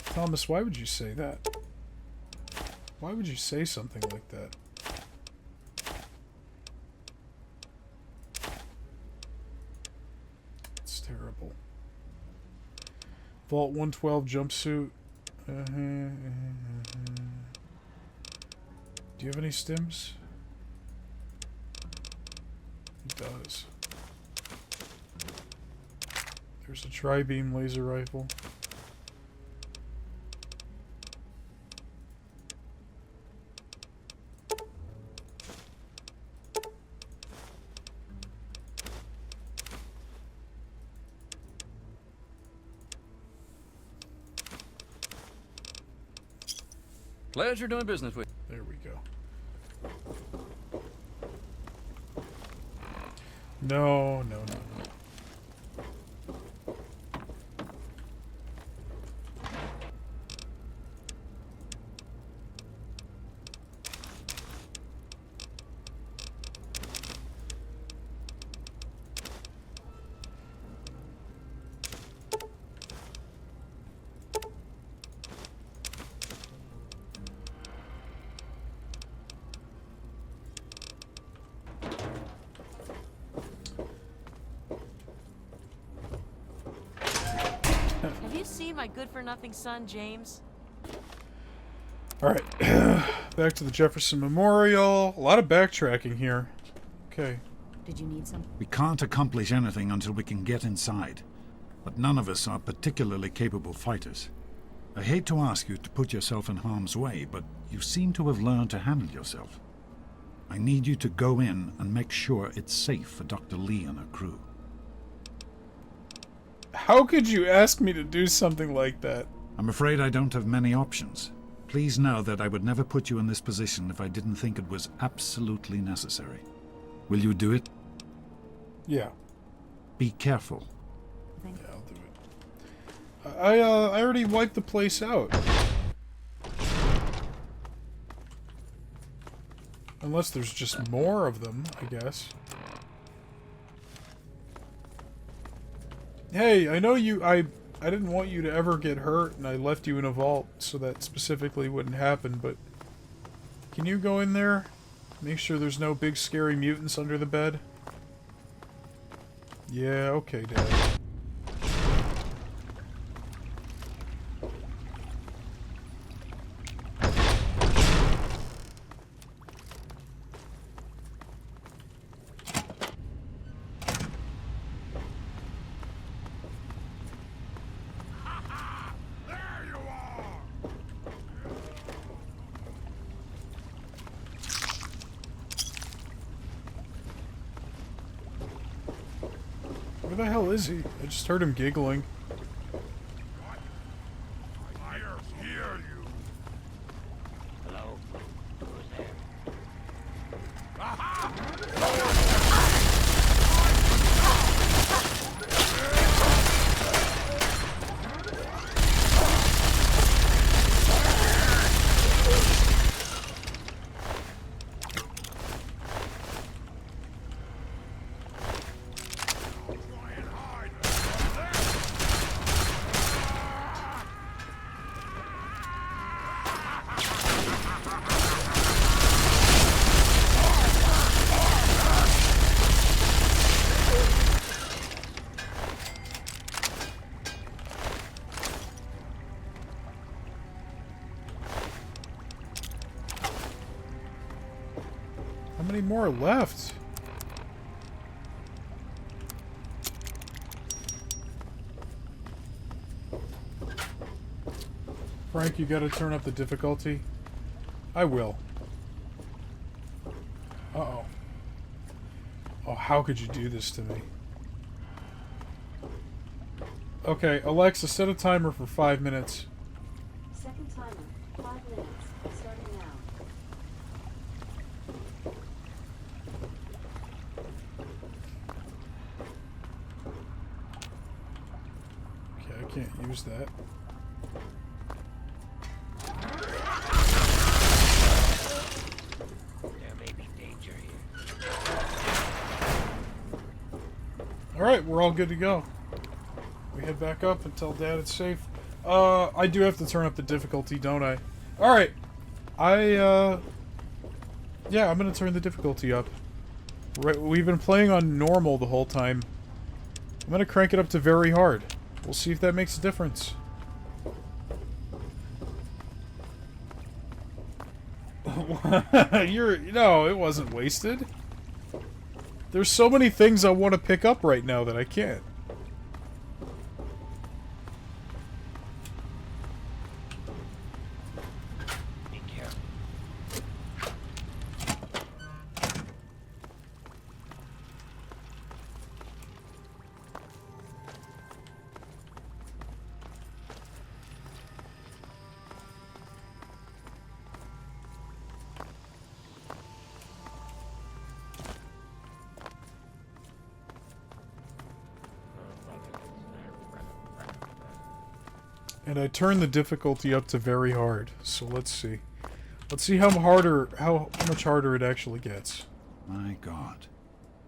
Thomas, why would you say that? Why would you say something like that? It's terrible. Vault 112 jumpsuit. Do you have any stims? He does. There's a tri-beam laser rifle. Pleasure doing business with you. There we go. No, no, no, no. Have you seen my good-for-nothing son, James? Alright, back to the Jefferson Memorial. A lot of backtracking here. Okay. Did you need some? We can't accomplish anything until we can get inside, but none of us are particularly capable fighters. I hate to ask you to put yourself in harm's way, but you seem to have learned to handle yourself. I need you to go in and make sure it's safe for Dr. Lee and her crew. How could you ask me to do something like that? I'm afraid I don't have many options. Please know that I would never put you in this position if I didn't think it was absolutely necessary. Will you do it? Yeah. Be careful. Yeah, I'll do it. I already wiped the place out. Unless there's just more of them, I guess. Hey, I know you... I didn't want you to ever get hurt, and I left you in a vault so that specifically wouldn't happen, but... Can you go in there? Make sure there's no big scary mutants under the bed? Yeah, okay, Dad. Where the hell is he? I just heard him giggling. Hello? Who's there? How many more are left? Frank, you gotta turn up the difficulty. I will. Uh-oh. Oh, how could you do this to me? Okay, Alexa, set a timer for 5 minutes. Second timer, 5 minutes, starting now. Okay, I can't use that. There may be danger here. Alright, we're all good to go. We head back up and tell Dad it's safe. I do have to turn up the difficulty, don't I? Alright. Yeah, I'm gonna turn the difficulty up. Right, we've been playing on normal the whole time. I'm gonna crank it up to very hard. We'll see if that makes a difference. No, it wasn't wasted. There's so many things I want to pick up right now that I can't. Be careful. And I turned the difficulty up to very hard. So let's see. Let's see how much harder it actually gets. My God.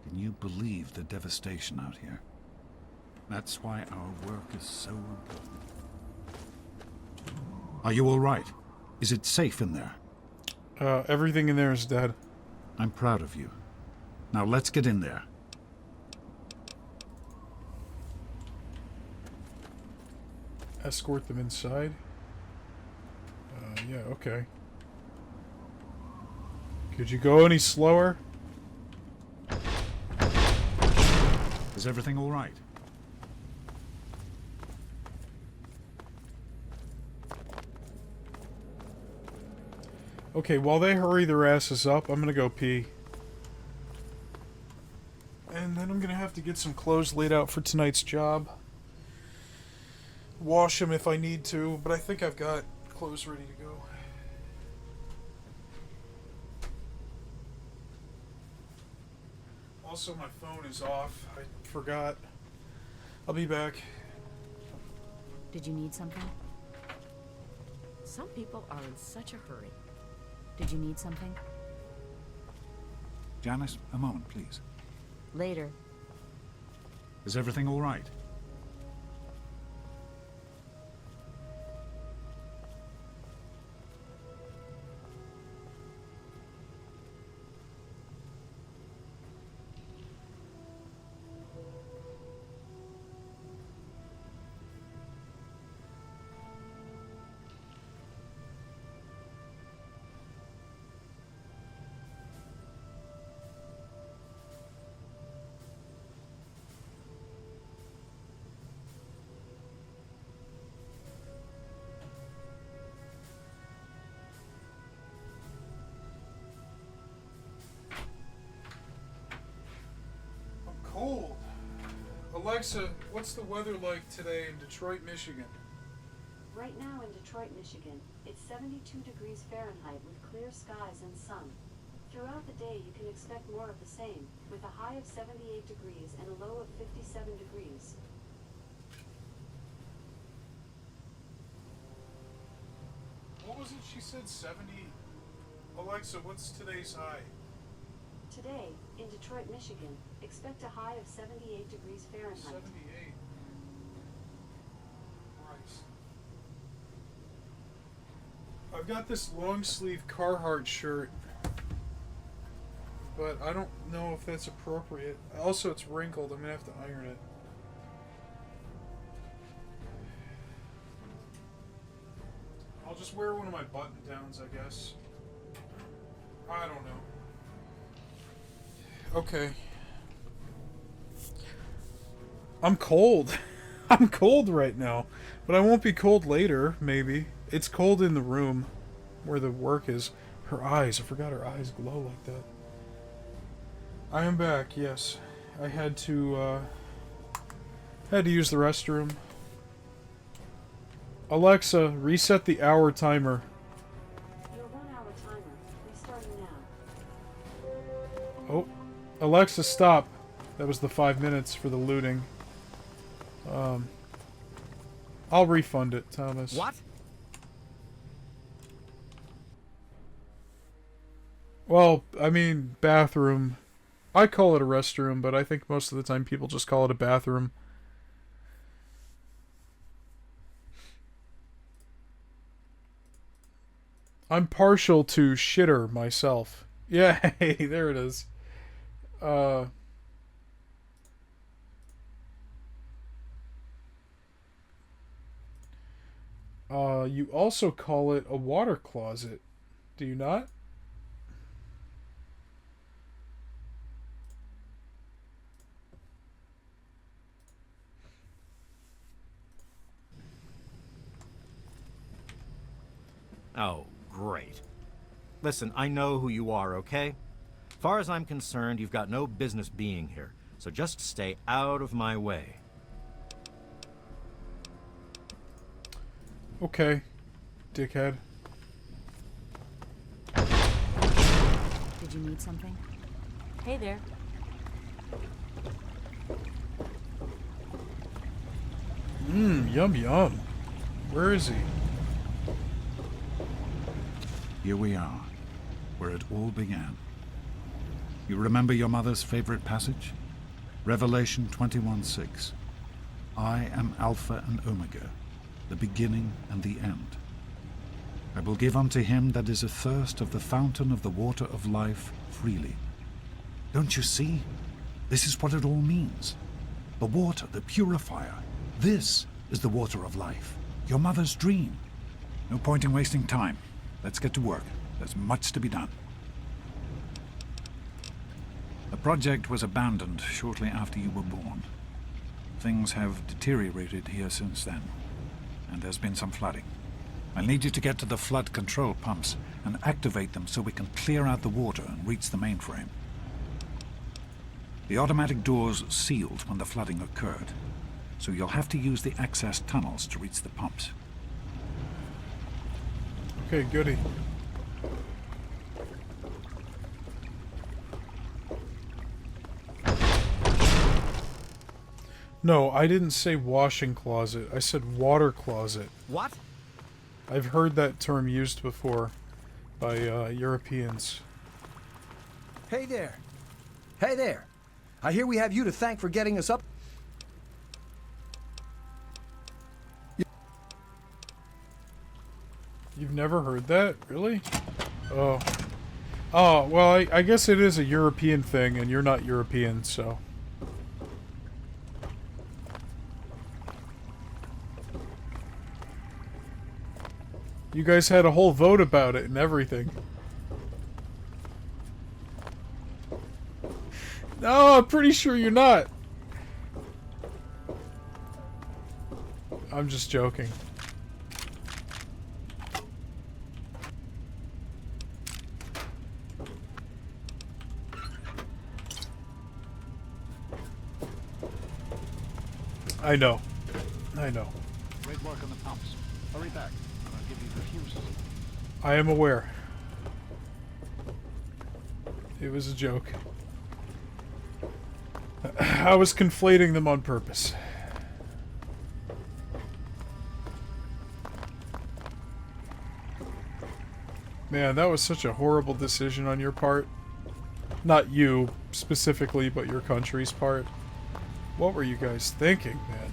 Can you believe the devastation out here? That's why our work is so important. Are you all right? Is it safe in there? Everything in there is dead. I'm proud of you. Now let's get in there. Escort them inside. Yeah, okay. Could you go any slower? Is everything all right? Okay, while they hurry their asses up, I'm gonna go pee. And then I'm gonna have to get some clothes laid out for tonight's job. Wash them if I need to, but I think I've got clothes ready to go. Also, my phone is off. I forgot. I'll be back. Did you need something? Some people are in such a hurry. Did you need something? Janice, a moment, please. Later. Is everything all right? Cold. Alexa, what's the weather like today in Detroit, Michigan? Right now in Detroit, Michigan, it's 72 degrees Fahrenheit with clear skies and sun. Throughout the day, you can expect more of the same, with a high of 78 degrees and a low of 57 degrees. What was it she said, 70? Alexa, what's today's high? Today, in Detroit, Michigan, expect a high of 78 degrees Fahrenheit. 78. Christ. I've got this long sleeve Carhartt shirt, but I don't know if that's appropriate. Also, it's wrinkled. I'm gonna have to iron it. I'll just wear one of my button downs, I guess. I don't know. Okay. I'm cold. I'm cold right now. But I won't be cold later, maybe. It's cold in the room where the work is. Her eyes. I forgot her eyes glow like that. I am back, yes. I had to use the restroom. Alexa, reset the hour timer. Your 1 hour timer, restarting now. Oh, Alexa, stop. That was the 5 minutes for the looting. I'll refund it, Thomas. What? Well, I mean, bathroom. I call it a restroom, but I think most of the time people just call it a bathroom. I'm partial to shitter myself. Yeah, hey, there it is. You also call it a water closet, do you not? Oh, great. Listen, I know who you are, okay? Far as I'm concerned, you've got no business being here, so just stay out of my way. Okay, dickhead. Did you need something? Hey there. Yum yum. Where is he? Here we are, where it all began. You remember your mother's favorite passage? Revelation 21:6. I am Alpha and Omega, the beginning and the end. I will give unto him that is athirst of the fountain of the water of life freely. Don't you see? This is what it all means. The water, the purifier. This is the water of life. Your mother's dream. No point in wasting time. Let's get to work. There's much to be done. The project was abandoned shortly after you were born. Things have deteriorated here since then, and there's been some flooding. I'll need you to get to the flood control pumps and activate them so we can clear out the water and reach the mainframe. The automatic doors sealed when the flooding occurred, so you'll have to use the access tunnels to reach the pumps. Okay, goody. No, I didn't say washing closet. I said water closet. What? I've heard that term used before by Europeans. Hey there. Hey there. I hear we have you to thank for getting us up. You've never heard that? Really? Oh. Oh, well, I guess it is a European thing, and you're not European, so... You guys had a whole vote about it and everything. No, I'm pretty sure you're not. I'm just joking. I know. I know. Great work on the pumps. Hurry back, and I'll give you the fuses. I am aware. It was a joke. I was conflating them on purpose. Man, that was such a horrible decision on your part. Not you, specifically, but your country's part. What were you guys thinking, man?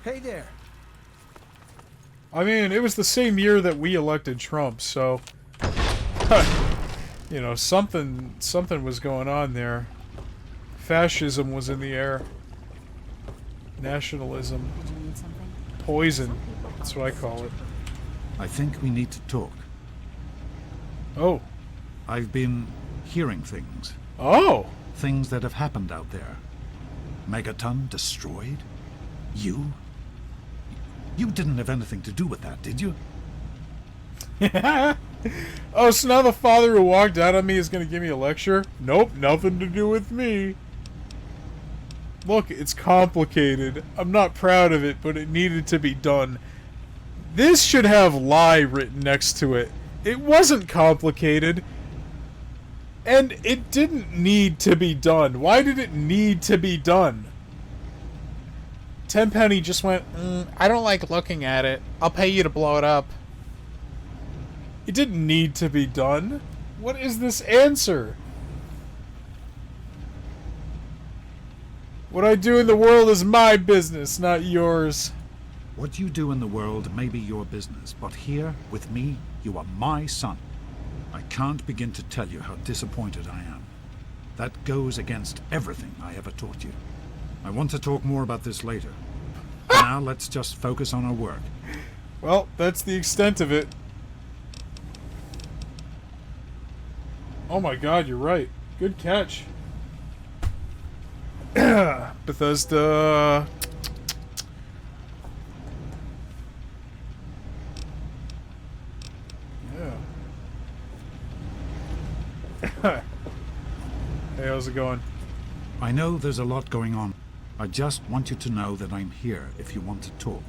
Hey there. I mean, it was the same year that we elected Trump, so... you know, something was going on there. Fascism was in the air. Nationalism. Did you need something? Poison. That's what I call it. I think we need to talk. Oh. I've been hearing things. Oh! Things that have happened out there. Megaton destroyed? You? You didn't have anything to do with that, did you? Oh, so now the father who walked out on me is going to give me a lecture? Nope, nothing to do with me. Look, it's complicated. I'm not proud of it, but it needed to be done. This should have lie written next to it. It wasn't complicated. And it didn't need to be done. Why did it need to be done? Tenpenny just went, I don't like looking at it. I'll pay you to blow it up. It didn't need to be done. What is this answer? What I do in the world is my business, not yours. What you do in the world may be your business, but here, with me, you are my son. I can't begin to tell you how disappointed I am. That goes against everything I ever taught you. I want to talk more about this later. Now let's just focus on our work. Well, that's the extent of it. Oh my god, you're right. Good catch. Bethesda. Yeah. Hey, how's it going? I know there's a lot going on. I just want you to know that I'm here if you want to talk.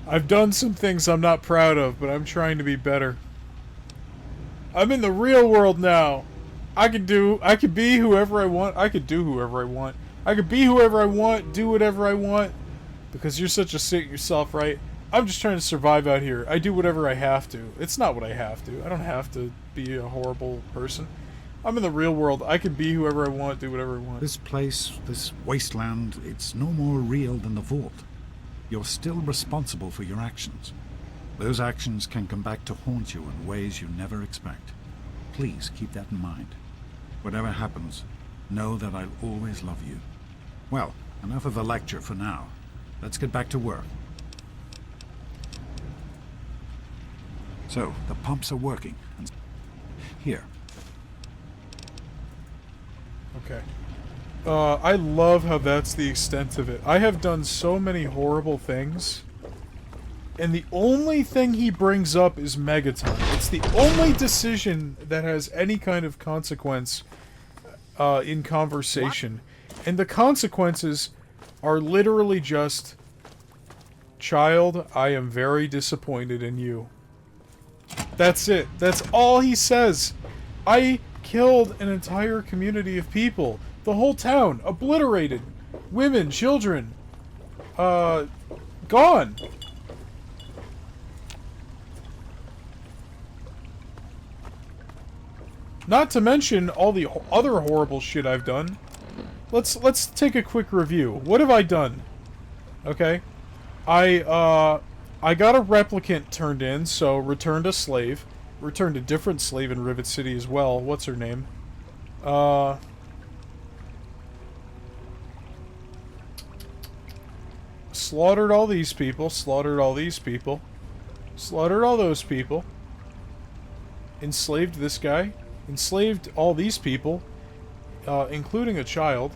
I've done some things I'm not proud of, but I'm trying to be better. I'm in the real world now. I could be whoever I want. I could do whoever I want. I could be whoever I want, do whatever I want. Because you're such a sick yourself, right? I'm just trying to survive out here. I do whatever I have to. It's not what I have to. I don't have to be a horrible person. I'm in the real world. I can be whoever I want, do whatever I want. This place, this wasteland, it's no more real than the vault. You're still responsible for your actions. Those actions can come back to haunt you in ways you never expect. Please keep that in mind. Whatever happens, know that I'll always love you. Well, enough of a lecture for now. Let's get back to work. So, the pumps are working. Here. Okay. I love how that's the extent of it. I have done so many horrible things, and the only thing he brings up is Megaton. It's the only decision that has any kind of consequence in conversation. What? And the consequences are literally just, child, I am very disappointed in you. That's it. That's all he says. I killed an entire community of people. The whole town. Obliterated. Women, children. Gone. Not to mention all the other horrible shit I've done. Let's take a quick review. What have I done? Okay. I got a replicant turned in, so returned a slave. Returned a different slave in Rivet City as well. What's her name? Slaughtered all these people. Slaughtered all these people. Slaughtered all those people. Enslaved this guy. Enslaved all these people. Including a child.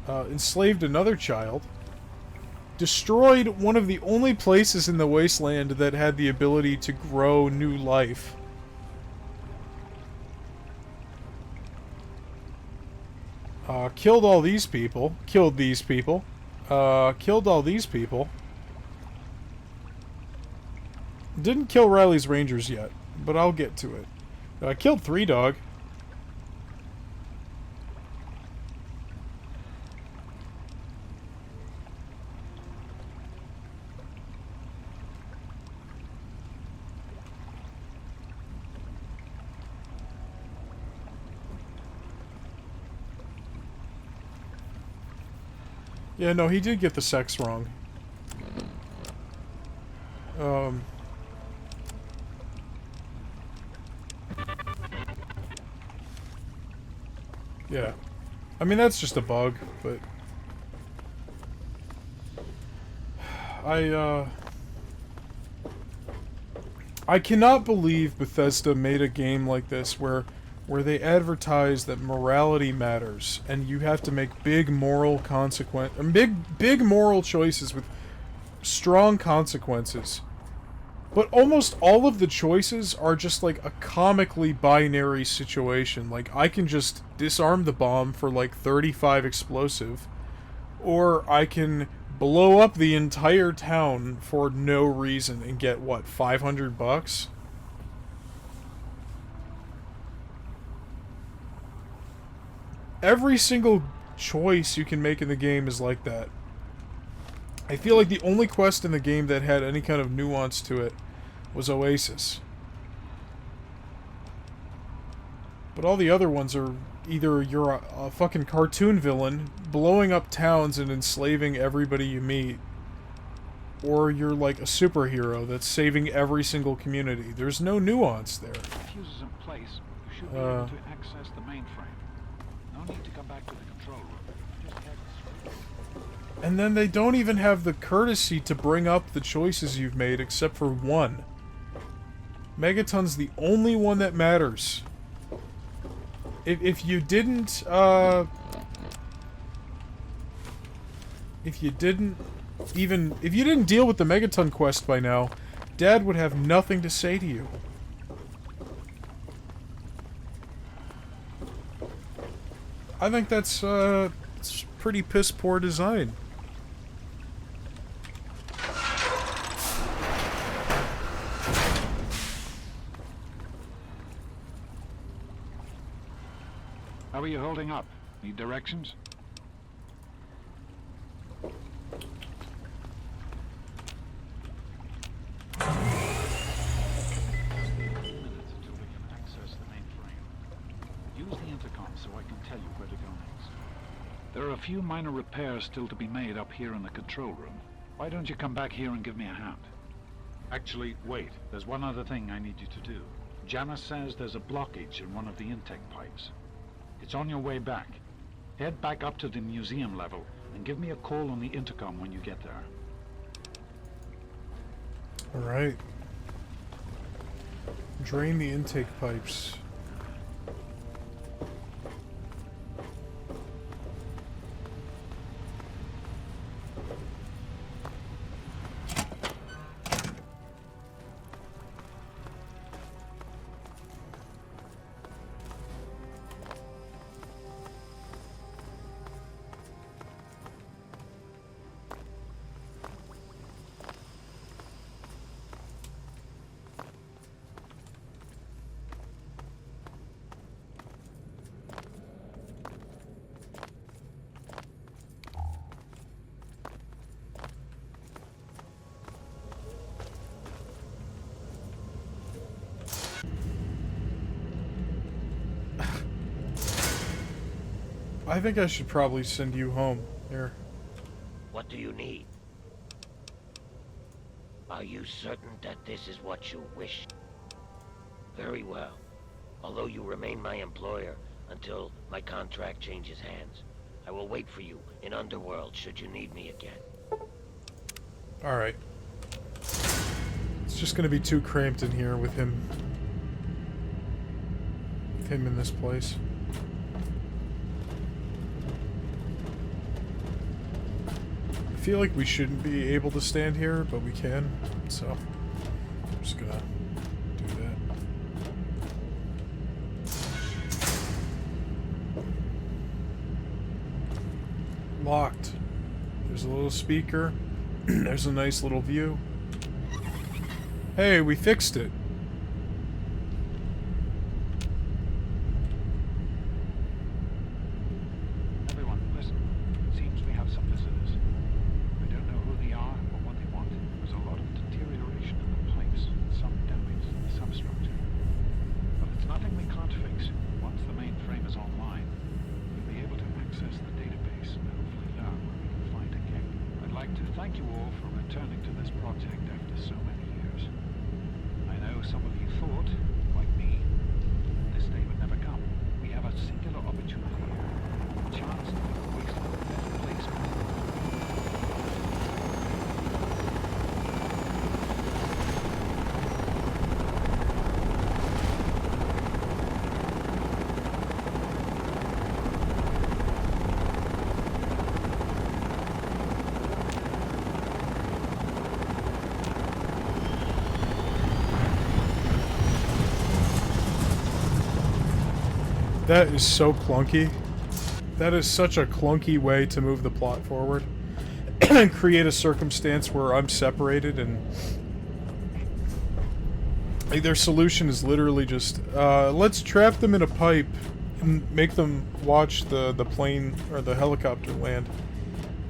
Enslaved another child. Destroyed one of the only places in the wasteland that had the ability to grow new life. Killed all these people. Killed these people. Killed all these people. Didn't kill Riley's Rangers yet, but I'll get to it. Killed 3 Dog. Yeah, no, he did get the sex wrong. Yeah. I mean, that's just a bug, but... I cannot believe Bethesda made a game like this where they advertise that morality matters and you have to make big moral big moral choices with strong consequences. But almost all of the choices are just like a comically binary situation. Like, I can just disarm the bomb for like 35 explosive, or I can blow up the entire town for no reason and get, what, $500? Every single choice you can make in the game is like that. I feel like the only quest in the game that had any kind of nuance to it was Oasis. But all the other ones are either you're a fucking cartoon villain blowing up towns and enslaving everybody you meet, or you're like a superhero that's saving every single community. There's no nuance there. Fuse is in place. You should be able to access the mainframe. No need to come back to the control room. Just head straight. And then they don't even have the courtesy to bring up the choices you've made except for one. Megaton's the only one that matters. If you didn't deal with the Megaton quest by now, Dad would have nothing to say to you. I think that's it's pretty piss poor design. How are you holding up? Need directions? Use the intercom so I can tell you where to go next. There are a few minor repairs still to be made up here in the control room. Why don't you come back here and give me a hand? Actually, wait. There's one other thing I need you to do. Janice says there's a blockage in one of the intake pipes. It's on your way back. Head back up to the museum level and give me a call on the intercom when you get there. Alright. Drain the intake pipes. I think I should probably send you home. Here. What do you need? Are you certain that this is what you wish? Very well. Although you remain my employer until my contract changes hands, I will wait for you in Underworld should you need me again. Alright. It's just gonna be too cramped in here with him. With him in this place. I feel like we shouldn't be able to stand here, but we can, so I'm just gonna do that. Locked. There's a little speaker. There's a nice little view. Hey, we fixed it. Thank you all for returning to this project after so many years. I know That is so clunky. That is such a clunky way to move the plot forward. And create a circumstance where I'm separated and... Like, their solution is literally just, let's trap them in a pipe and make them watch the plane or the helicopter land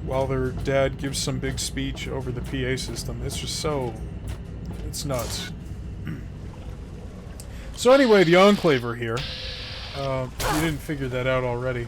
while their dad gives some big speech over the PA system. It's just so... It's nuts. So anyway, the Enclave are here. You didn't figure that out already.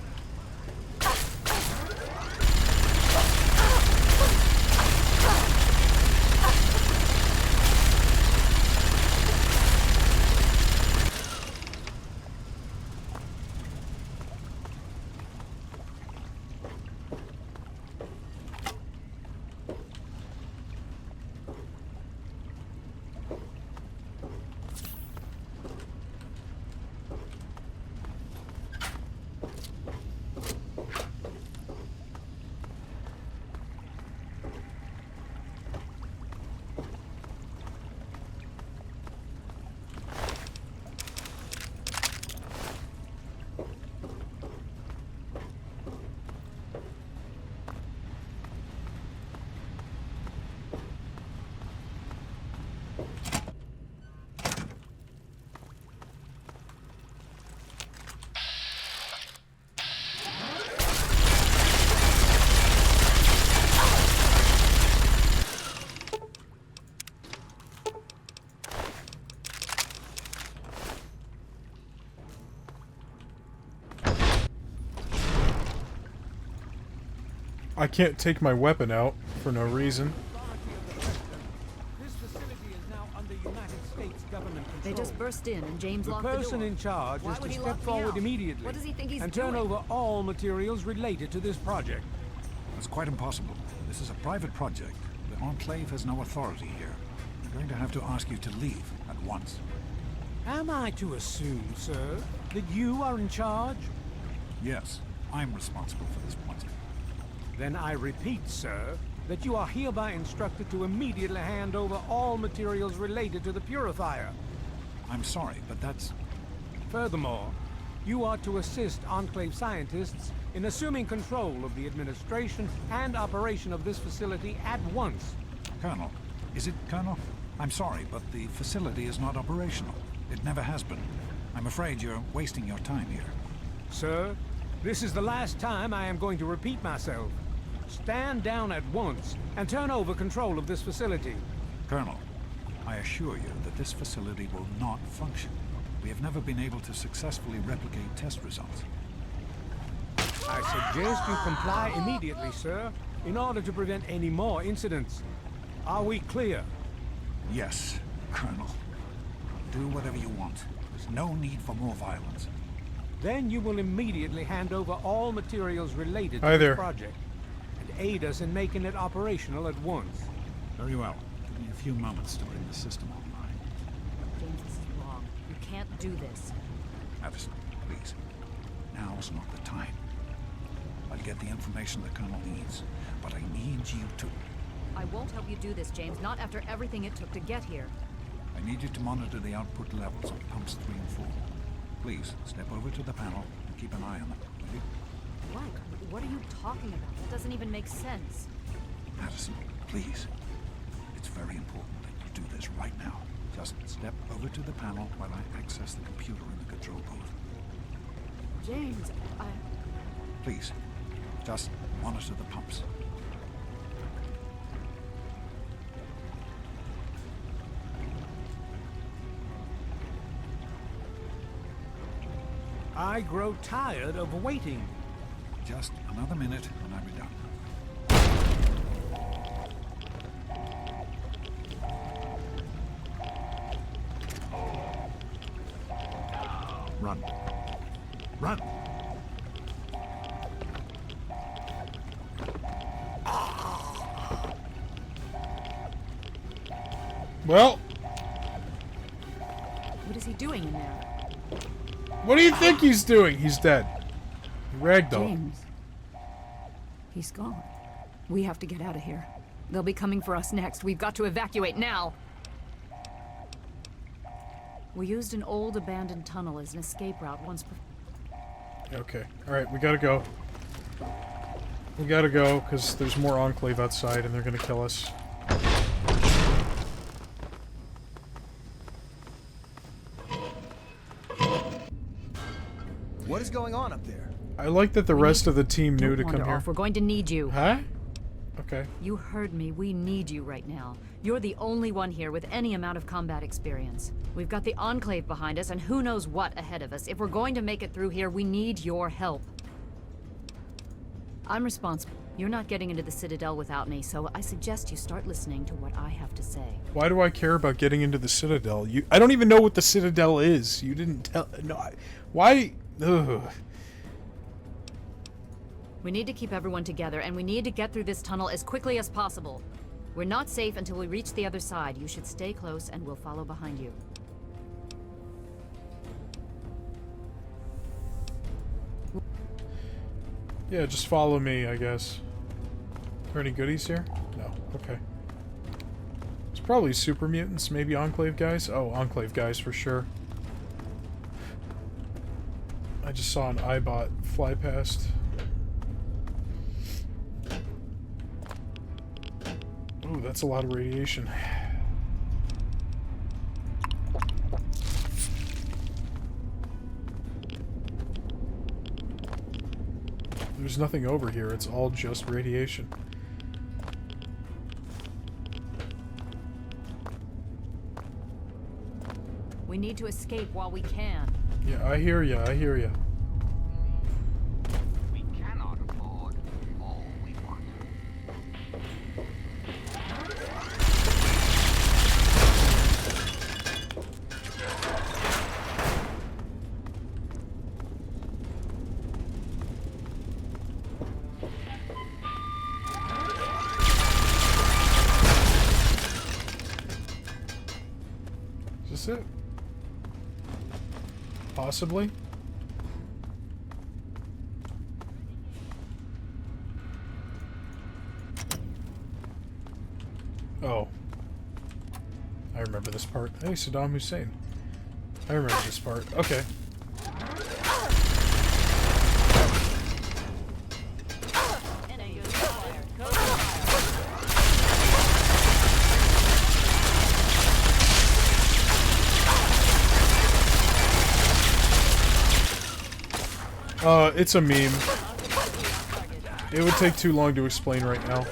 I can't take my weapon out for no reason. This facility is now under United States government control. They just burst in and James locked the door. The person in charge Why is would to he step lock me forward out? immediately What does he think he's and turn doing? over all materials related to this project. It's quite impossible. This is a private project. The Enclave has no authority here. I'm going to have to ask you to leave at once. Am I to assume, sir, that you are in charge? Yes, I'm responsible for this project. Then I repeat, sir, that you are hereby instructed to immediately hand over all materials related to the purifier. I'm sorry, but that's... Furthermore, you are to assist Enclave scientists in assuming control of the administration and operation of this facility at once. Colonel, is it Colonel? I'm sorry, but the facility is not operational. It never has been. I'm afraid you're wasting your time here. Sir, this is the last time I am going to repeat myself. Stand down at once and turn over control of this facility. Colonel, I assure you that this facility will not function. We have never been able to successfully replicate test results. I suggest you comply immediately, sir, in order to prevent any more incidents. Are we clear? Yes, Colonel. Do whatever you want. There's no need for more violence. Then you will immediately hand over all materials related to Hi there. this project and aid us in making it operational at once. Very well. Give me a few moments to bring the system online. James, this is wrong. You can't do this. Addison, please. Now's not the time. I'll get the information the Colonel needs, but I need you to... I won't help you do this, James. Not after everything it took to get here. I need you to monitor the output levels on pumps 3 and 4. Please, step over to the panel and keep an eye on them, will you? What? What are you talking about? That doesn't even make sense. Addison, please. It's very important that you do this right now. Just step over to the panel while I access the computer in the control booth. James, Please, just monitor the pumps. I grow tired of waiting. Just another minute and I'll be done. Run. Run! Well, what is he doing in there? what do you think he's doing? He's dead. Ragdoll. James. He's gone. We have to get out of here. They'll be coming for us next. We've got to evacuate now. We used an old abandoned tunnel as an escape route once Okay. Alright, we gotta go. We gotta go, because there's more Enclave outside and they're gonna kill us. What is going on up there? I like that the rest of the team knew to come Wander here. off. We're going to need you. Huh? Okay. You heard me. We need you right now. You're the only one here with any amount of combat experience. We've got the Enclave behind us and who knows what ahead of us. If we're going to make it through here, we need your help. I'm responsible. You're not getting into the Citadel without me, so I suggest you start listening to what I have to say. Why do I care about getting into the Citadel? I don't even know what the Citadel is. You didn't tell... No, why... Ugh. We need to keep everyone together, and we need to get through this tunnel as quickly as possible. We're not safe until we reach the other side. You should stay close, and we'll follow behind you. Yeah, just follow me, I guess. Are there any goodies here? No. Okay. It's probably super mutants, maybe Enclave guys. Oh, Enclave guys for sure. I just saw an Eyebot fly past. Ooh, that's a lot of radiation. There's nothing over here, it's all just radiation. We need to escape while we can. Yeah, I hear ya, I hear ya. We cannot afford all we want. Is this it? Possibly? Oh. I remember this part. Hey, Saddam Hussein. I remember this part. Okay. It's a meme. It would take too long to explain right now.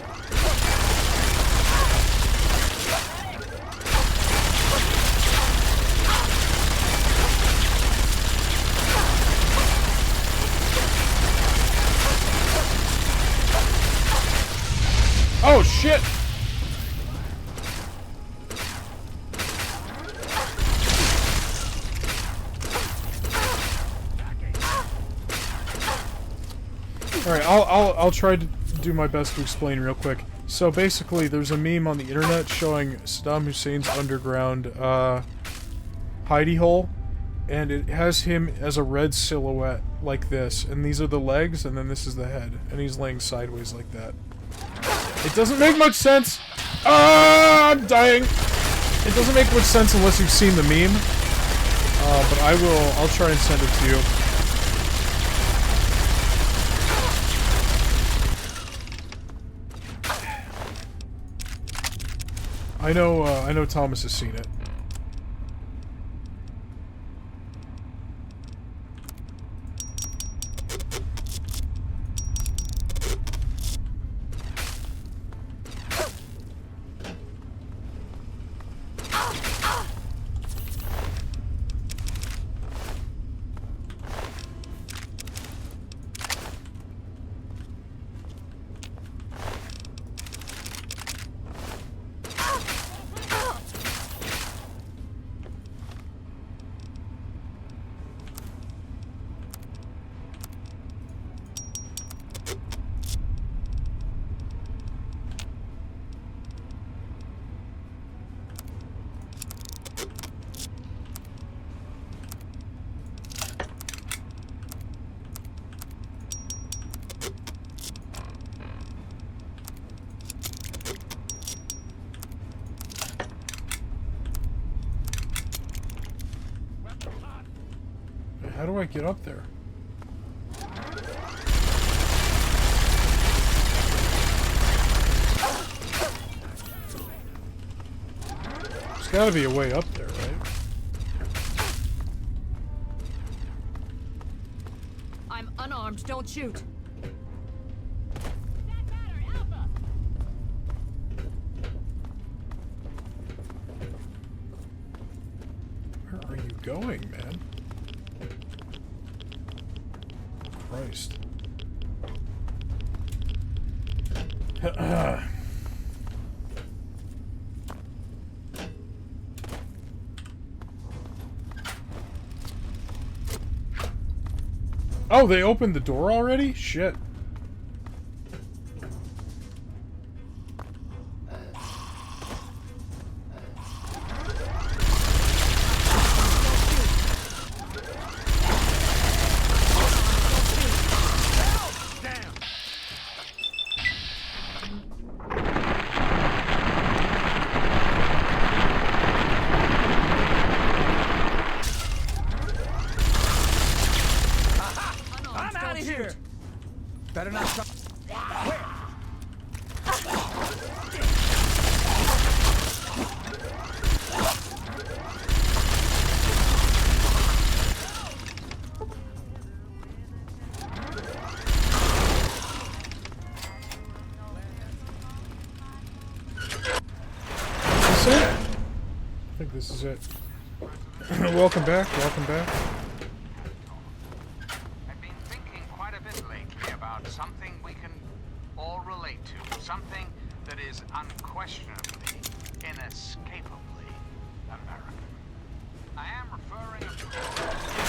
Oh, shit! Alright, I'll try to do my best to explain real quick. So basically, there's a meme on the internet showing Saddam Hussein's underground hidey hole, and it has him as a red silhouette like this, and these are the legs, and then this is the head, and he's laying sideways like that. It doesn't make much sense. Ah, I'm dying. It doesn't make much sense unless you've seen the meme. But I'll try and send it to you. I know Thomas has seen it. How do I get up there? gotta be a way up there, right? I'm unarmed. Don't shoot. Where are you going, man? Christ. Oh, they opened the door already? Shit. I'm out of here! Better not try. Where? Is this it? I think this is it. Welcome back, welcome back. Quite a bit lately about something we can all relate to. Something that is unquestionably, inescapably American. I am referring, of course, to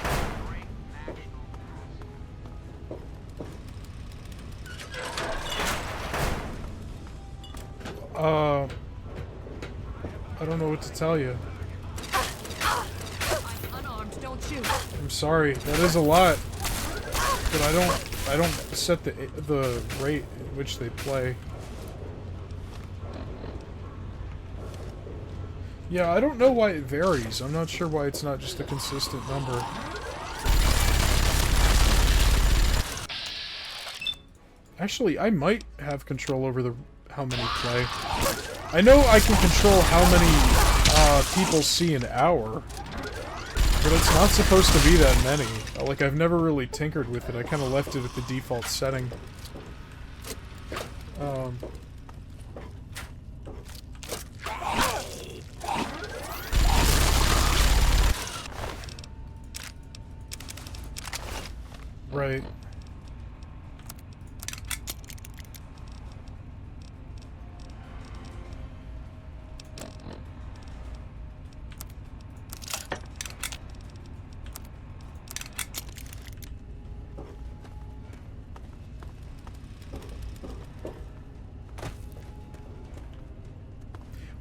the great national I don't know what to tell you. I'm unarmed. Don't shoot. I'm sorry. That is a lot. But I don't set the rate at which they play. Yeah, I don't know why it varies. I'm not sure why it's not just a consistent number. Actually, I might have control over how many play. I know I can control how many people see an hour. But it's not supposed to be that many. Like, I've never really tinkered with it. I kind of left it at the default setting. Right.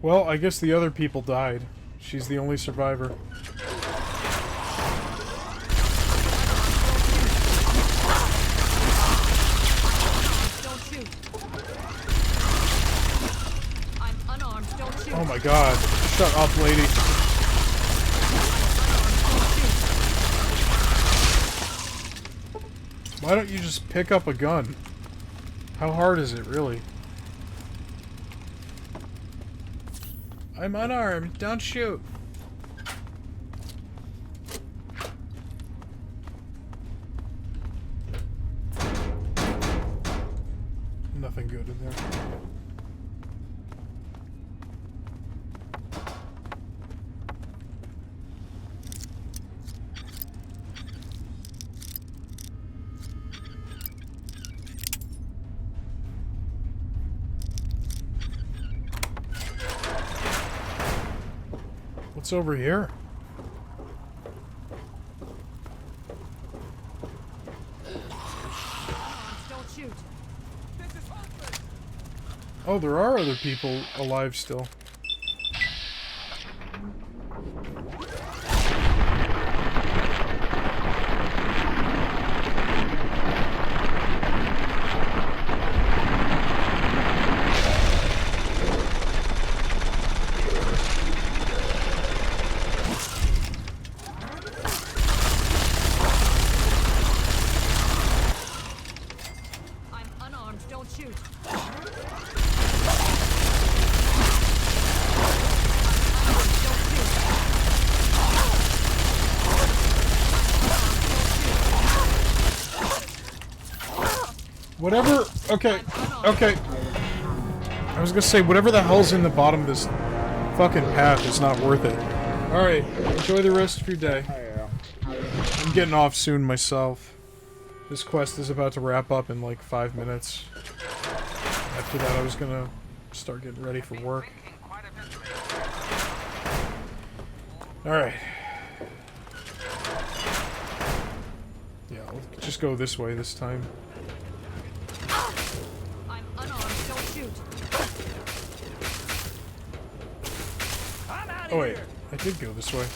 Well, I guess the other people died. She's the only survivor. Don't shoot. I'm unarmed. Don't shoot. Oh my god. Shut up, lady. Why don't you just pick up a gun? How hard is it, really? I'm unarmed. Don't shoot. Nothing good in there. What's over here? Don't shoot. Oh, there are other people alive still. I'm unarmed. Don't shoot. Whatever. Okay. Okay. I was gonna say, whatever the hell's in the bottom of this fucking path is not worth it. Alright, enjoy the rest of your day. I'm getting off soon myself. This quest is about to wrap up in like 5 minutes. After that, I was gonna start getting ready for work. Alright. Yeah, I'll just go this way this time. I'm unarmed. Don't shoot. Oh wait, I did go this way.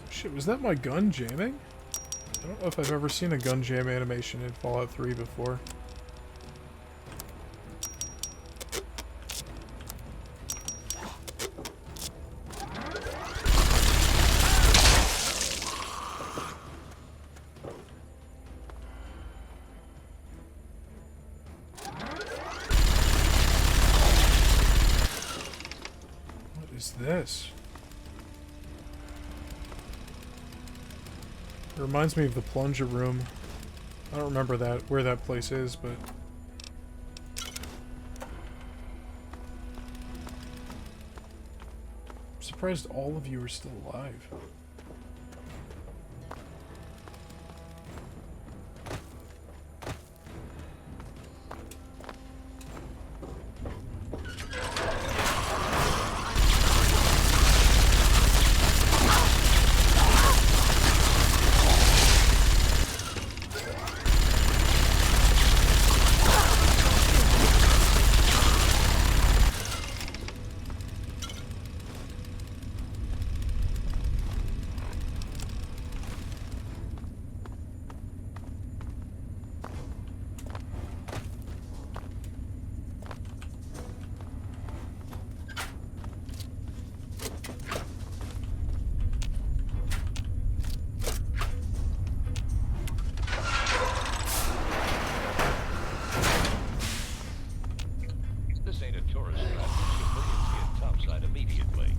Shit, was that my gun jamming? I don't know if I've ever seen a gun jam animation in Fallout 3 before. What is this? It reminds me of the plunger room. I don't remember where that place is, but I'm surprised all of you are still alive.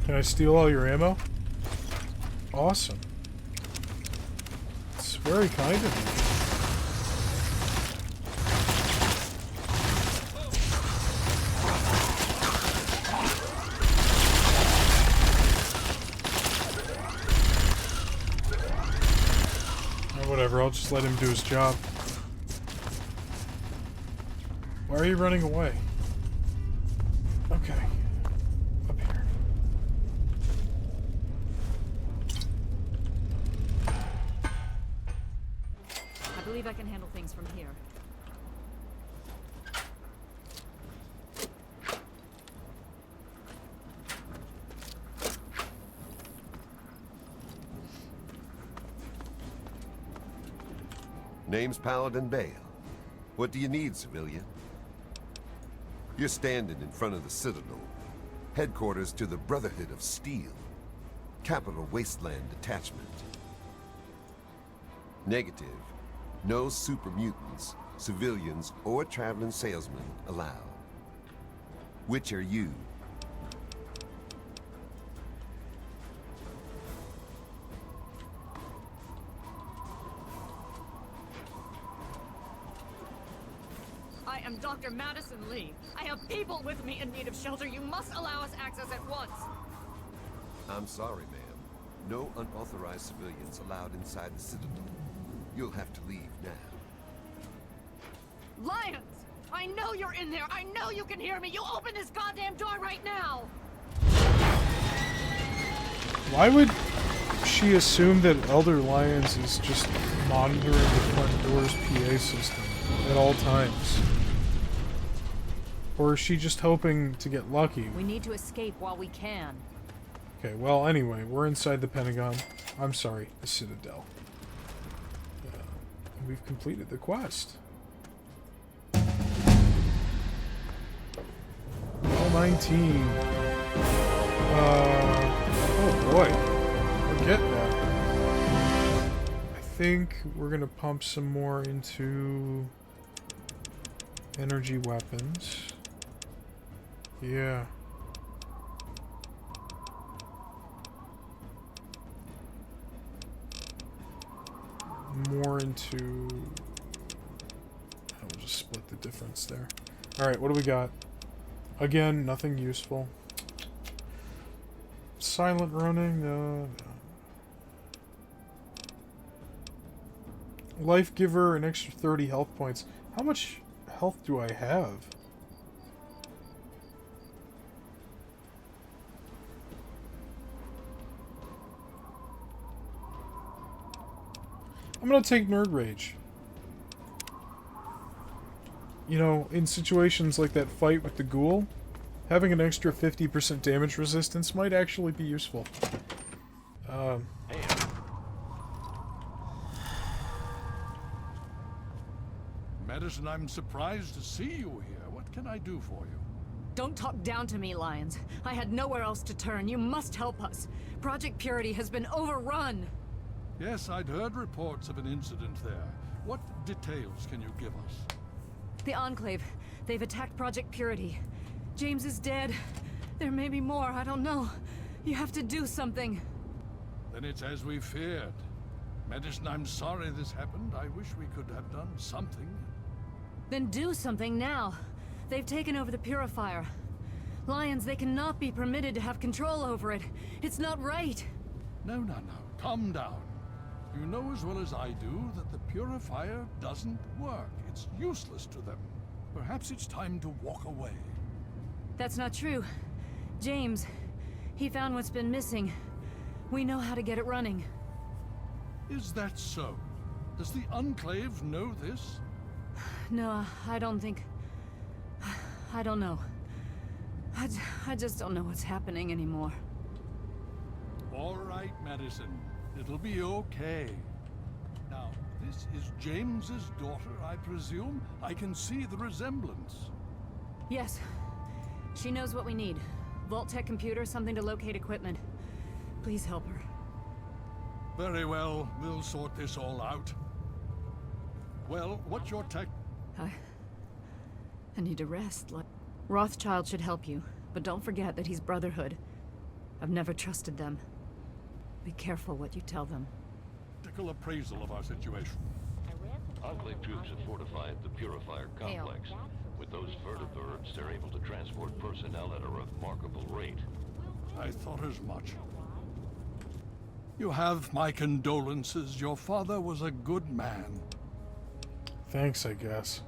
Can I steal all your ammo? Awesome. It's very kind of you. Oh, whatever, I'll just let him do his job. Why are you running away? Okay. Up here. I believe I can handle things from here. Name's Paladin Bale. What do you need, civilian? You're standing in front of the Citadel, headquarters to the Brotherhood of Steel, Capital Wasteland Detachment. Negative. No super mutants, civilians, or traveling salesmen allowed. Which are you? I am Dr. Madison Lee. I have people with me in need of shelter. You must allow us access at once. I'm sorry, ma'am. No unauthorized civilians allowed inside the Citadel. You'll have to leave now. Lyons! I know you're in there! I know you can hear me! You open this goddamn door right now! Why would she assume that Elder Lyons is just monitoring the front door's PA system at all times? Or is she just hoping to get lucky? We need to escape while we can. Okay, well, anyway, we're inside the Pentagon. I'm sorry, the Citadel. We've completed the quest. Level 19. Oh boy. think we're gonna pump some more into energy weapons. Yeah. More into... I'll just split the difference there. Alright, what do we got? Again, nothing useful. Silent running? No. Life giver, an extra 30 health points. How much health do I have? I'm gonna take Nerd Rage. You know, in situations like that fight with the ghoul, having an extra 50% damage resistance might actually be useful. Madison, I'm surprised to see you here. What can I do for you? Don't talk down to me, Lyons. I had nowhere else to turn. You must help us. Project Purity has been overrun. Yes, I'd heard reports of an incident there. What details can you give us? The Enclave. They've attacked Project Purity. James is dead. There may be more, I don't know. You have to do something. Then it's as we feared. Madison, I'm sorry this happened. I wish we could have done something. Then do something now. They've taken over the Purifier. Lyons, they cannot be permitted to have control over it. It's not right. No. Calm down. You know as well as I do that the Purifier doesn't work. It's useless to them. Perhaps it's time to walk away. That's not true. James, he found what's been missing. We know how to get it running. Is that so? Does the Enclave know this? No, I don't think... I don't know. I just don't know what's happening anymore. All right, Madison. It'll be okay. Now, this is James's daughter, I presume? I can see the resemblance. Yes. She knows what we need. Vault-Tec computer, something to locate equipment. Please help her. Very well. We'll sort this all out. Well, what's your tech... I need to rest. Rothschild should help you, but don't forget that he's Brotherhood. I've never trusted them. Be careful what you tell them. Critical appraisal of our situation. Enclave troops have fortified the Purifier complex. With those vertibirds, they're able to transport personnel at a remarkable rate. I thought as much. You have my condolences. Your father was a good man. Thanks, I guess.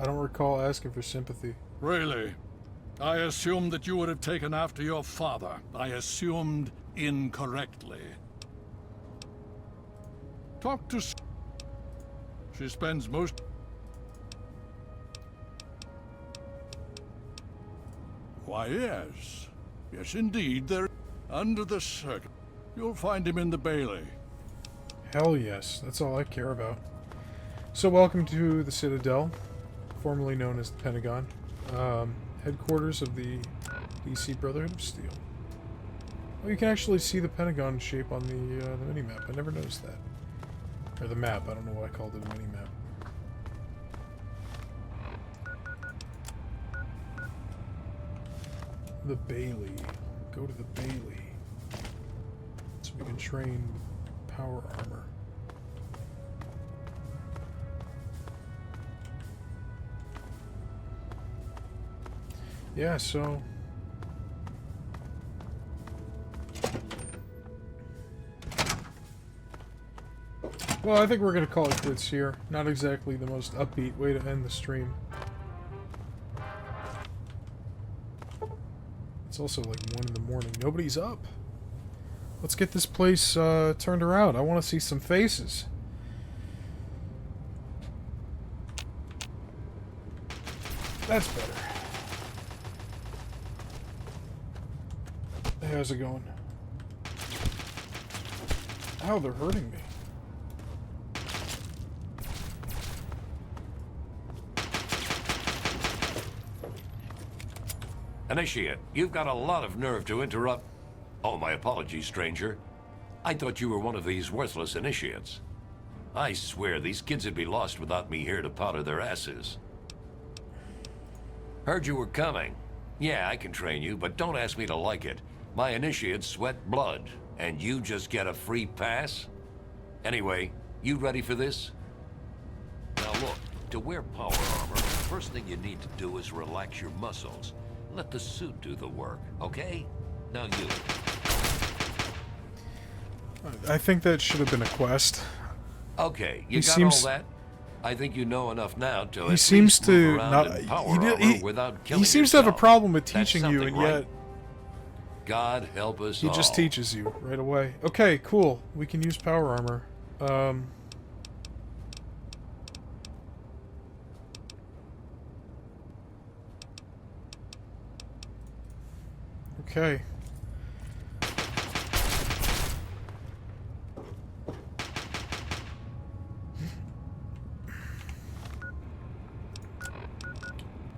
I don't recall asking for sympathy. Really? I assumed that you would have taken after your father. I assumed incorrectly. Talk to... She spends most... Why, yes. Yes, indeed. They're under the circuit. You'll find him in the Bailey. Hell yes. That's all I care about. So welcome to the Citadel, formerly known as the Pentagon. Headquarters of the DC Brotherhood of Steel. Well, you can actually see the Pentagon shape on the minimap. I never noticed that. Or the map. I don't know why I called it a minimap. The Bailey. Go to the Bailey. So we can train power armor. Yeah, so... Well, I think we're going to call it quits here. Not exactly the most upbeat way to end the stream. It's also like 1 in the morning. Nobody's up. Let's get this place turned around. I want to see some faces. That's better. Hey, how's it going? Ow, they're hurting me. Initiate, you've got a lot of nerve to interrupt... Oh, my apologies, stranger. I thought you were one of these worthless initiates. I swear these kids would be lost without me here to powder their asses. Heard you were coming. Yeah, I can train you, but don't ask me to like it. My initiates sweat blood, and you just get a free pass? Anyway, you ready for this? Now look, to wear power armor, the first thing you need to do is relax your muscles. Let the suit do the work, okay? Now you. I think that should have been a quest. Okay, He you got seems- all that? I think you know enough now to He at seems least move to around not. in power He, armor without killing he seems to have a yourself. problem with That's teaching you, something, and right? yet God help us he all. just teaches you right away. Okay, cool. We can use power armor. Okay.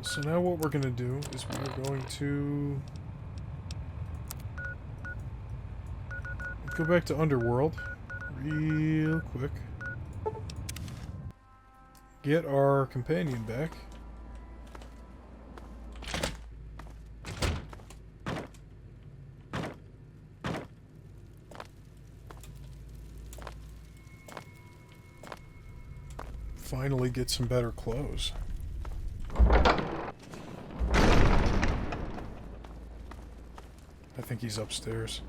So now what we're gonna do is we're going to go back to Underworld real quick. Get our companion back. Finally get some better clothes. I think he's upstairs.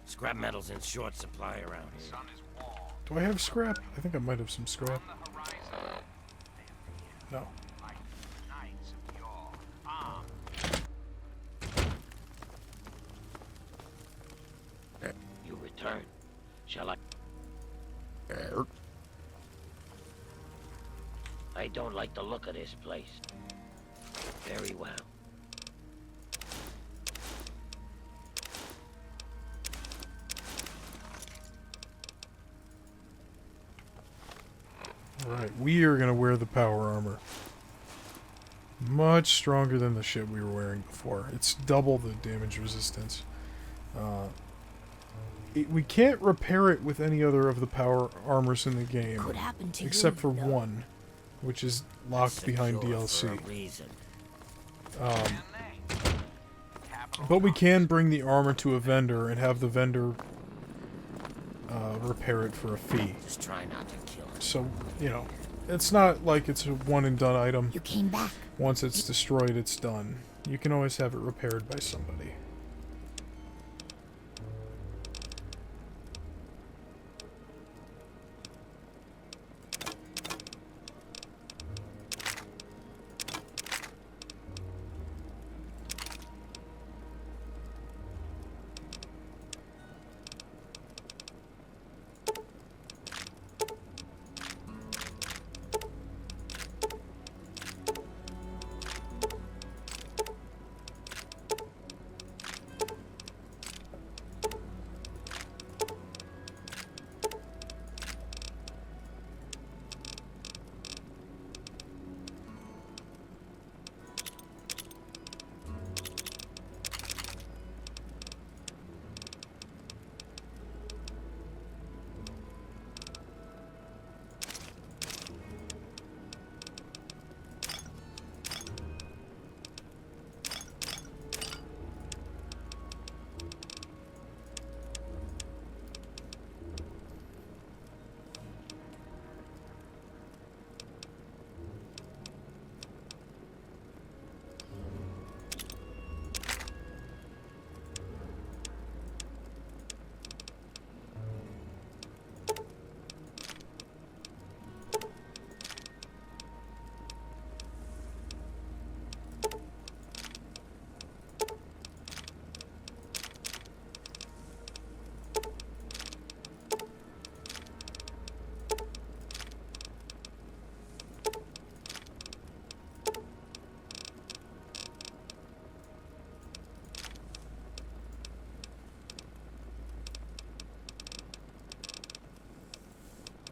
Scrap metal's in short supply around here. Do I have scrap? I think I might have some scrap. No. You return. Shall I? I don't like the look of this place. Very well. Alright, we are gonna wear the power armor. Much stronger than the shit we were wearing before. It's double the damage resistance. We can't repair it with any other of the power armors in the game. Could happen to except you, for though. one, which is locked behind DLC. But we can bring the armor to a vendor and have the vendor repair it for a fee. Just try not to kill it. So, you know, it's not like it's a one and done item. You came back. Once it's destroyed, it's done. You can always have it repaired by somebody.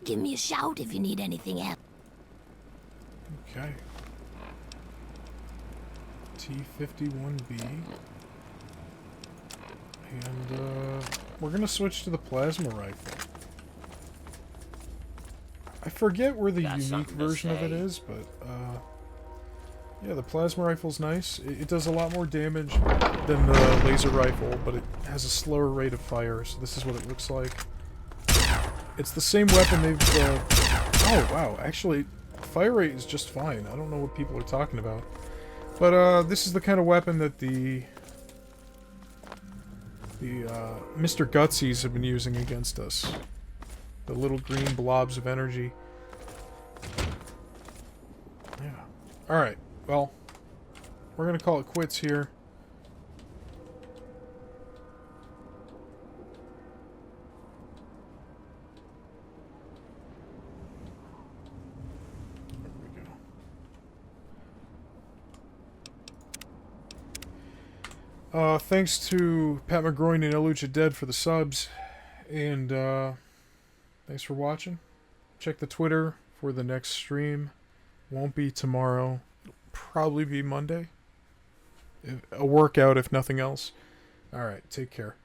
Give me a shout if you need anything else. Okay. T-51B. And, we're gonna switch to the plasma rifle. I forget where the unique version of it is, but, yeah, the plasma rifle's nice. It does a lot more damage than the laser rifle, but it has a slower rate of fire, so this is what it looks like. It's the same weapon they've, oh, wow, actually, fire rate is just fine. I don't know what people are talking about. But, this is the kind of weapon that the Mr. Gutsies have been using against us. The little green blobs of energy. Yeah. Alright, well, we're gonna call it quits here. Thanks to Pat McGroin and Illucha Dead for the subs, and thanks for watching. Check the Twitter for the next stream. Won't be tomorrow. It'll probably be Monday. A workout if nothing else. Alright, take care.